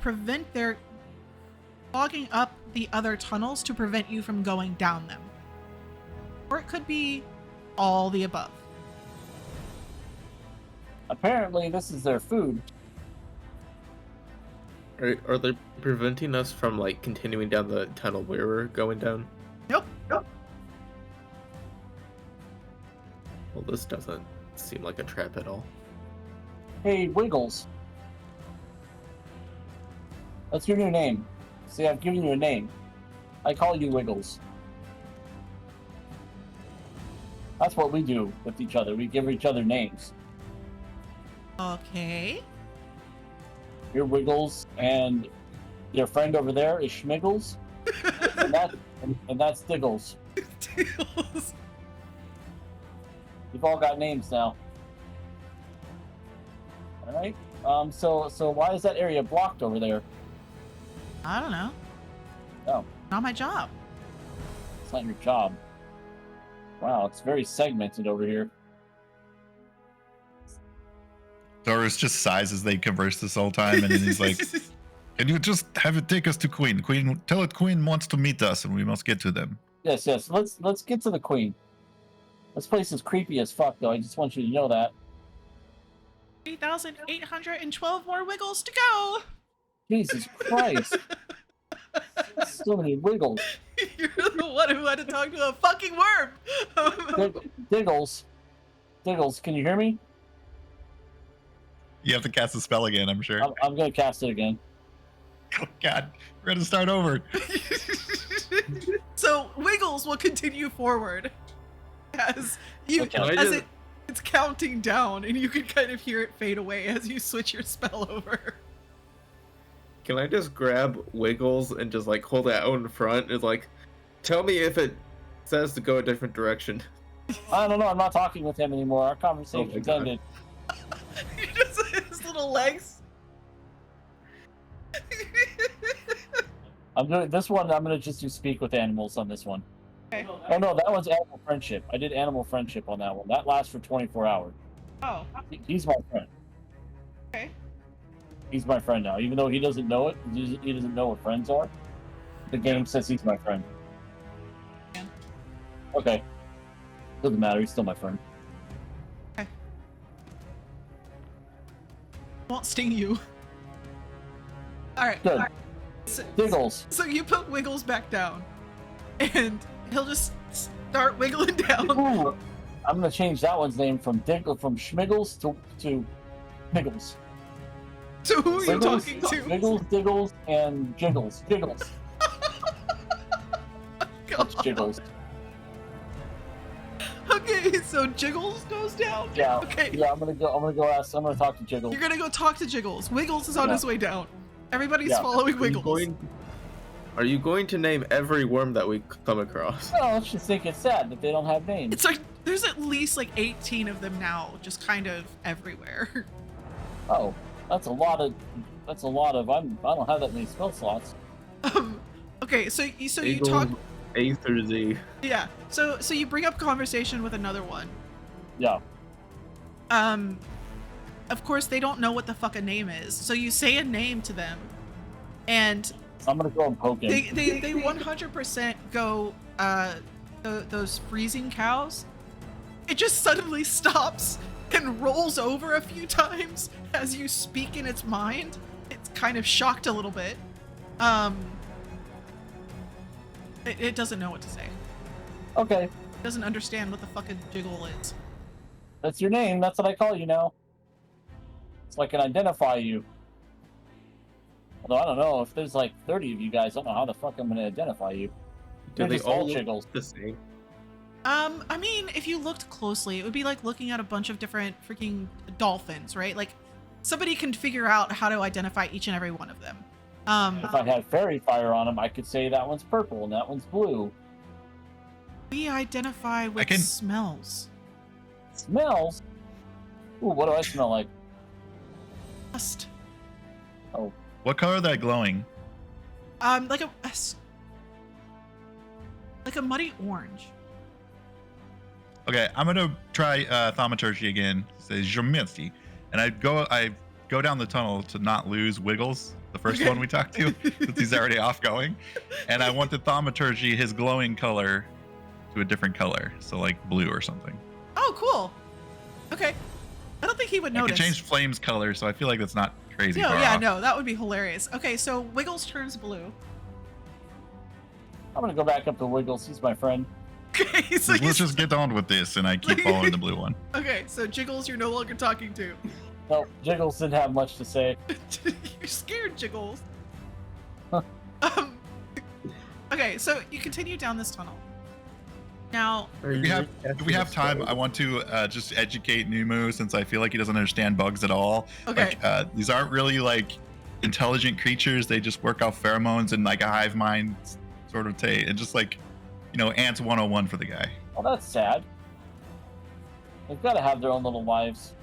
clogging up the other tunnels to prevent you from going down them. Or it could be all the above. Apparently, this is their food. Are they preventing us from continuing down the tunnel we were going down? Nope. Well, this doesn't seem like a trap at all. Hey, Wiggles. That's your new name. See, I've given you a name. I call you Wiggles. That's what we do with each other. We give each other names. Okay. You're Wiggles, and your friend over there is Schmiggles, and that's Diggles. Deals. You've all got names now. All right. So why is that area blocked over there? I don't know. Oh, Not my job. it's not your job. Wow, it's very segmented over here. Doris just sighs as they converse this whole time, and then he's like, "Can you just have it take us to Queen? Tell it Queen wants to meet us, and we must get to them." Yes. Let's get to the queen. This place is creepy as fuck, though. I just want you to know that. 3,812 more wiggles to go. Jesus Christ. So many wiggles. You're the one who had to talk to a fucking worm. Diggles. Diggles, can you hear me? You have to cast the spell again, I'm sure. I'm going to cast it again. Oh, God. We're going to start over. So Wiggles will continue forward as you Okay. as it's counting down, and you can kind of hear it fade away as you switch your spell over. Can I just grab Wiggles and just like hold it out in front and like tell me if it says to go a different direction? I don't know. I'm not talking with him anymore. Our conversation's God. ended. You just his little legs. I'm doing this one. I'm gonna just do speak with animals on this one. Okay. Oh no, that one's animal friendship. I did animal friendship on that one. That lasts for 24 hours. Oh, He's my friend. okay. He's my friend now, even though he doesn't know it. He doesn't know what friends are. The game says he's my friend. Yeah. Okay. Doesn't matter. He's still my friend. Won't sting you. All right. Good. So, Diggles. so you put Wiggles back down, and he'll just start wiggling down. Ooh, I'm gonna change that one's name from Schmiggles to Piggles. So who are you Wiggles, talking to? Wiggles, Diggles, and Jiggles. Jiggles. That's God. Jiggles. Okay, so Jiggles goes down. Yeah. Okay. Yeah, I'm gonna talk to Jiggles. You're gonna go talk to Jiggles. Wiggles is on Yeah. his way down. Everybody's Yeah. following Wiggles. Are you going to name every worm that we come across? No, let's just think it's sad that they don't have names. It's like there's at least like 18 of them now, just kind of everywhere. Oh, that's a lot of. I don't have that many spell slots. Okay, so you Eagle, talk. A through Z. Yeah. So you bring up conversation with another one. Yeah. Of course they don't know what the fuck a name is. So you say a name to them, and I'm gonna go and poke him. they 100% go those freezing cows. It just suddenly stops and rolls over a few times as you speak in its mind. It's kind of shocked a little bit. It doesn't know what to say. Okay, It doesn't understand what the fucking jiggle is. that's your name. That's what I call you now. So I can identify you. Although I don't know if there's like 30 of you guys. I don't know how the fuck I'm gonna identify you. Do They're they just all Jiggles. look the same? I mean, if you looked closely, it would be like looking at a bunch of different freaking dolphins, right? Like, somebody can figure out how to identify each and every one of them. If I had fairy fire on them, I could say that one's purple and that one's blue. We identify with can- smells. Smells. Ooh, what do I smell like? Dust. What color are they glowing? Like a muddy orange. Okay, I'm gonna try thaumaturgy again. It says Jermitzi. And I go down the tunnel to not lose Wiggles, the first Okay. one we talked to, since he's already off going. And I want the thaumaturgy, his glowing color, to a different color. So like blue or something. Oh, cool. Okay. I don't think he would I notice. can change Flame's color, so I feel like that's not crazy No, far yeah, off. no, that would be hilarious. Okay, so Wiggles turns blue. I'm gonna go back up to Wiggles. He's my friend. Okay, so Let's he's, just get on with this, and I keep following the blue one. okay, so Jiggles, you're no longer talking to. No, Jiggles didn't have much to say. You're scared, Jiggles. Huh. Okay, so you continue down this tunnel. Now, If we have time, I want to just educate Numu, since I feel like he doesn't understand bugs at all. okay, Like, these aren't really like intelligent creatures. They just work off pheromones and like a hive mind sort of and just like, ants 101 for the guy. Well, that's sad. They've got to have their own little lives.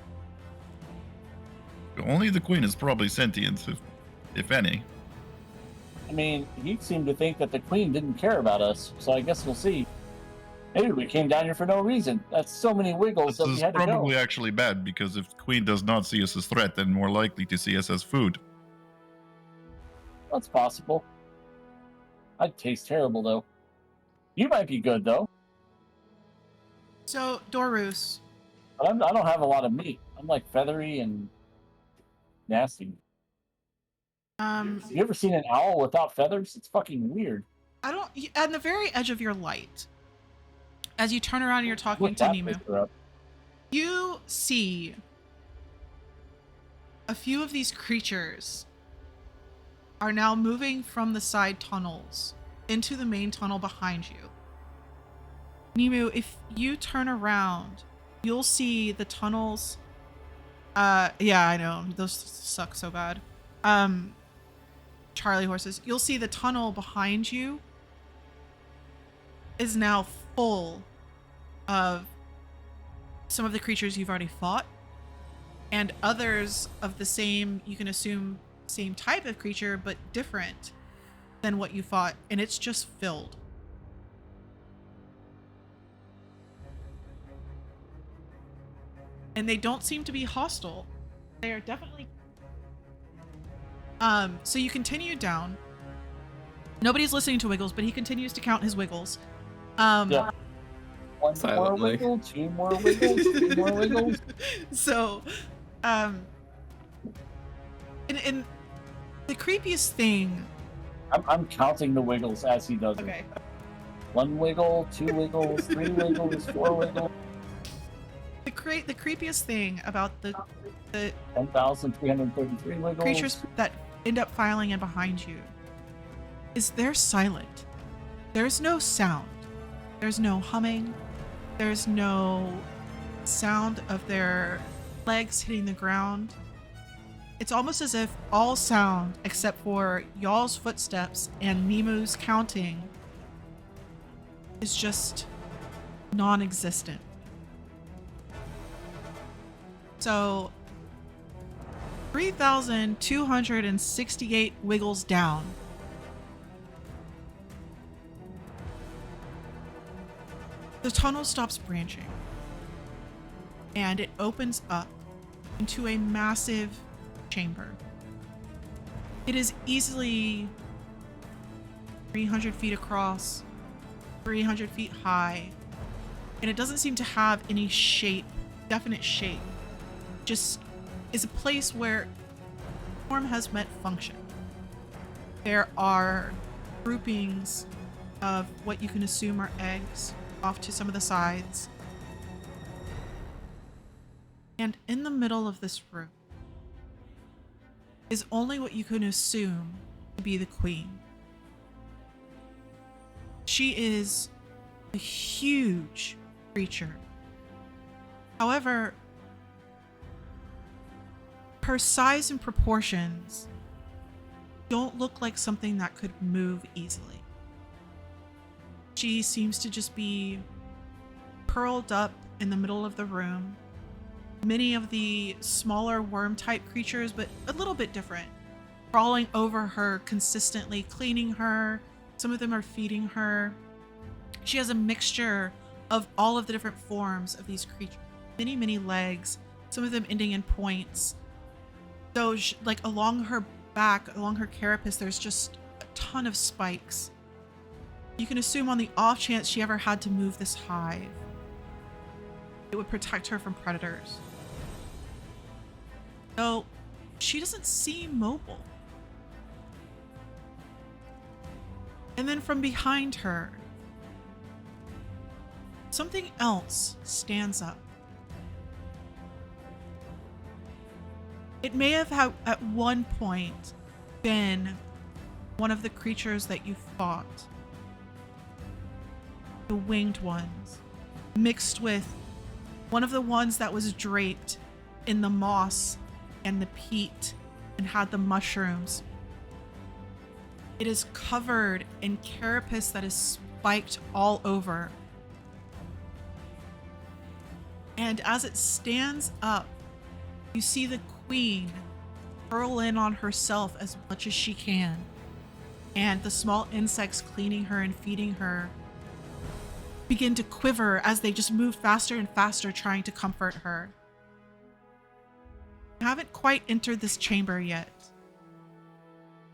Only the queen is probably sentient, if any. I mean, he seemed to think that the queen didn't care about us, so I guess we'll see. Maybe we came down here for no reason. That's so many Wiggles This that we is had to probably go. actually bad, because if the queen does not see us as threat, then more likely to see us as food. That's possible. I'd taste terrible, though. You might be good, though. So, Dorus, But I don't have a lot of meat. I'm like feathery and nasty. You ever seen an owl without feathers? It's fucking weird. I don't. On the very edge of your light, as you turn around and you're talking Look to that Nemu, picture up. you see a few of these creatures are now moving from the side tunnels into the main tunnel behind you. Nemu, if you turn around, you'll see the tunnels. Yeah, I know. Those suck so bad. Charlie horses. You'll see the tunnel behind you is now full of some of the creatures you've already fought, and others of the same, you can assume, same type of creature, but different than what you fought, and it's just filled. And they don't seem to be hostile. They are definitely... So you continue down. Nobody's listening to Wiggles, but he continues to count his Wiggles. Yeah. One more Silently. wiggle, 2 more wiggles, 3 more wiggles. So, and the creepiest thing... I'm counting the wiggles as he does Okay. it. 1 wiggle, 2 wiggles, 3 wiggles, 4 wiggles. The creepiest thing about the 10,333 wiggles. creatures that end up filing in behind you is they're silent. There's no sound. There's no humming. There's no sound of their legs hitting the ground. It's almost as if all sound, except for y'all's footsteps and Nemu's counting, is just non-existent. So, 3,268 wiggles down. The tunnel stops branching, and it opens up into a massive chamber. It is easily 300 feet across, 300 feet high, and it doesn't seem to have any shape, definite shape. Just is a place where form has met function. There are groupings of what you can assume are eggs off to some of the sides. And in the middle of this room is only what you can assume to be the queen. She is a huge creature. However, her size and proportions don't look like something that could move easily. She seems to just be curled up in the middle of the room. Many of the smaller worm-type creatures, but a little bit different, crawling over her consistently, cleaning her. Some of them are feeding her. She has a mixture of all of the different forms of these creatures. Many, many legs, some of them ending in points. So, like, along her back, along her carapace, there's just a ton of spikes. You can assume on the off chance she ever had to move this hive, it would protect her from predators. So, she doesn't seem mobile. And then from behind her, something else stands up. It may have at one point been one of the creatures that you fought. The winged ones, mixed with one of the ones that was draped in the moss and the peat and had the mushrooms. It is covered in carapace that is spiked all over. And as it stands up, you see the queen curl in on herself as much as she can, and the small insects cleaning her and feeding her begin to quiver as they just move faster and faster, trying to comfort her. You haven't quite entered this chamber yet,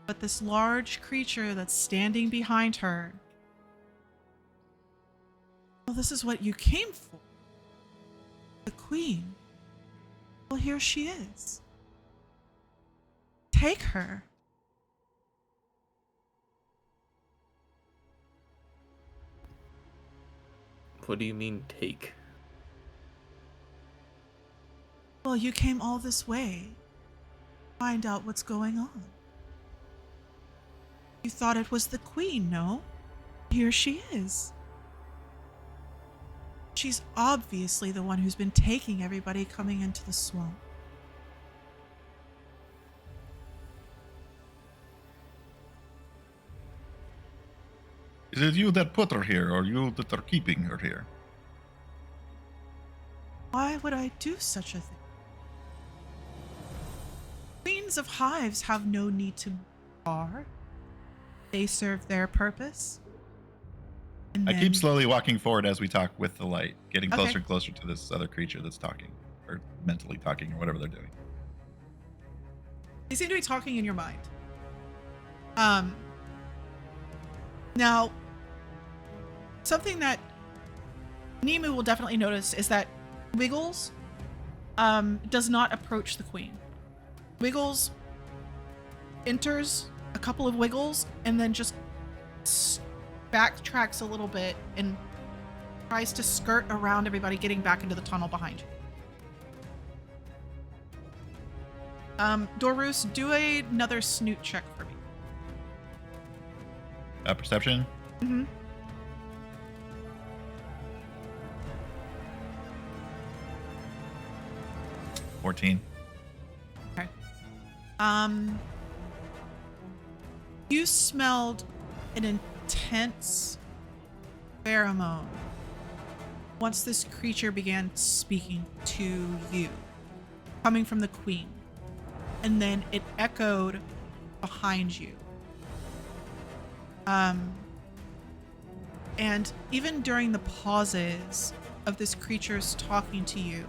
but this large creature that's standing behind her, well, this is what you came for. queen. Well, here she is. Take her. What do you mean, take? Well, you came all this way. Find out what's going on. You thought it was the queen, no? Here she is. She's obviously the one who's been taking everybody coming into the swamp. Is it you that put her here, or you that are keeping her here? Why would I do such a thing? Queens of hives have no need to guard. They serve their purpose. And I then- keep slowly walking forward as we talk with the light, getting Okay. closer and closer to this other creature that's talking, or mentally talking, or whatever they're doing. They seem to be talking in your mind. Now, something that Nemu will definitely notice is that Wiggles does not approach the queen. Wiggles enters a couple of wiggles and then just backtracks a little bit and tries to skirt around everybody getting back into the tunnel behind you. Dorus, do another snoot check for me. Perception? Mm-hmm. 14. Okay. You smelled an intense pheromone once this creature began speaking to you, coming from the queen, and then it echoed behind you. And even during the pauses of this creature's talking to you,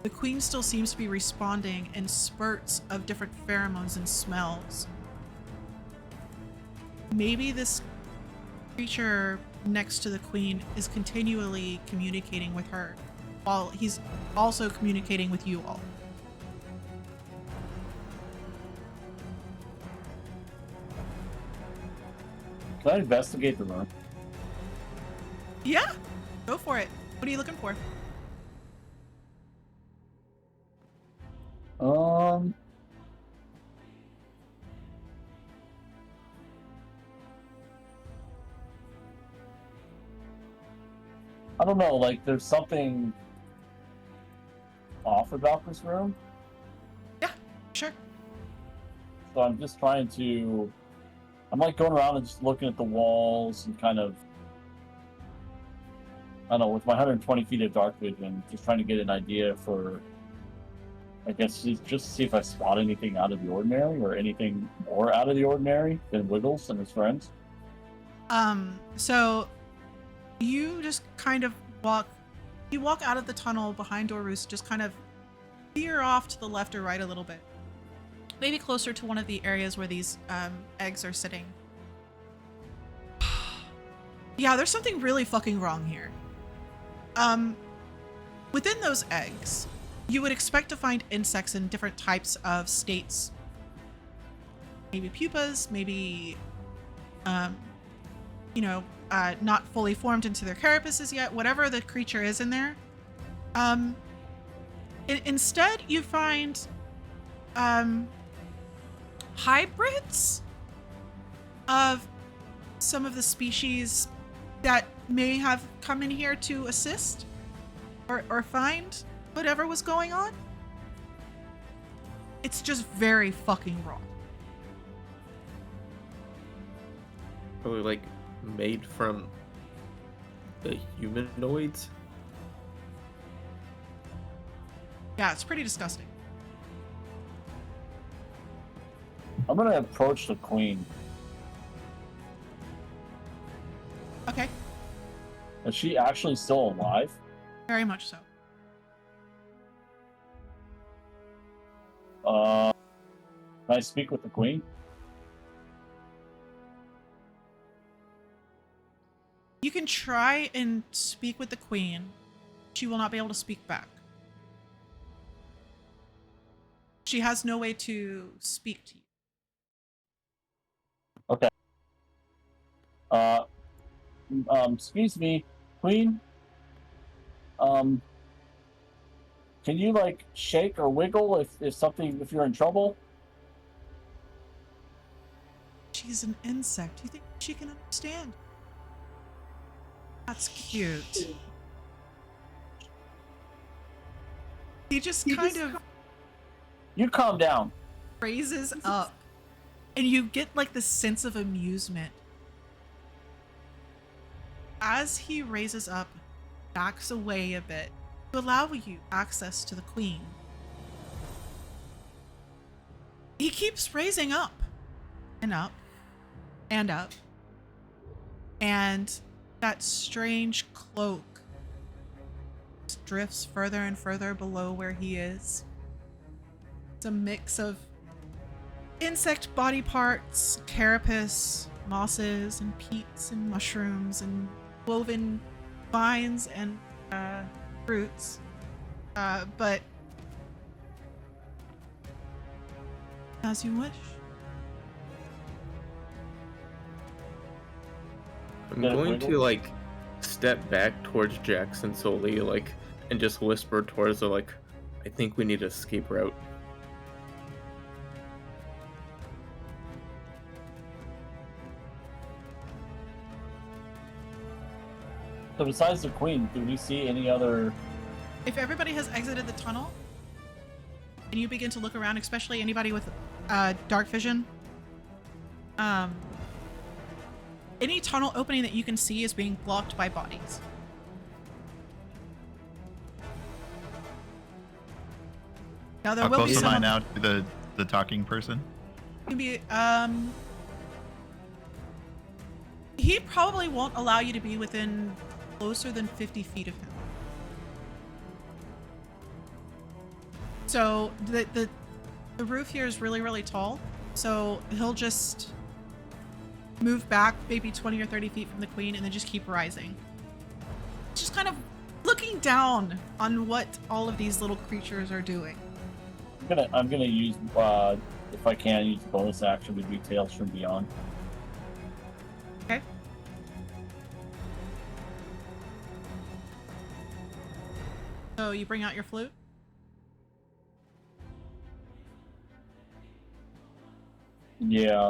the queen still seems to be responding in spurts of different pheromones and smells. Maybe this creature next to the queen is continually communicating with her while he's also communicating with you all. Can I investigate the room? Yeah, go for it. What are you looking for? I don't know, like there's something off about this room. Yeah, sure. So I'm just trying to, I'm like going around and just looking at the walls and kind of, I don't know, with my 120 feet of dark vision, just trying to get an idea for, I guess, just see if I spot anything out of the ordinary or anything more out of the ordinary than Wiggles and his friends. So you just kind of walk out of the tunnel behind Dorus, just kind of veer off to the left or right a little bit. Maybe closer to one of the areas where these eggs are sitting. Yeah, there's something really fucking wrong here. Within those eggs, you would expect to find insects in different types of states. Maybe pupas, maybe, not fully formed into their carapaces yet, whatever the creature is in there. Instead, you find hybrids of some of the species that may have come in here to assist or find whatever was going on. It's just very fucking wrong. Probably like made from the humanoids. Yeah, it's pretty disgusting. I'm gonna approach the queen. Okay, Is she actually still alive? very much so. Can I speak with the queen? You can try and speak with the queen. she will not be able to speak back. She has no way to speak to you. Okay. Excuse me, Queen. Can you like shake or wiggle if you're in trouble? She's an insect. You think she can understand? That's cute. He just kind of You calm down. raises up, and you get like this sense of amusement. As he raises up, backs away a bit to allow you access to the queen. He keeps raising up and up and up, and that strange cloak drifts further and further below where he is. It's a mix of insect body parts, carapace, mosses, and peats, and mushrooms, and woven vines and fruits. But as you wish. I'm going to like step back towards Jackson slowly, like, and just whisper towards her, like, I think we need an escape route. So besides the queen, do we see any other? If everybody has exited the tunnel, and you begin to look around, especially anybody with dark vision, any tunnel opening that you can see is being blocked by bodies. Now there How will be close am I some. now to the talking person? Can be he probably won't allow you to be within closer than 50 feet of him. So the roof here is really, really tall, so he'll just move back maybe 20 or 30 feet from the queen and then just keep rising. Just kind of looking down on what all of these little creatures are doing. I'm gonna use if I can use the bonus action to do Tales from Beyond. Okay. So you bring out your flute? Yeah.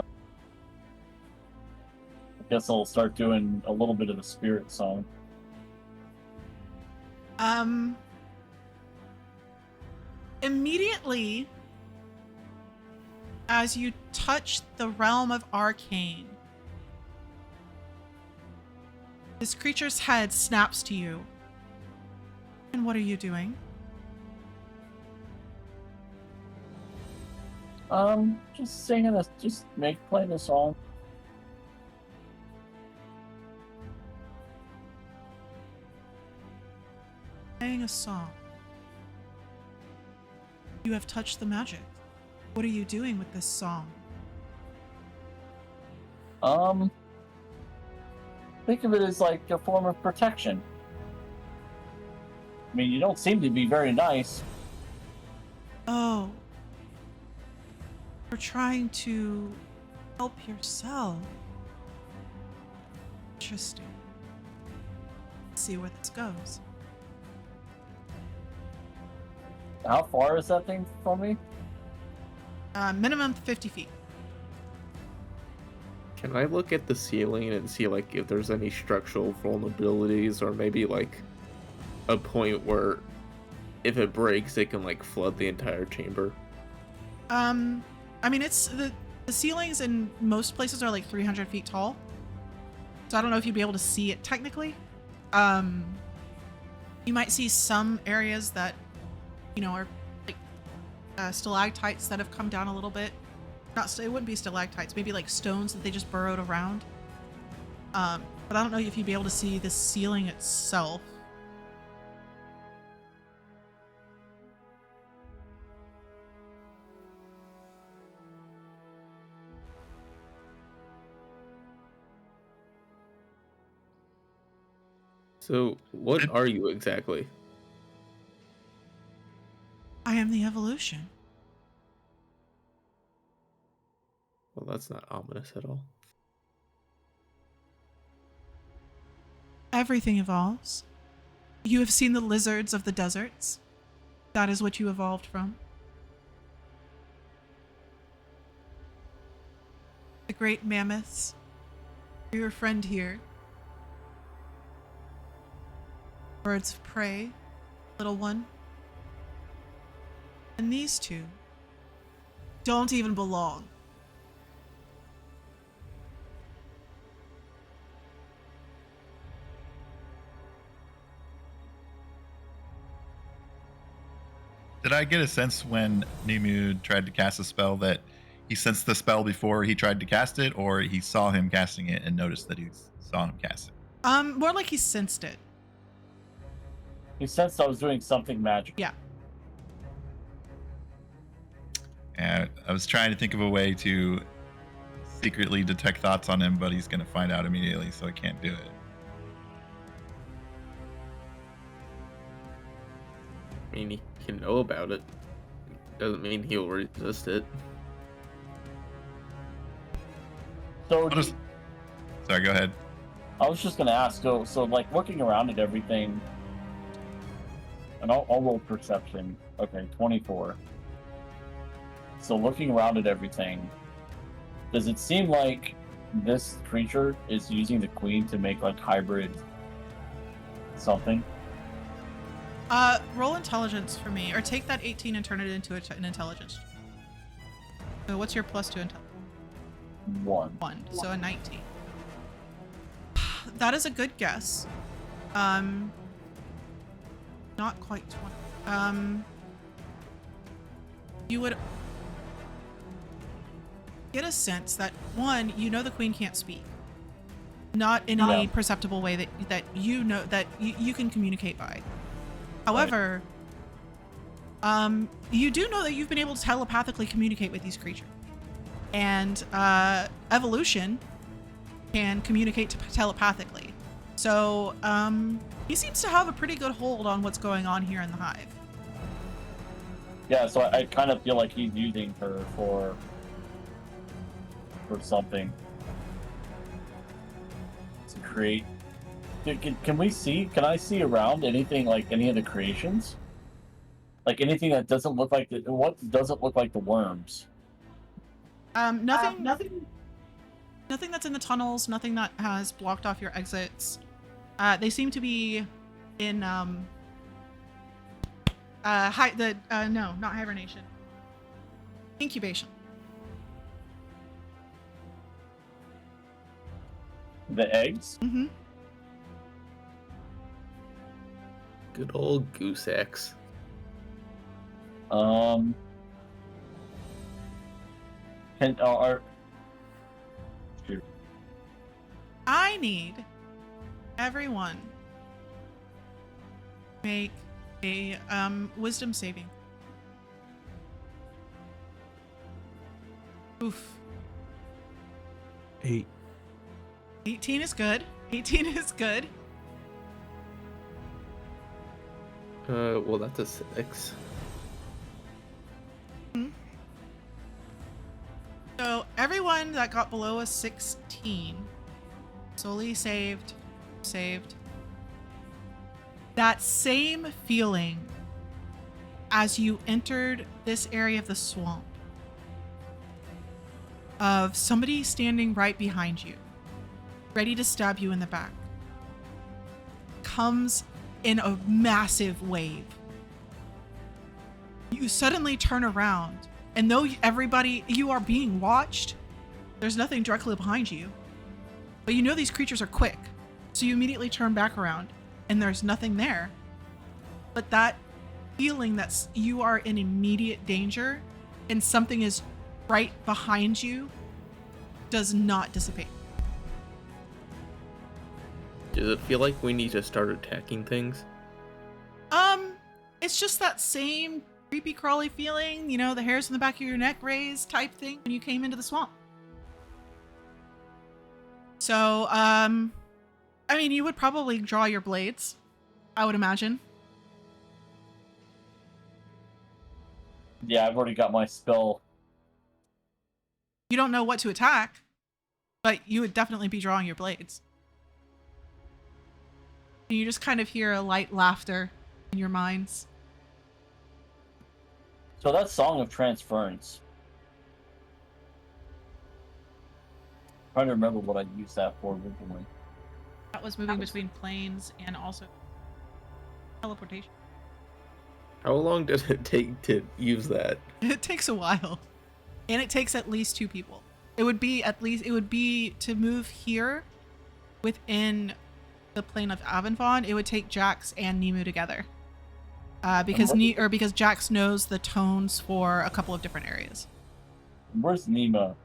I guess I'll start doing a little bit of the spirit song. Immediately, as you touch the realm of arcane, this creature's head snaps to you. And what are you doing? Just singing this, playing the song. Playing a song. You have touched the magic. What are you doing with this song? Think of it as like a form of protection. I mean, you don't seem to be very nice. Oh. You're trying to help yourself. Interesting. Let's see where this goes. How far is that thing from me? Minimum 50 feet. Can I look at the ceiling and see like if there's any structural vulnerabilities or maybe like a point where if it breaks it can like flood the entire chamber? I mean, it's the ceilings in most places are like 300 feet tall. So I don't know if you'd be able to see it technically. You might see some areas that, you know, are like stalactites that have come down a little bit. It wouldn't be stalactites, maybe like stones that they just burrowed around. But I don't know if you'd be able to see the ceiling itself. So what are you exactly? I am the evolution. Well, that's not ominous at all. Everything evolves. You have seen the lizards of the deserts. That is what you evolved from. The great mammoths. Your friend here. Birds of prey, little one. And these two don't even belong. Did I get a sense when Nimu tried to cast a spell that he sensed the spell before he tried to cast it, or he saw him casting it and noticed that he saw him cast it? More like he sensed it. He sensed I was doing something magical. Yeah. And I was trying to think of a way to secretly detect thoughts on him, but he's going to find out immediately, so I can't do it. I mean, he can know about it. Doesn't mean he'll resist it. So Sorry, go ahead. I was just gonna ask. So like looking around at everything, and I'll roll perception. Okay, 24. So looking around at everything, does it seem like this creature is using the queen to make like hybrid something? Roll intelligence for me, or take that 18 and turn it into an intelligence. So what's your plus 2 intelligence? 1, so a 19. That is a good guess. Not quite 20. You would get a sense that, one, you know the queen can't speak. Not in any perceptible way that you know that you can communicate by. However, you do know that you've been able to telepathically communicate with these creatures. And evolution can communicate telepathically. So he seems to have a pretty good hold on what's going on here in the hive. Yeah, so I kind of feel like he's using her for something to create. Can we see? Can I see around anything like any of the creations? Like anything that doesn't look like what doesn't look like the worms? Nothing that's in the tunnels. Nothing that has blocked off your exits. They seem to be in no, not hibernation. Incubation. The eggs? Mm-hmm. Good old goose eggs. And I need everyone make a wisdom saving. Oof. 8. 18 is good. 18 is good. Well, that's a 6. So everyone that got below a 16 solely saved. That same feeling as you entered this area of the swamp of somebody standing right behind you, ready to stab you in the back, comes in a massive wave. You suddenly turn around, and though you are being watched, there's nothing directly behind you. But you know these creatures are quick, so you immediately turn back around, and there's nothing there. But that feeling that you are in immediate danger, and something is right behind you, does not dissipate. Does it feel like we need to start attacking things? It's just that same creepy crawly feeling, you know, the hairs on the back of your neck raised type thing when you came into the swamp. So, I mean, you would probably draw your blades, I would imagine. Yeah, I've already got my spell. You don't know what to attack, but you would definitely be drawing your blades. And you just kind of hear a light laughter in your minds. So that's Song of Transference. Trying to remember what I used that for originally. That was moving between planes and also teleportation. How long does it take to use that? It takes a while. And it takes at least 2 people. It would be to move here within the plane of Avenvon, it would take Jax and Nemu together. Because Jax knows the tones for a couple of different areas. Where's Nima?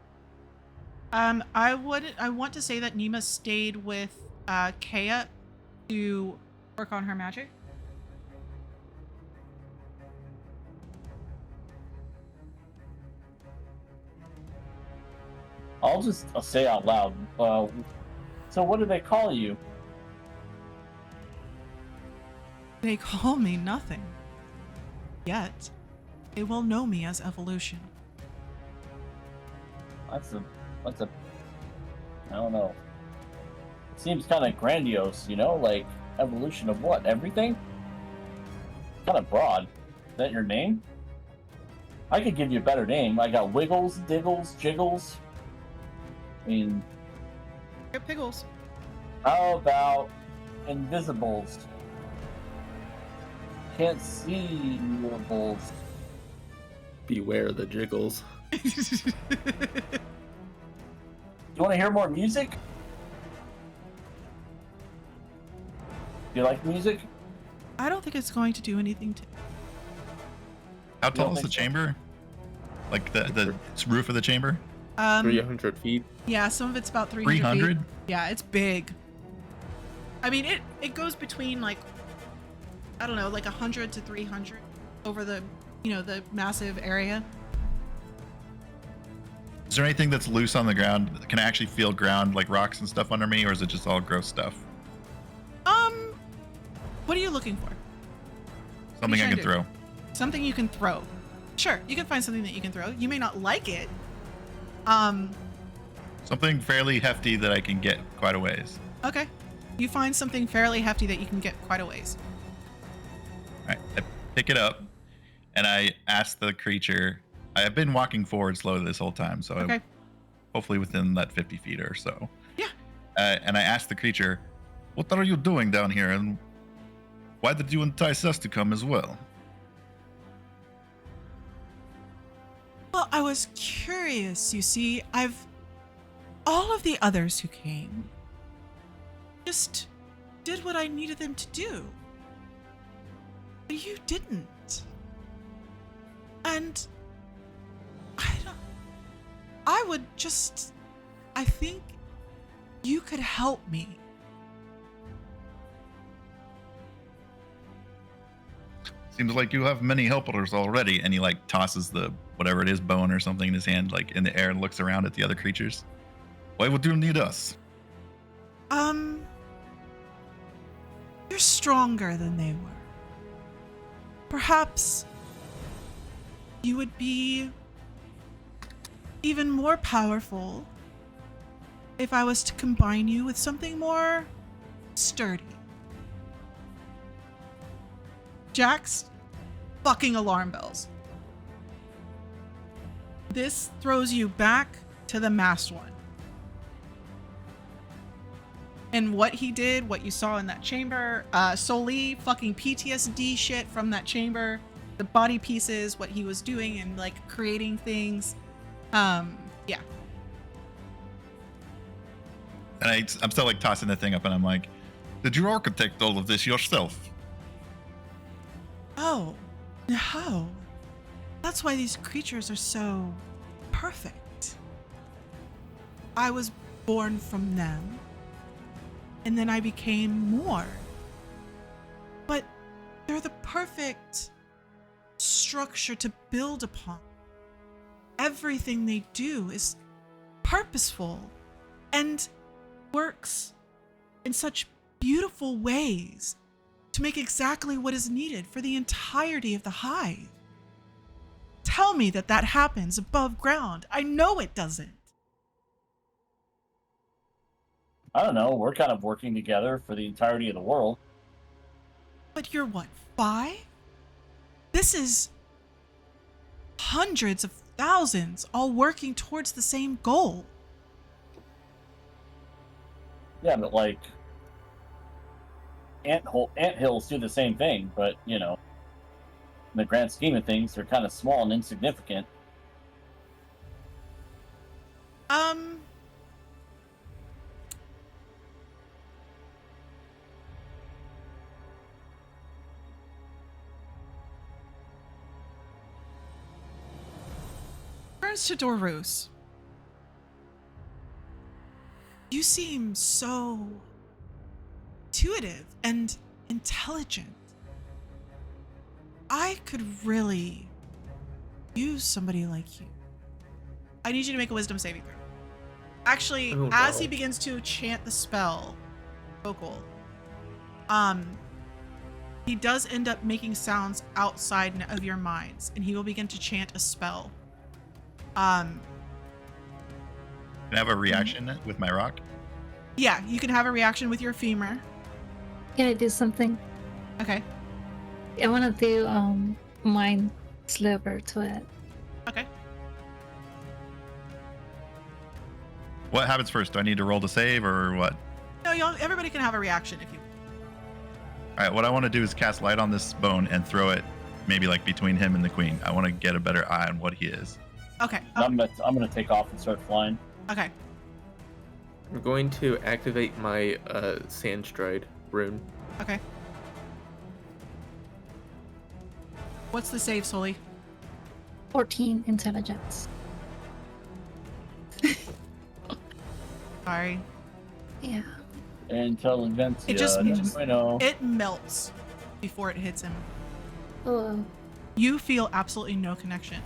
I want to say that Nima stayed with Kaya to work on her magic. I'll just say out loud. So what do they call you? They call me nothing. Yet, they will know me as Evolution. That's a I don't know. It seems kind of grandiose, you know, like evolution of what? Everything? Kind of broad. Is that your name? I could give you a better name. I got Wiggles, Diggles, Jiggles. I mean, Piggles. how about Invisibles? Can't see Invisibles. Beware the jiggles. You want to hear more music? Do you like music? I don't think it's going to do anything to. How don't tall is the think so? chamber? Like the roof of the chamber? 300 feet. Yeah, some of it's about 300 feet. 300? Yeah, it's big. I mean, it goes between like, I don't know, like 100 to 300 over the, the massive area. Is there anything that's loose on the ground? Can I actually feel ground, like rocks and stuff under me, or is it just all gross stuff? What are you looking for? Something I trying can to- throw. Something you can throw. Sure, you can find something that you can throw. You may not like it. Something fairly hefty that I can get quite a ways. Okay. You find something fairly hefty that you can get quite a ways. All right, I pick it up, and I ask the creature. I have been walking forward slowly this whole time, so Okay. hopefully within that 50 feet or so. Yeah. And I ask the creature, "What are you doing down here, and why did you entice us to come as well?" Well, I was curious, you see. All of the others who came just did what I needed them to do. But you didn't. And I think you could help me. Seems like you have many helpers already. And he like tosses the whatever it is, bone or something in his hand, like in the air, and looks around at the other creatures. Why would you need us? You're stronger than they were. Perhaps you would be even more powerful if I was to combine you with something more sturdy. Jax, fucking alarm bells. This throws you back to the masked one. And what he did, what you saw in that chamber, Soli fucking PTSD shit from that chamber, the body pieces, what he was doing and like creating things. Yeah. And I'm still like tossing the thing up, and I'm like, "Did you architect all of this yourself?" Oh, no. That's why these creatures are so perfect. I was born from them, and then I became more. But they're the perfect structure to build upon. Everything they do is purposeful and works in such beautiful ways to make exactly what is needed for the entirety of the hive. tell me that that happens above ground. I know it doesn't. I don't know. We're kind of working together for the entirety of the world. But you're what, 5? This is hundreds of thousands all working towards the same goal. Yeah, but like anthills do the same thing, but you know, in the grand scheme of things, they're kind of small and insignificant. Turns to Dorus. You seem so intuitive and intelligent. I could really use somebody like you. I need you to make a wisdom saving throw. Actually, Oh, as no. he begins to chant the spell, vocal, he does end up making sounds outside of your minds, and he will begin to chant a spell. Can I have a reaction with my rock? Yeah, you can have a reaction with your femur. Can I do something? Okay. I want to do mind sliver to it. Okay. What happens first? Do I need to roll to save or what? No, everybody can have a reaction if you. All right, what I want to do is cast light on this bone and throw it maybe like between him and the queen. I want to get a better eye on what he is. Okay. I'm gonna take off and start flying. Okay. I'm going to activate my Sand Stride rune. Okay. What's the save, Sully? 14 intelligence. Sorry. Yeah. Intelligence. It just- I know. It melts before it hits him. Oh. You feel absolutely no connection.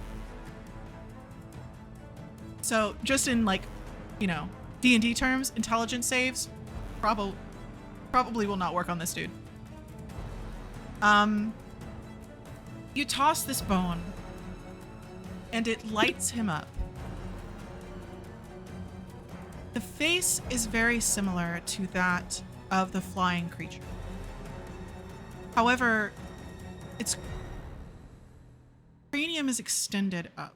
So, just in like, you know, D&D terms, intelligence saves probably will not work on this dude. You toss this bone and it lights him up. The face is very similar to that of the flying creature. However, its cranium is extended up.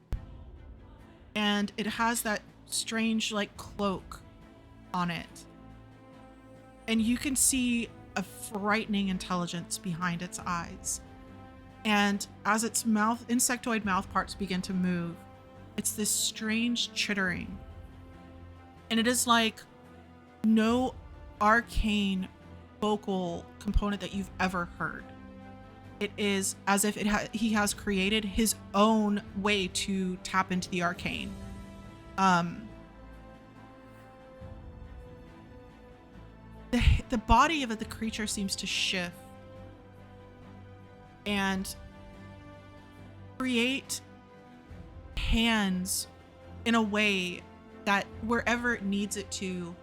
And it has that strange, like, cloak on it. And you can see a frightening intelligence behind its eyes. And as its insectoid mouth parts begin to move, it's this strange chittering. And it is like no arcane vocal component that you've ever heard. It is as if he has created his own way to tap into the arcane. The body of the creature seems to shift and create hands in a way that wherever it needs it to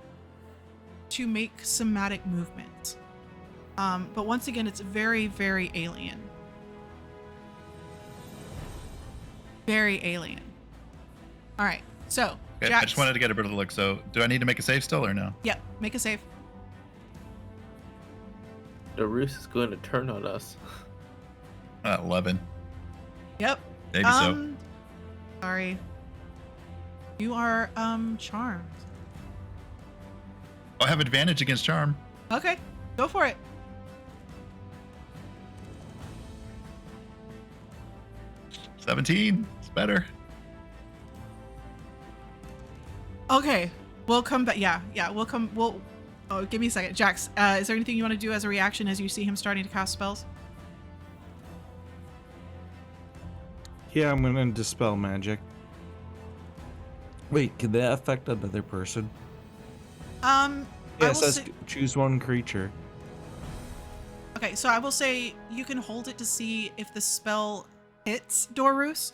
make somatic movement. But once again, it's very, very alien. Very alien. All right, so Okay, I just wanted to get a bit of a look. So, do I need to make a save still or no? Yep, make a save. The Roos is going to turn on us. 11. Yep. Maybe so. Sorry. You are charmed. I have advantage against charm. Okay, go for it. $17. It's better. Okay, we'll come back. Yeah, we'll. Oh, give me a second, Jax. Is there anything you want to do as a reaction as you see him starting to cast spells? Yeah, I'm gonna dispel magic. Wait, can that affect another person? I Yeah, will it says say- choose one creature. Okay, so I will say you can hold it to see if the spell hits Dorus,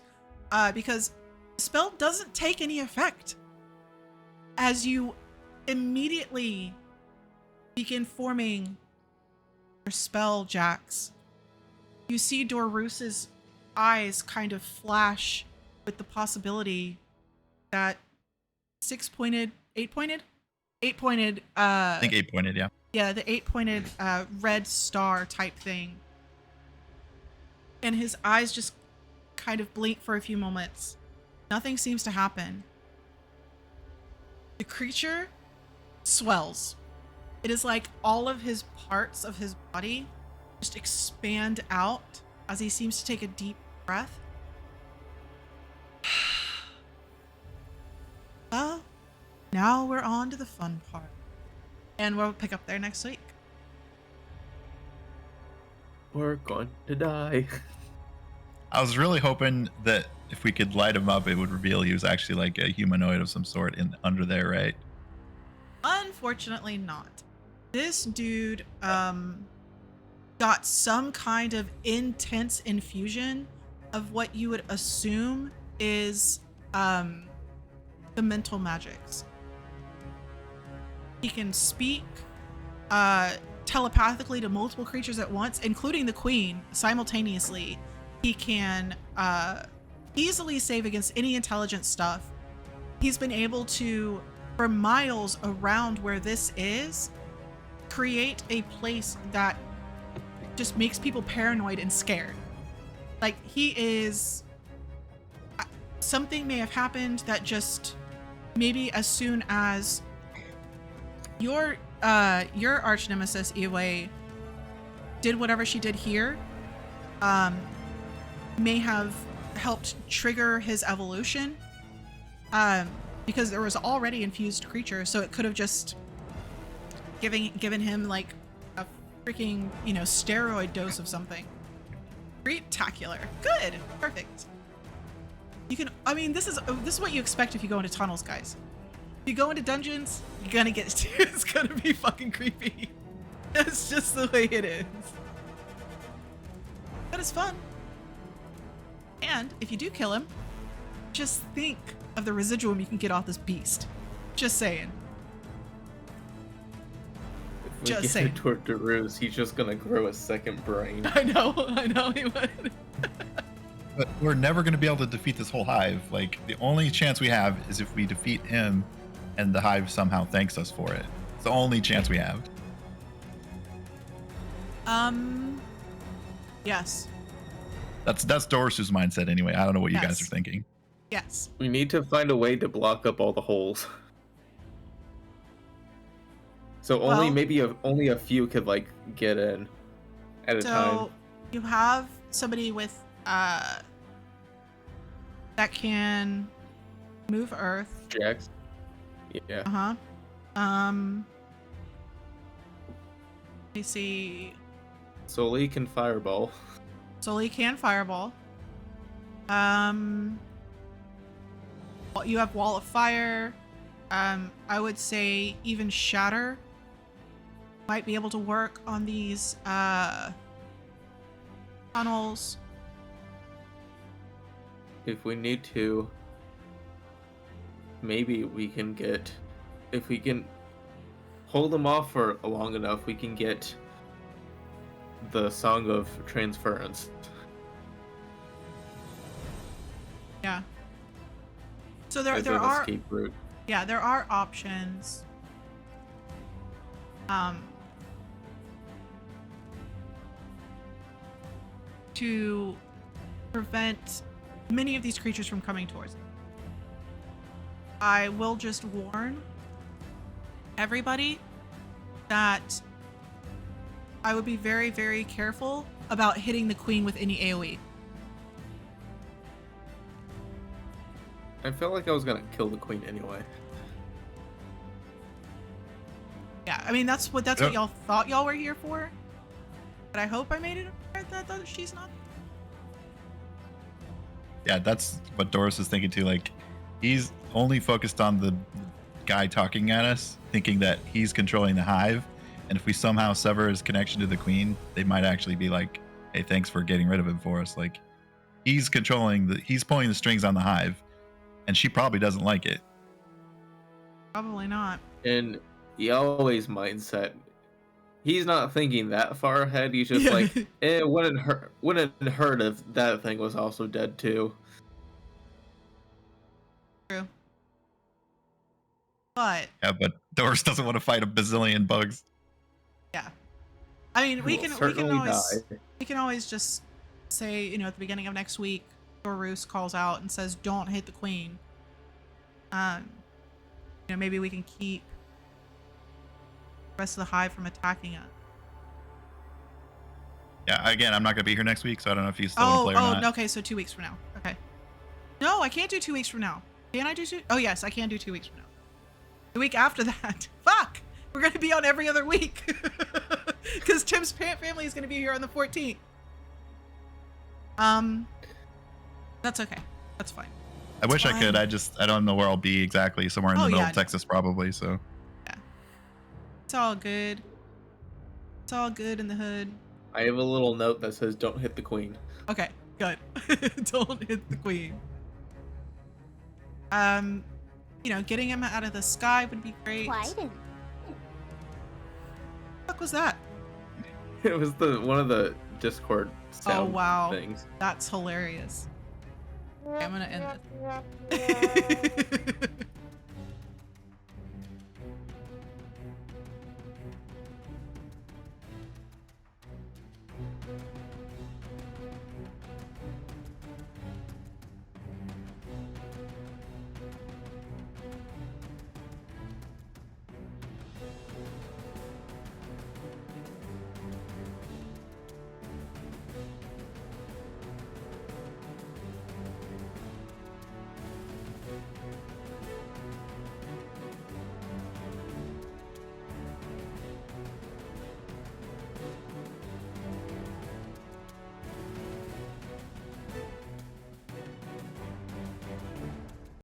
because the spell doesn't take any effect. As you immediately begin forming your spell, Jax, you see Dorus's eyes kind of flash with the possibility that eight-pointed, I think 8-pointed, yeah. yeah, the 8-pointed red star type thing. And his eyes just kind of blink for a few moments. Nothing seems to happen. The creature swells. It is like all of his parts of his body just expand out as he seems to take a deep breath. Well, now we're on to the fun part. And we'll pick up there next week. We're going to die. I was really hoping that if we could light him up, it would reveal he was actually like a humanoid of some sort under there, right? Unfortunately not. This dude got some kind of intense infusion of what you would assume is the mental magics. He can speak telepathically to multiple creatures at once, including the queen, simultaneously. He can easily save against any intelligent stuff. He's been able to, for miles around where this is, create a place that just makes people paranoid and scared. Like, he is... Something may have happened that just... Maybe as soon as your arch nemesis, Iwe, did whatever she did here, may have helped trigger his evolution, because there was already infused creature, so it could have just given him like a freaking, steroid dose of something. Spectacular. Good. Perfect. You can, this is what you expect if you go into tunnels, guys. If you go into dungeons, you're gonna get, it's gonna be fucking creepy. That's just the way it is. But it's fun. And if you do kill him, just think of the residuum you can get off this beast. Just saying. If we Just get saying. it toward Daruz, he's just gonna grow a second brain. I know he would. But we're never going to be able to defeat this whole hive. Like, the only chance we have is if we defeat him and the hive somehow thanks us for it. It's the only chance we have. Yes. That's Doris's mindset anyway. I don't know what you guys Yes. are thinking. Yes. We need to find a way to block up all the holes. So only Well- only a few could like get in at a time. So you have somebody with that can move Earth. Jax. Yeah. Uh-huh. Let me see. Soli can fireball. Sully can fireball. Well, you have Wall of Fire. I would say even Shatter might be able to work on these tunnels. If we need to, maybe we can get, if we can hold them off for long enough, we can get the Song of Transference. Yeah. So there as there an are escape route. yeah, there are options. To prevent many of these creatures from coming towards it. I will just warn everybody that I would be very, very careful about hitting the queen with any AoE. I felt like I was gonna kill the queen anyway. Yeah, I mean that's what Yep. y'all thought y'all were here for. But I hope I made it apparent that she's not. Yeah, that's what Doris is thinking too. Like, he's only focused on the guy talking at us, thinking that he's controlling the hive. And if we somehow sever his connection to the queen, they might actually be like, hey, thanks for getting rid of him for us. Like, he's he's pulling the strings on the hive, and she probably doesn't like it. Probably not. And Yahweh's mindset He's not thinking that far ahead. He's just like, it wouldn't hurt if that thing was also dead too. True. But Yeah, but Doris doesn't want to fight a bazillion bugs. yeah, I mean, we Will can certainly always just say, you know, at the beginning of next week, Dorus calls out and says, "Don't hit the queen." You know, maybe we can keep the rest of the hive from attacking us. Yeah, again, I'm not going to be here next week, so I don't know if you still want to play or not. Okay, so 2 weeks from now. Okay. No, I can't do 2 weeks from now. Can I do 2? Oh, yes, I can do 2 weeks from now. The week after that. Fuck! We're going to be on every other week. Because Tim's family is going to be here on the 14th. That's okay. That's fine. I wish I could. I don't know where I'll be exactly. Somewhere in the middle of Texas, probably. So. Yeah. It's all good. It's all good in the hood. I have a little note that says, "Don't hit the queen." Okay, good. Don't hit the queen. You know, getting him out of the sky would be great. What the fuck was that? It was one of the Discord sound things. That's hilarious. Okay, I'm gonna end this.